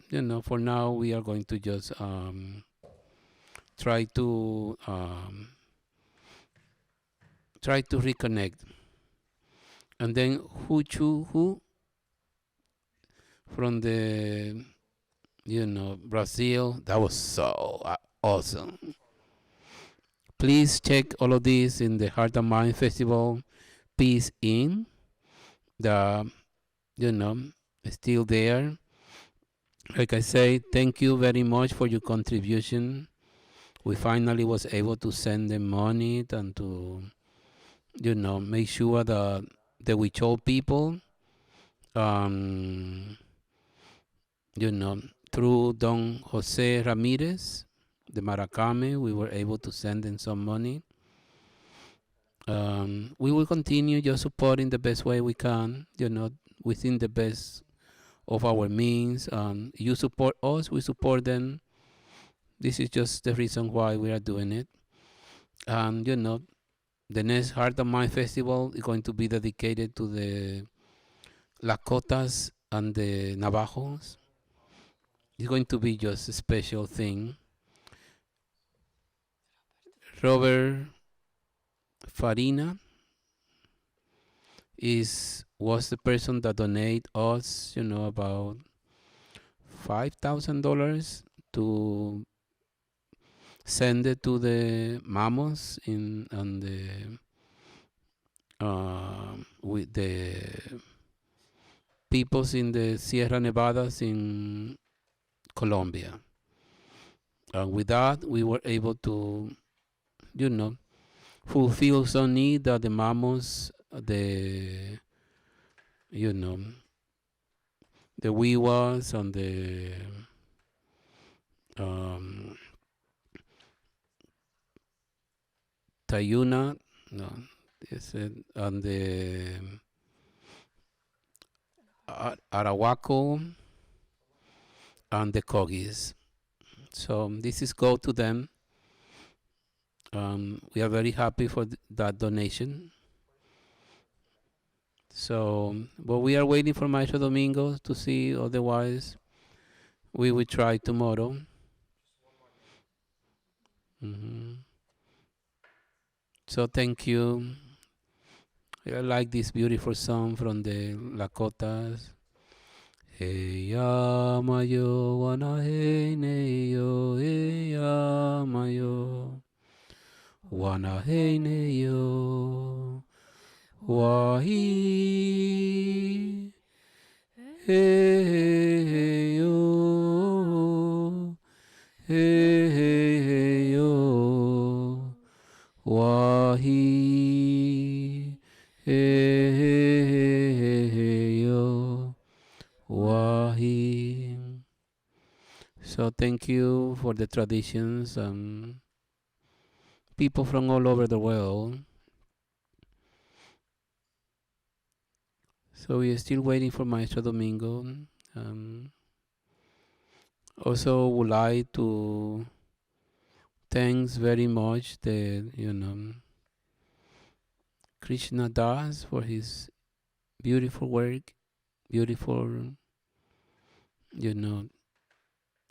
for now we are going to just try to reconnect. And then Huichol from the, Brazil. That was so awesome. Please check all of this in the Heart and Mind Festival piece in the, still there. Like I say, thank you very much for your contribution. We finally was able to send them money and to, make sure that the Huichol people, um, through Don Jose Ramirez, the Marakame, we were able to send them some money. We will continue just supporting the best way we can, within the best of our means. You support us, we support them. This is just the reason why we are doing it. And, the next Heart and Mind Festival is going to be dedicated to the Lakotas and the Navajos. It's going to be just a special thing. Robert Farina was the person that donated us, about $5,000 to send it to the mamos and the with the peoples in the Sierra Nevadas in Colombia. And with that, we were able to, fulfill some need that the mamos, the, the Wiwas and the Tayuna, no, and the Arahuaco and the Kogis. So this is go to them. We are very happy for that donation. So, but we are waiting for Maestro Domingo to see. Otherwise, we will try tomorrow. So thank you. I like this beautiful song from the Lakotas. Hey ya mayo wana hey ne yo, hey ya mayo wana hey ne yo, wahi hey hey yo, hey hey yo, wahi hey hey yo, wahi. So thank you for the traditions. People from all over the world. So we are still waiting for Maestro Domingo. Also would like to thanks very much the Krishna Das for his beautiful work, beautiful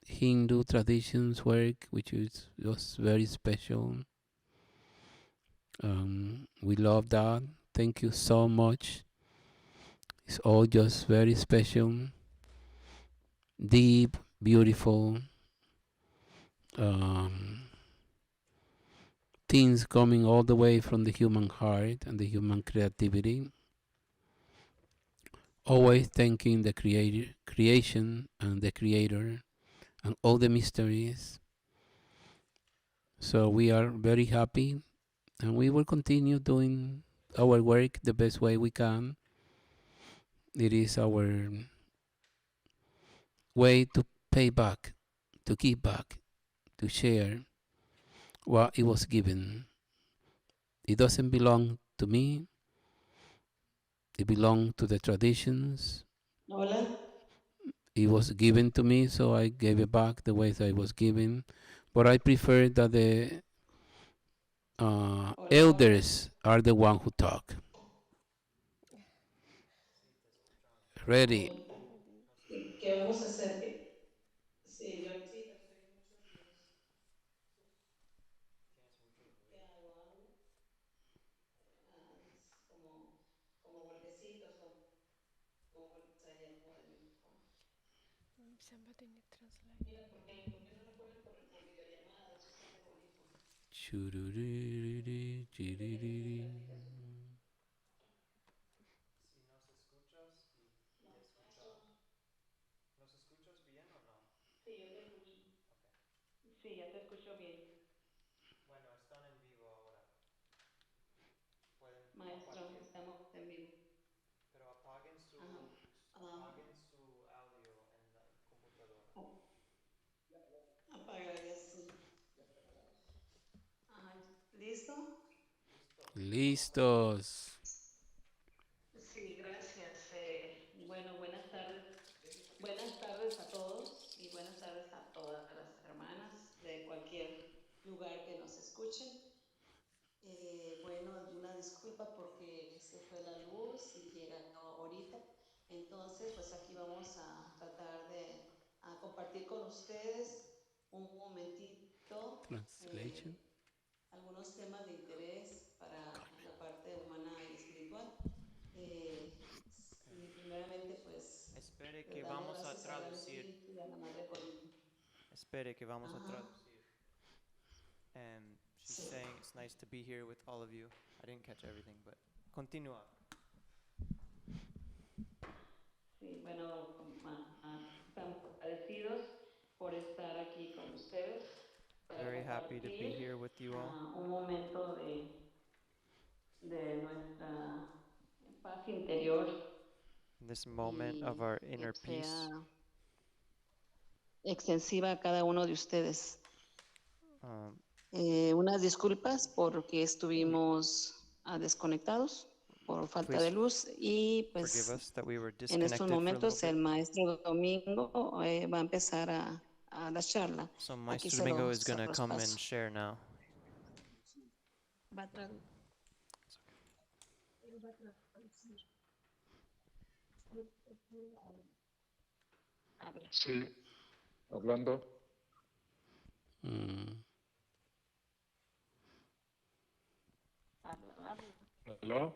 Hindu traditions work, which is just very special. We love that. Thank you so much. It's all just very special, deep, beautiful things coming all the way from the human heart and the human creativity. Always thanking the creation and the creator and all the mysteries. So we are very happy and we will continue doing our work the best way we can. It is our way to pay back, to give back, to share what it was given. It doesn't belong to me. It belongs to the traditions. Hola. It was given to me, so I gave it back the way that it was given. But I prefer that the elders are the one who talk. Ready? Sí, ¿qué vamos a hacer? Sí, yo sí, te soy muchos los que hago, es como vueltecita. Somebody need translate. Mira, ¿por qué no lo ponen por videollamada? Eso está de audífono. Chururiri, chiriri. Si nos escuchas y te escuchamos. ¿Nos escuchas bien o no? Sí, yo te escucho. Okay. Sí, ya te escucho bien. Bueno, están en vivo ahora. Pueden Maestro, compartir. estamos en vivo. Pero apaguen su audio en la computadora. Apagar sí. ¿Listo? Listo. Listos. Sí, gracias. Bueno, buenas tardes. Buenas tardes a todos y buenas tardes a todas las hermanas de cualquier lugar que nos escuchen. Bueno, alguna disculpa porque se fue la luz y llega ahorita. Entonces, pues aquí vamos a tratar de compartir con ustedes un momentito Translation. algunos temas de interés para la parte humana y espiritual. Sí, primeramente, pues, Espere les que damos vamos a gracias al Gran traducir. Espíritu y a la Madre Cósmica. Espere que vamos a Ajá, traducir. And she's sí. saying it's nice to be here with all of you. I didn't catch everything, but continúa. Sí, bueno, estamos agradecidos por estar aquí con ustedes para Very happy to be compartir here with you all. un momento de nuestra paz interior This moment of y our que inner peace. sea extensiva a cada uno de ustedes. Unas disculpas porque estuvimos desconectados por falta de Please luz y forgive pues us that we were en estos disconnected for a little momentos bit. el maestro Domingo va a empezar a la charla. So Aquí Maestro se Domingo is se going to los come paso. and share now. Va a traducir. Él va a traducir. Sí, hablando. Mm. ¿Aló?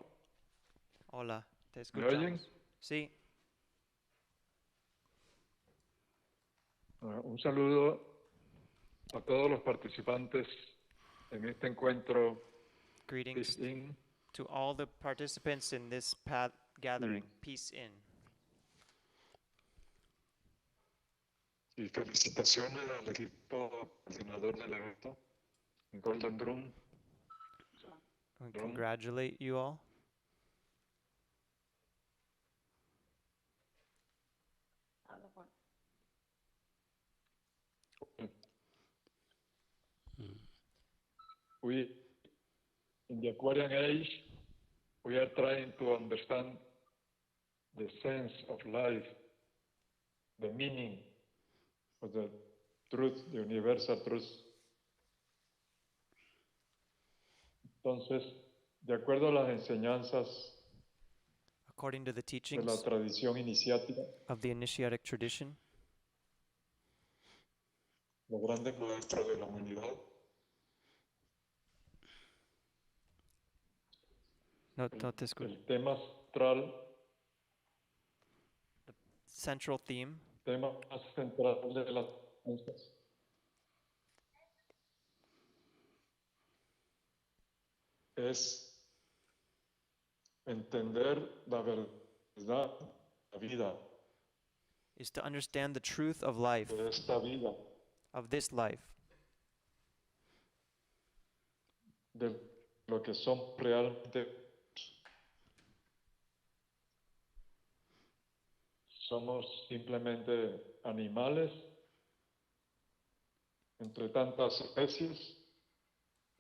Hola, te ¿Me oyen? escuchamos. Sí. Un saludo a todos los participantes en este encuentro Greetings Peace In. to all the participants in this gathering. Peace in. Y felicitaciones al equipo coordinador del evento, Golden Drum. We congratulate you all. We, in the Aquarian age, we are trying to understand the sense of life, the meaning of the truth, the universal truth. Entonces, de acuerdo a las enseñanzas According to the de la teachings tradición iniciática, of the Initiatic tradition, los grandes maestros de la humanidad, el tema central, central theme, tema central de las enseñanzas es entender la verdad, la vida, is to understand the truth of life, de esta vida, of this life, de lo que son realmente. Somos simplemente animales entre tantas especies,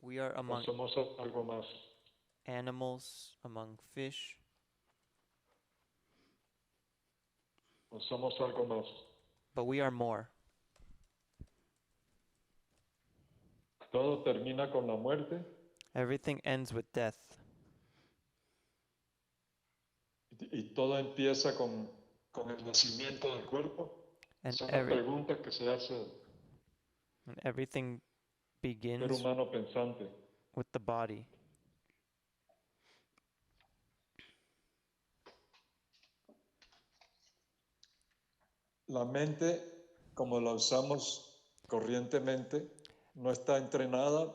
we are o among somos algo más. animals, among fish, O somos algo más. but we are more. Todo termina con la muerte Everything ends with death, y todo empieza con el nacimiento del cuerpo. and Son las preguntas que se hace everything el ser begins humano pensante. with the body. La mente como la usamos corrientemente, no está entrenada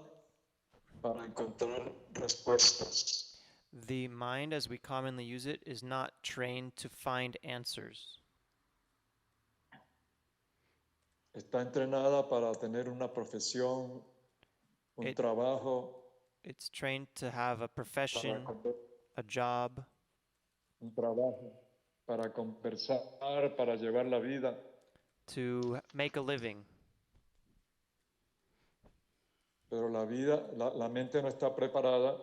para encontrar respuestas. The mind, as we commonly use it, is not trained to find answers. Está entrenada para tener una profesión, un trabajo, It's trained to have a profession, para a job, un trabajo, para conversar, para llevar la vida. to make a living. Pero la mente no está preparada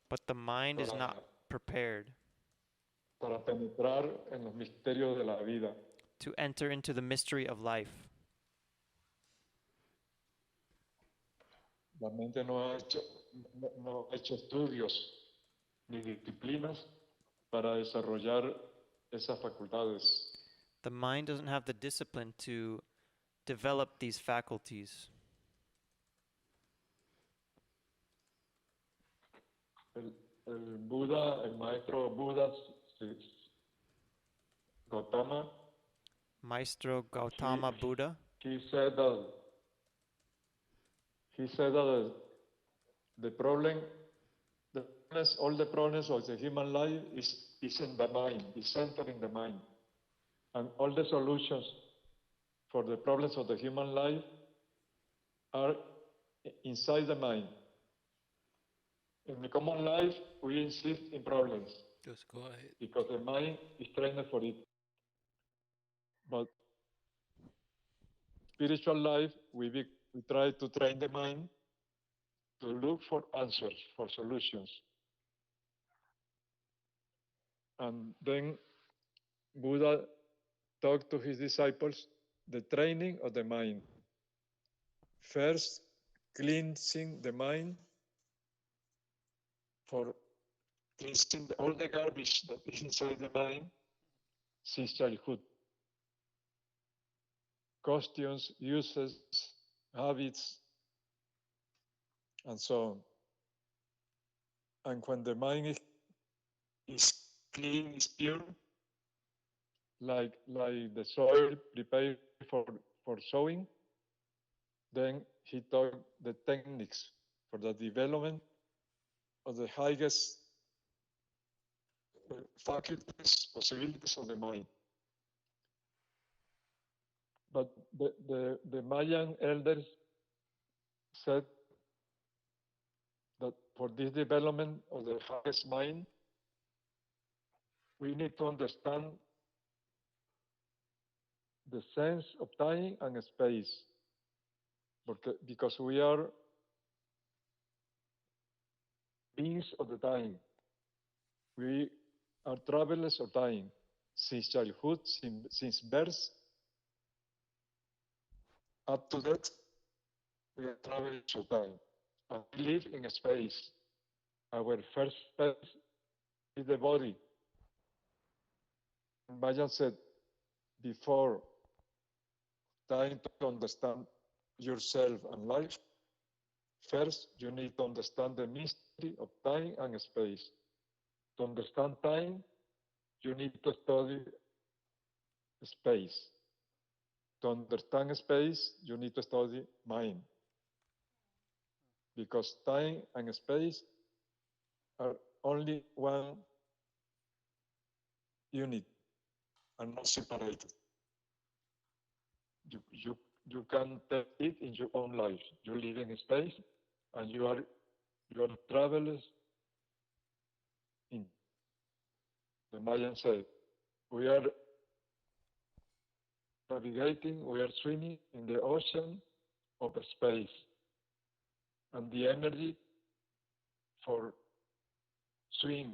But the mind is not prepared para penetrar en los misterios de la vida. to enter into the mystery of life. La mente no ha hecho estudios ni disciplinas para desarrollar esas facultades. The mind doesn't have the discipline to develop these faculties. El Buda, el maestro Buda, Gautama, Maestro Gautama Buddha, he said that the problem, all the problems of the human life is in the mind, is centered in the mind. And all the solutions for the problems of the human life are inside the mind. In the common life, we insist in problems. Just go ahead. Because the mind is trained for it. But spiritual life, we try to train the mind to look for answers, for solutions. And then Buddha talked to his disciples the training of the mind. First, cleansing the mind for cleansing all the garbage that is inside the mind since childhood. Costumes, uses, habits, and so on. And when the mind is clean, is pure, like the soil prepared for sowing, then he taught the techniques for the development of the highest faculties, possibilities of the mind. But the Mayan elders said that for this development of the highest mind, we need to understand the sense of time and space, because we are beings of the time. We are travelers of time. Since childhood, since birth, up to death, we are travelers of time. And we live in space. Our first space is the body. Mayan said, before trying to understand yourself and life, first you need to understand the mystery of time and space. To understand time, you need to study space. To understand space, you need to study mind. Because time and space are only one unit and not separated. You can take it in your own life. You live in space and you are travelers in. The Mayan said, we are navigating, we are swimming in the ocean of space. And the energy for swim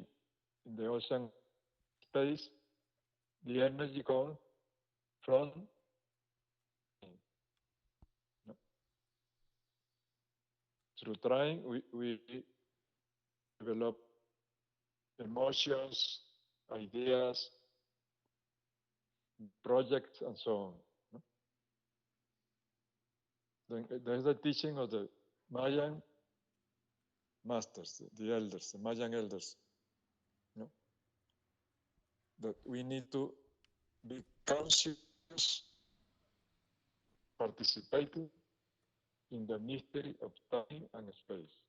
in the ocean space, the energy comes from through trying, we develop emotions, ideas, projects, and so on. Then there's the teaching of the Mayan masters, the elders, the Mayan elders, that we need to be conscious participating in the mystery of time and space.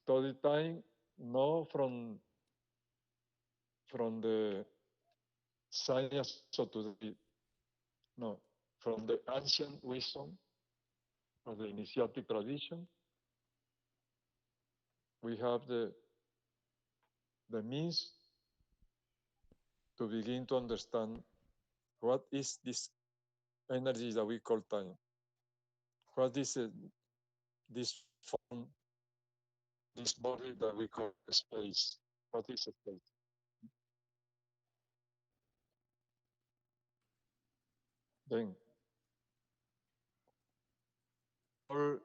Study time not from the science of today, no, from the ancient wisdom of the initiatic tradition. We have the means to begin to understand what is this energy that we call time. What is this form, this body that we call space? What is space? Then, all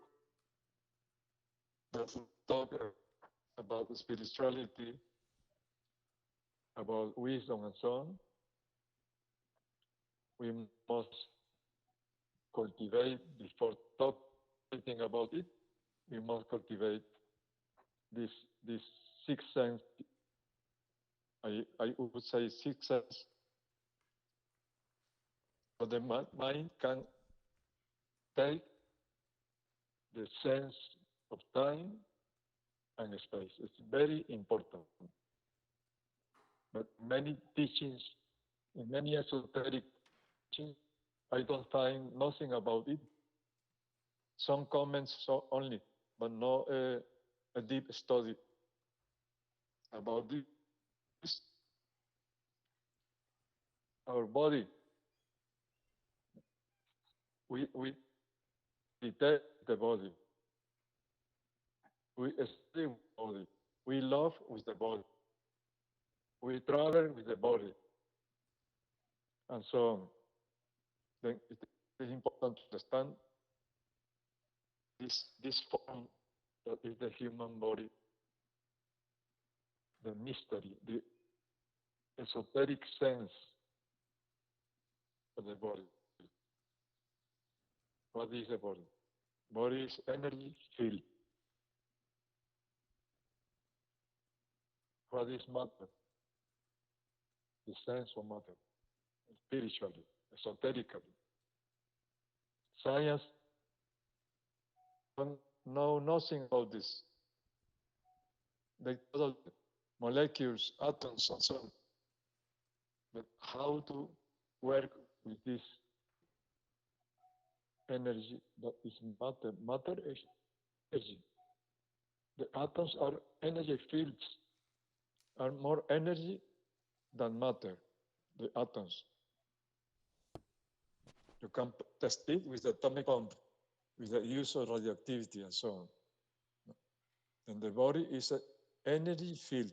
that we talk about spirituality, about wisdom and so on, we must cultivate, before talking about it, we must cultivate this sixth sense. I would say sixth sense. So the mind can take the sense of time and space. It's very important. But many teachings, in many esoteric teachings, I don't find nothing about it. Some comments only, but no a deep study about this. Our body, we detect the body. We study with the body. We love with the body. We travel with the body. And so on. Then it is important to understand this form that is the human body, the mystery, the esoteric sense of the body. What is the body? Body is energy field. What is matter? The sense of matter, spiritually, esoterically. Science don't know nothing about this. They thought molecules, atoms, and so on. But how to work with this energy that is matter? Matter is energy. The atoms are energy fields, are more energy than matter, the atoms. You can test it with the atomic bomb, with the use of radioactivity and so on. And the body is an energy field.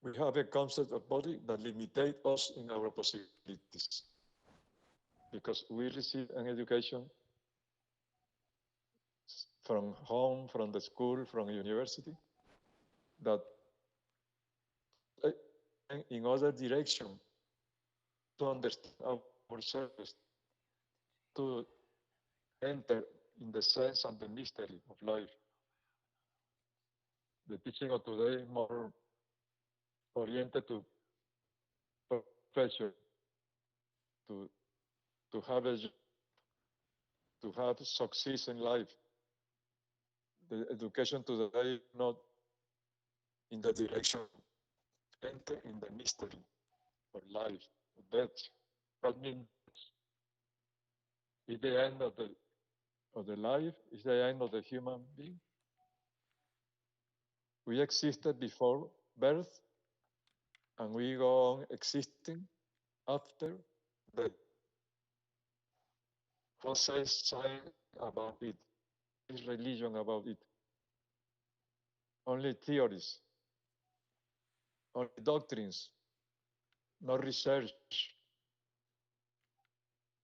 We have a concept of body that limitates us in our possibilities. Because we receive an education from home, from the school, from university, that in other direction to understand ourselves, to enter in the sense and the mystery of life. The teaching of today is more oriented to profession, to have to have success in life. The education today is not in the direction enter in the mystery of life, of death. That means it's the end of the life, it's the end of the human being. We existed before birth, and we go on existing after death. What says science about it? What is religion about it? Only theories, only doctrines, no research,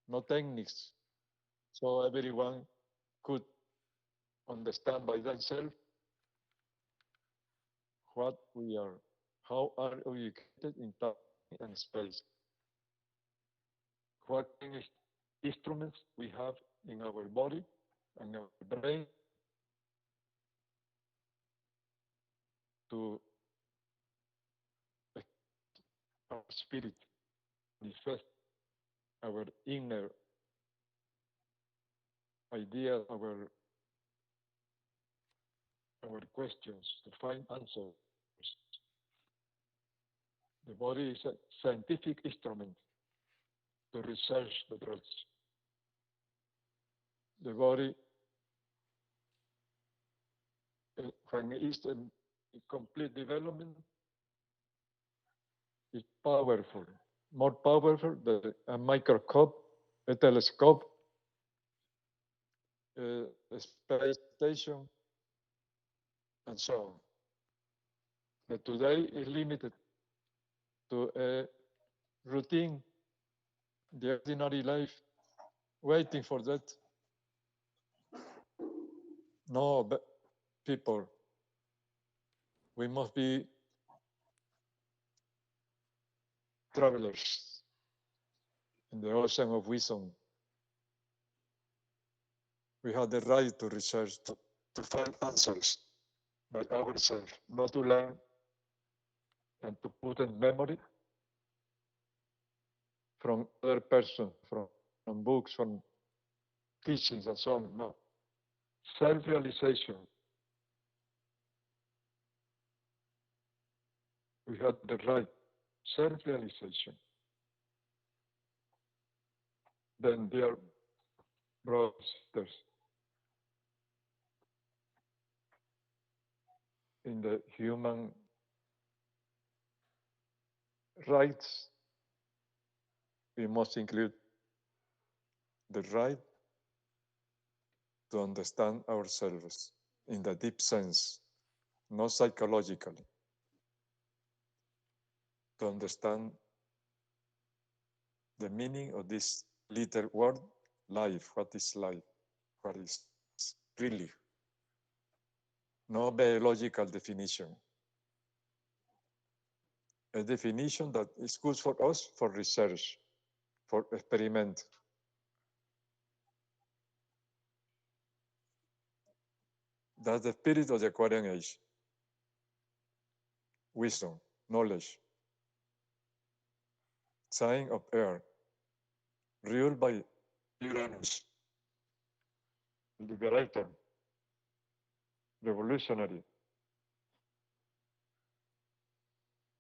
no techniques. So everyone could understand by themselves what we are, how are we created in time and space, what kind of instruments we have in our body and our brain to our spirit manifest our inner ideas, our questions to find answers. The body is a scientific instrument to research the truth. The body, when it is in complete development, is powerful, more powerful than a microscope, a telescope, a space station, and so on. But today is limited to a routine, the ordinary life, waiting for that. No, but people, we must be travelers in the ocean of wisdom. We have the right to research, to find answers by ourselves, not to learn and to put in memory from other persons, from books, from teachings, and so on. No. Self-realization. We have the right. Self-realization. Then, dear brothers and sisters, in the human rights, we must include the right to understand ourselves in the deep sense, not psychologically. To understand the meaning of this little word, life. What is life? What is really? No biological definition. A definition that is good for us for research, for experiment. That's the spirit of the Aquarian age. Wisdom, knowledge, sign of air, ruled by Uranus, liberator, revolutionary,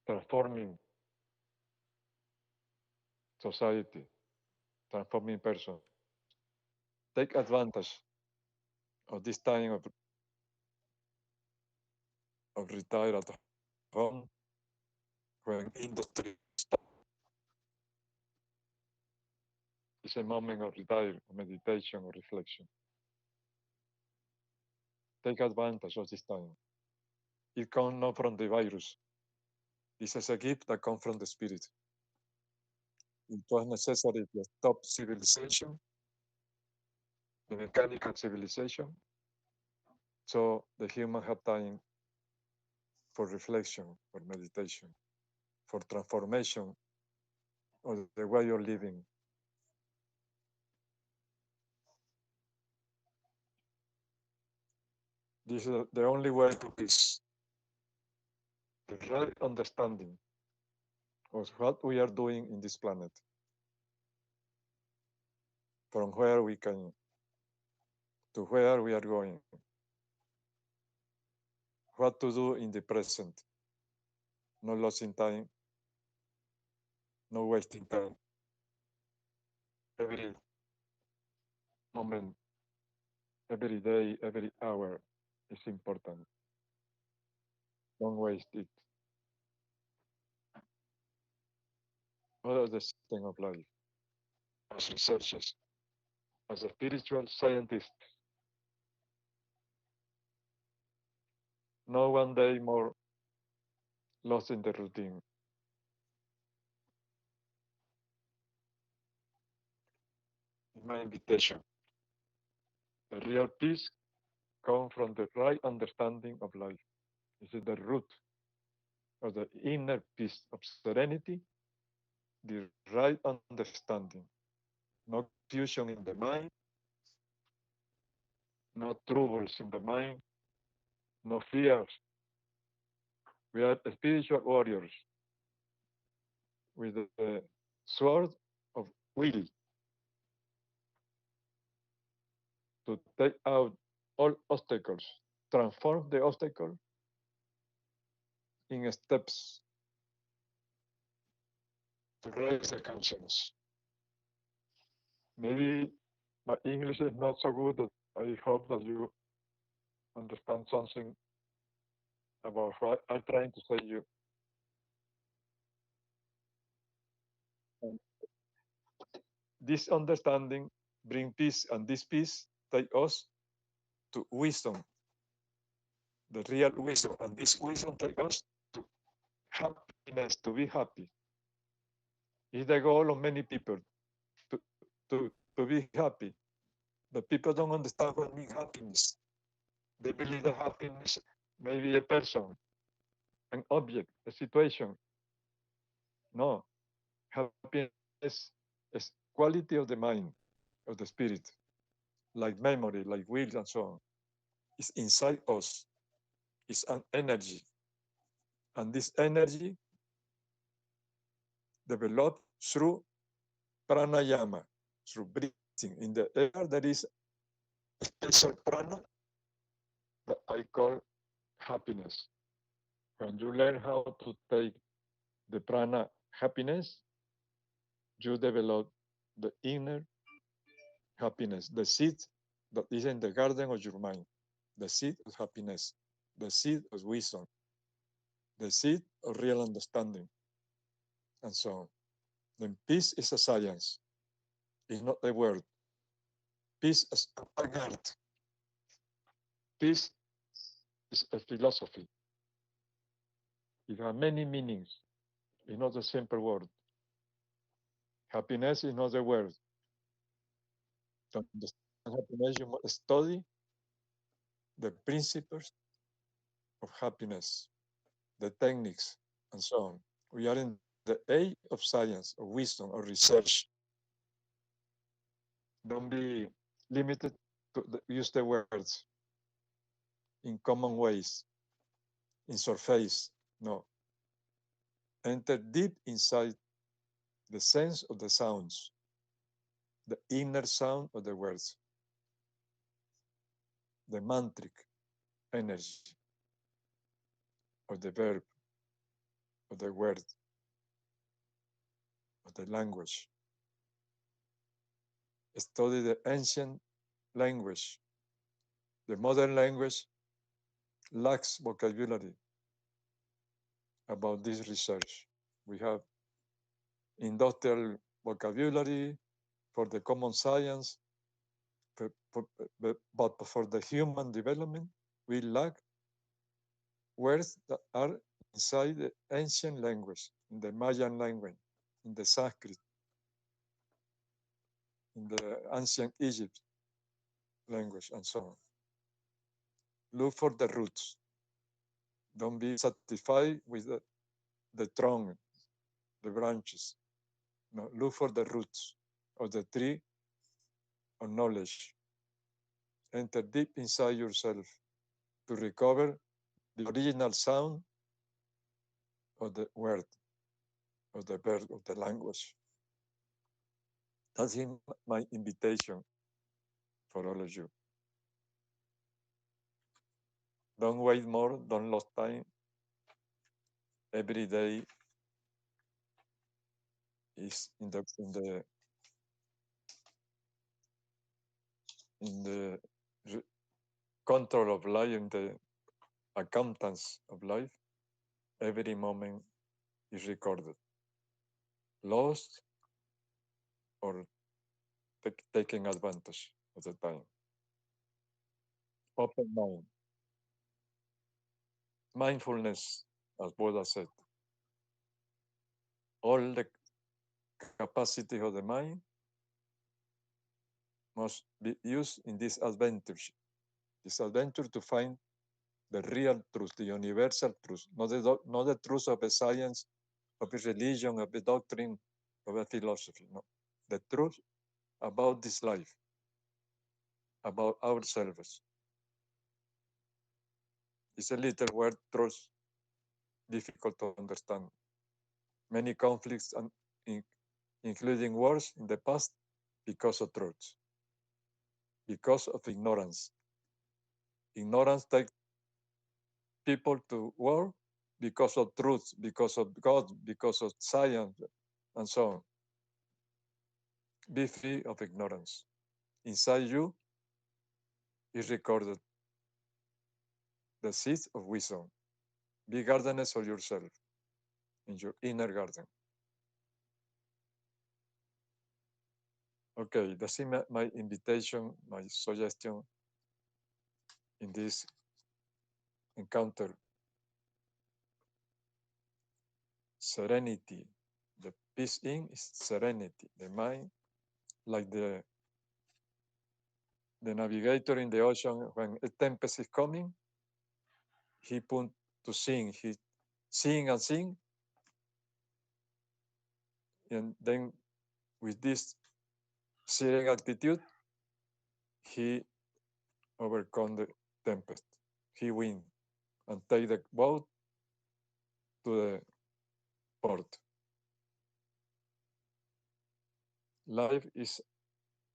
transforming society, transforming person. Take advantage of this time of retire at home when industry stops. It's a moment of retire, meditation, or reflection. Take advantage of this time. It comes not from the virus. This is a gift that comes from the spirit. It was necessary to stop civilization, the mechanical civilization, so the human have time for reflection, for meditation, for transformation of the way of living. This is the only way to peace. The right understanding of what we are doing in this planet, from where we came to where we are going, what to do in the present, no losing time, no wasting time. Every moment, every day, every hour is important. Don't waste it. What is the system of life? As researchers, as a spiritual scientist, no one day more lost in the routine. My invitation. The real peace comes from the right understanding of life. This is the root of the inner peace of serenity, the right understanding. No confusion in the mind, no troubles in the mind, no fears. We are spiritual warriors. with the sword of will to take out all obstacles, transform the obstacle in steps to raise the conscience. Maybe my English is not so good, but I hope that you understand something about what I'm trying to say to you. And this understanding bring peace, and this peace take us to wisdom, the real wisdom, and this wisdom take us to happiness, to be happy. Is the goal of many people to, to be happy. But people don't understand what means happiness. They believe that happiness may be a person, an object, a situation. No, happiness is quality of the mind, of the spirit, like memory, like will, and so on. It's inside us. It's an energy. And this energy developed through pranayama, through breathing. In the air, there is a special prana that I call happiness. When you learn how to take the prana happiness, you develop the inner happiness, the seed that is in the garden of your mind, the seed of happiness, the seed of wisdom, the seed of real understanding, and so on. Then peace is a science, it's not a word. Peace is an art. Peace is a philosophy. It has many meanings. It's not a simple word. Happiness is not a word. To understand happiness, you must study the principles of happiness, the techniques, and so on. We are in the age of science, of wisdom, of research. Don't be limited to use the words in common ways, in surface. No. Enter deep inside the sense of the sounds, the inner sound of the words, the mantric energy of the verb, of the word, of the language. Study the ancient language. The modern language lacks vocabulary about this research. We have industrial vocabulary for the common science, but for the human development, we lack words that are inside the ancient language, in the Mayan language, in the Sanskrit, in the ancient Egypt language, and so on. Look for the roots. Don't be satisfied with the trunk, the branches. No, look for the roots of the tree of knowledge. Enter deep inside yourself to recover the original sound of the word, of the verb, of the language. That's my invitation for all of you. Don't wait more, don't lose time. Every day is in the control of life, in the accountants of life. Every moment is recorded. Lost or taking advantage of the time. Open mind. Mindfulness, as Buddha said. All the capacity of the mind must be used in this adventure to find the real truth, the universal truth, not the truth of a science, of a religion, of a doctrine, of a philosophy. No, the truth about this life, about ourselves. It's a little word, truth, difficult to understand. many conflicts, including wars in the past, because of truth, because of ignorance. Ignorance takes people to war because of truth, because of God, because of science, and so on. Be free of ignorance. Inside you is recorded the seeds of wisdom. Be gardeners of yourself, in your inner garden. Okay, that's my invitation, my suggestion in this encounter. Serenity. The peace in is serenity. The mind, like the navigator in the ocean, when a tempest is coming, he put to sing. He sing and sing, and then with this serene attitude, he overcome the tempest. He win and take the boat to the port. Life is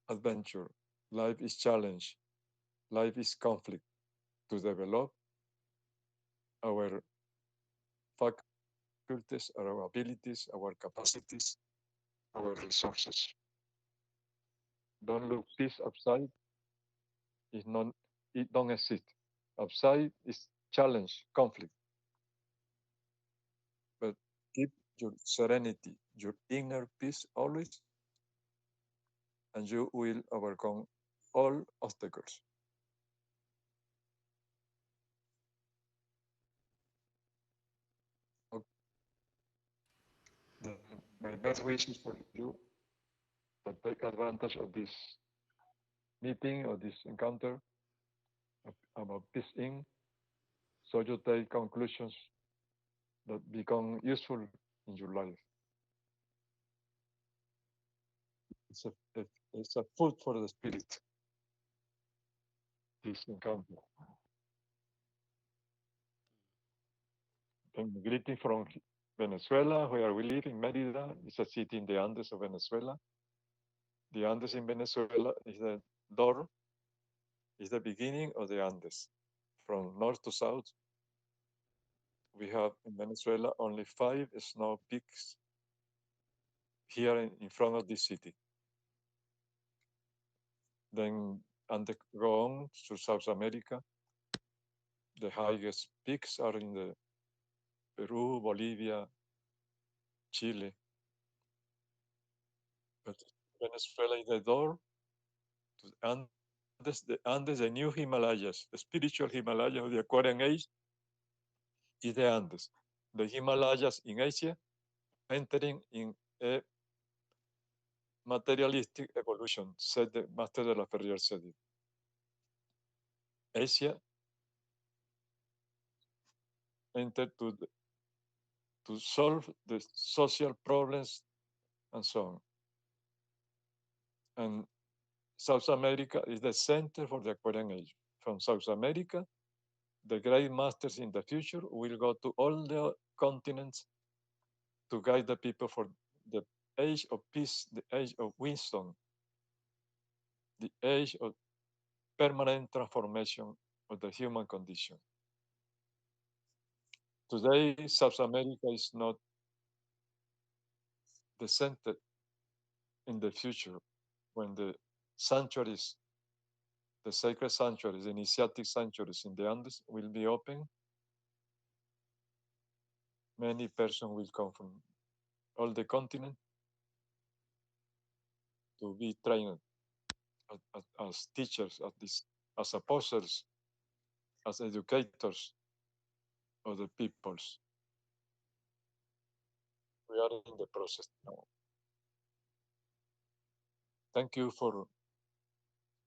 adventure. Life is challenge. Life is conflict. To develop our faculties, our abilities, our capacities, our resources. Don't look peace outside. It don't exist. Outside is challenge, conflict. But keep your serenity, your inner peace always, and you will overcome all obstacles. Okay. My best wishes for you to take advantage of this meeting or this encounter about peace in, so you take conclusions that become useful in your life. It's a food for the spirit, this encounter. And greeting from Venezuela, where we live in Mérida. It's a city in the Andes of Venezuela. The Andes in Venezuela is the door, is the beginning of the Andes. From north to south, we have in Venezuela only 5 snow peaks here in front of this city. Then Andes go on to South America. The highest peaks are in the Peru, Bolivia, Chile. But Venezuela is the door to the Andes, the new Himalayas, the spiritual Himalayas of the Aquarian Age, is the Andes. The Himalayas in Asia, entering in a materialistic evolution, said the Master de la Ferrier said it. Asia entered to solve the social problems and so on. And South America is the center for the Aquarian Age. From South America, the great masters in the future will go to all the continents to guide the people for the age of peace, the age of wisdom, the age of permanent transformation of the human condition. Today, South America is not the center. In the future, when the sanctuaries, the sacred sanctuaries, the initiatic sanctuaries in the Andes will be open, many persons will come from all the continent to be trained as teachers, as apostles, as educators of the peoples. We are in the process now. Thank you for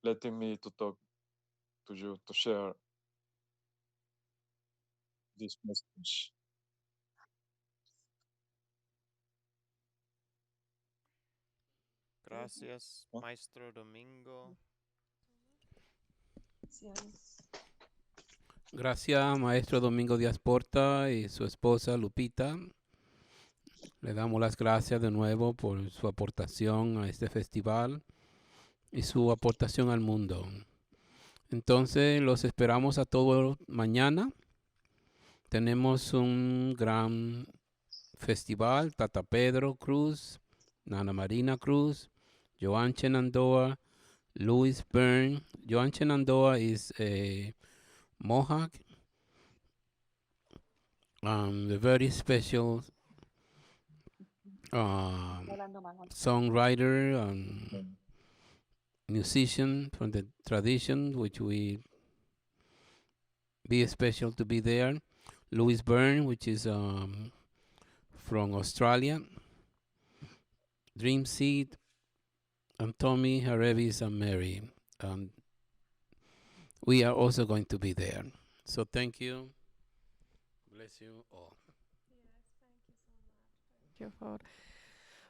letting me to talk to you, to share this message. Gracias, Maestro Domingo. Gracias, Maestro Domingo Díaz Porta y su esposa Lupita. Le damos las gracias de nuevo por su aportación a este festival y su aportación al mundo. Entonces los esperamos a todos mañana. Tenemos un gran festival. Tata Pedro Cruz, Nana Marina Cruz, Joan Chenandoah, Louis Byrne. Joan Chenandoah is a Mohawk, a very special songwriter and musician from the tradition, which we be special to be there. Louis Byrne, which is from Australia. Dream Seed, and Tommy, Harevis, and Mary. We are also going to be there. So thank you. Bless you all. Thank you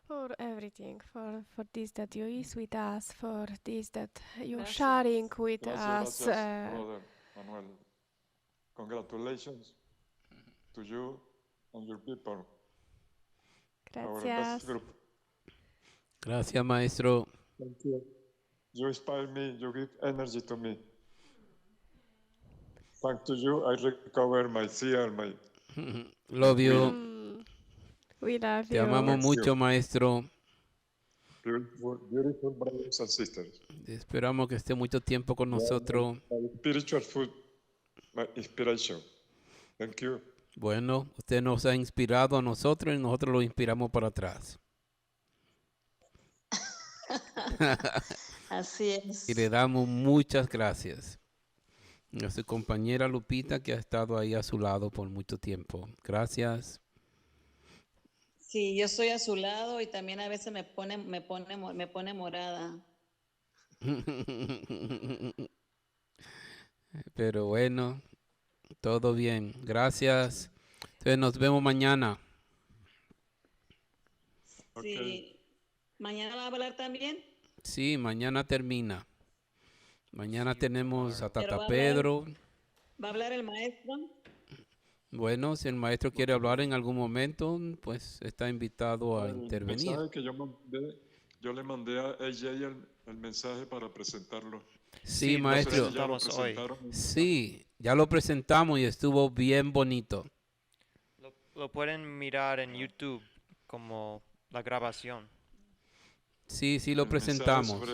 for everything, for this that you is with us, for this that you Gracias. sharing with Gracias, us. brother Manuel. Congratulations to you and your people. Our best Gracias. group. Gracias, maestro. Thank you. You inspire me. You give energy to me. Thanks to you, I recover my fear, my. Love you. We love Te you. amamos Thank mucho, you. maestro. Beautiful, beautiful brothers and sisters. Esperamos que esté mucho tiempo con nosotros. My spiritual food, my inspiration. Thank you. Bueno, usted nos ha inspirado a nosotros y nosotros lo inspiramos para atrás. Así es. Y le damos muchas gracias a su compañera Lupita, que ha estado ahí a su lado por mucho tiempo. Gracias. Sí, yo estoy a su lado y también a veces me pone morada. Pero bueno, todo bien. Gracias. Entonces nos vemos mañana. Sí. ¿Mañana va a hablar también? Sí, mañana termina. Mañana tenemos a Pero Tata va a hablar- Pedro. ¿Va a hablar el maestro? Bueno, si el maestro quiere hablar en algún momento, pues está invitado a El intervenir. mensaje que yo le mandé a AJ el mensaje para presentarlo. Sí, lo maestro. Ya lo presentamos hoy. presentaron. Sí, ya lo presentamos y estuvo bien bonito. Lo pueden mirar en YouTube como la grabación. Sí, sí lo El mensaje presentamos.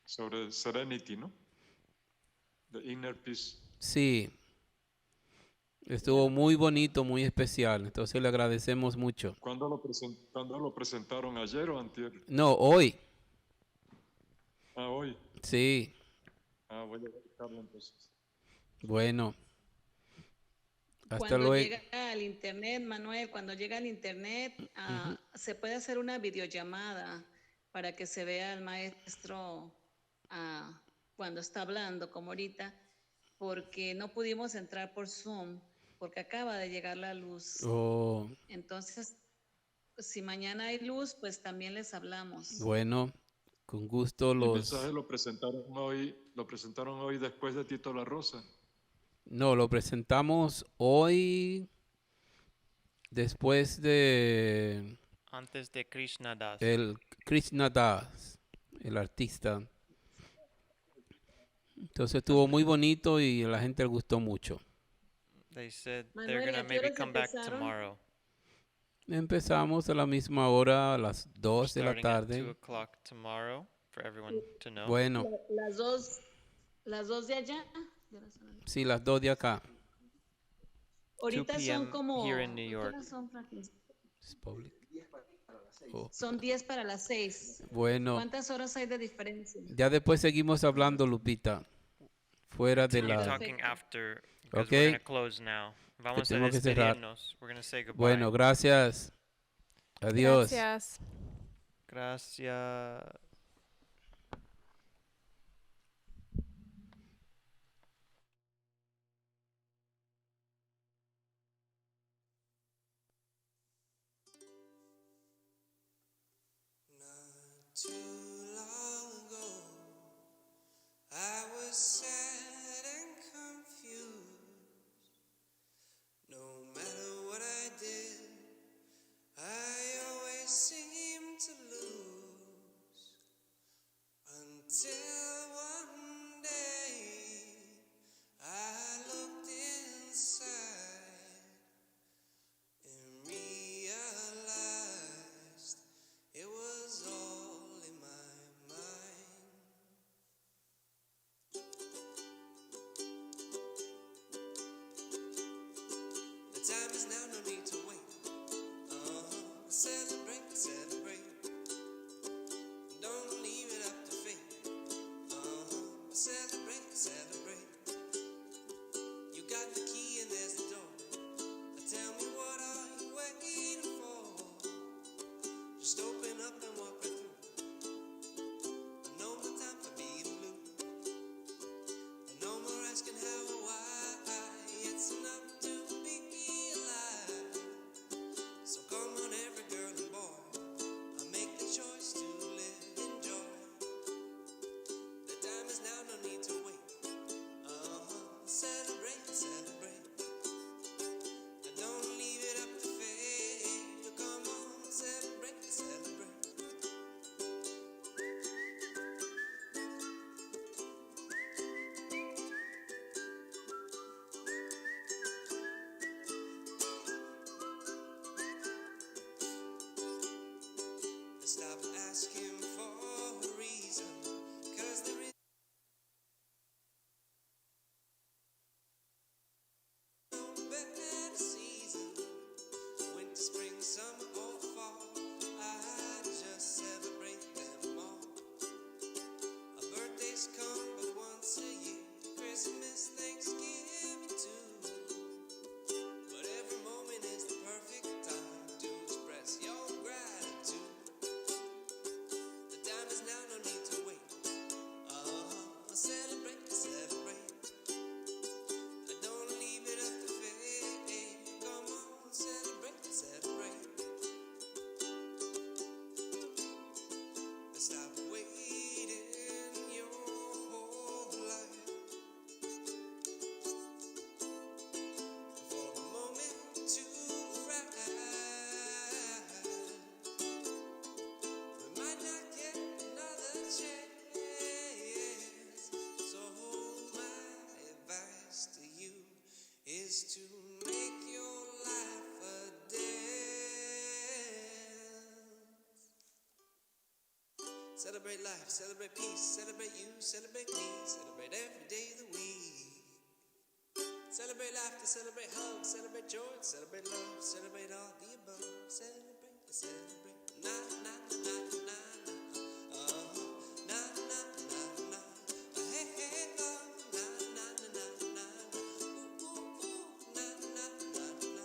sobre Serenity, ¿no? The Inner Peace. Sí, estuvo muy bonito, muy especial. Entonces le agradecemos mucho. ¿Cuándo lo presentaron? ¿Ayer o antier? No, hoy. Ah, hoy. Sí, Ah, voy a buscarlo entonces. bueno. Hasta Cuando luego. llega al internet, Manuel, cuando llega al internet, se puede hacer una videollamada para que se vea al maestro cuando está hablando, como ahorita, porque no pudimos entrar por Zoom, porque acaba de llegar la luz. Oh, Entonces, si mañana hay luz, pues también les hablamos. bueno, con gusto El los... mensaje lo presentaron hoy después de Tito La Rosa. No, lo presentamos hoy después de Antes de Krishna Das. el Krishna Das, el artista. Entonces estuvo muy bonito y a la gente le gustó mucho. They said Manuel, they're ¿y gonna a qué maybe horas come back empezaron? tomorrow. Empezamos a la misma hora, a las 2 de la Starting at 2 tarde. o'clock tomorrow, for everyone to know. Bueno, Las dos de allá. sí, las 2 de acá. Ahorita 2 son p.m. como. here in New ¿qué York. horas son, Francis? Es public. Oh, Son 10 para las 6. bueno, ¿Cuántas horas hay de diferencia? ya después seguimos hablando, Lupita. Fuera de Continue la... talking after, because Okay. we're gonna close now. Vamos a tengo que cerrar. despedirnos. We're gonna say goodbye. Bueno, gracias. Adiós. Gracias. Gracias. Too long ago, I was sad and confused. No matter what I did, I Until one day I looked inside and realized it was all in my mind. The time is now, no need to wait. Celebrate, celebrate. Don't leave it up to fate. Celebrate, celebrate. You got the key and there's the door. Tell me, what are you waiting for? Just open up and walk right through. No more time for being blue. No more asking how or why. It's enough to be alive. So come on, every girl and boy, I make the choice to live in joy. The time is now, no need to wait. Celebrate, celebrate. Don't leave it up to fate. Come on, celebrate, celebrate. Stop asking for a reason, 'cause there is no better season. Winter, spring, summer, or fall, I just celebrate them all. Our birthdays come but once a year, Christmas, Thanksgiving too. But every moment is the perfect time to express your gratitude. The time is now, no need to wait. Celebrate, celebrate. Don't leave it up to fate. Come on, celebrate, celebrate. Stop waiting your whole life for the moment to arrive. We might not get another chance, so my advice to you is to make your life a dance. Celebrate life, celebrate peace, celebrate you, celebrate me, celebrate every day of the week. Celebrate laughter, celebrate hugs, celebrate joy, celebrate love, celebrate all the above. Celebrate, celebrate. Na na na na na. Na na na na. Hey hey oh. Na na na na na. Ooh ooh ooh. Na na na na.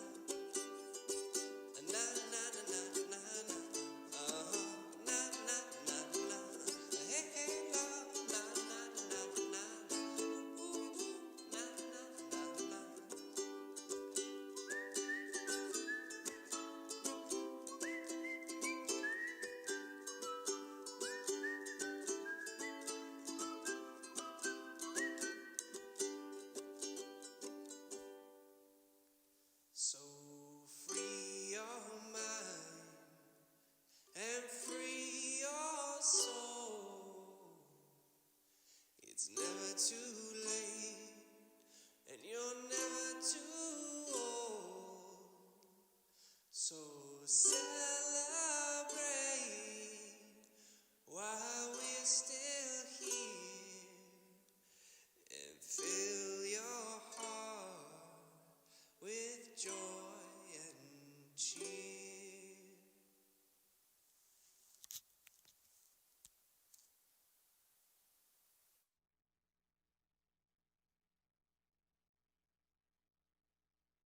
Na na na na na na. Na na na na. Hey hey oh. Na na na na na. Ooh ooh. Na na na na. So free your mind and free your soul. It's never too late and you're never too old. So celebrate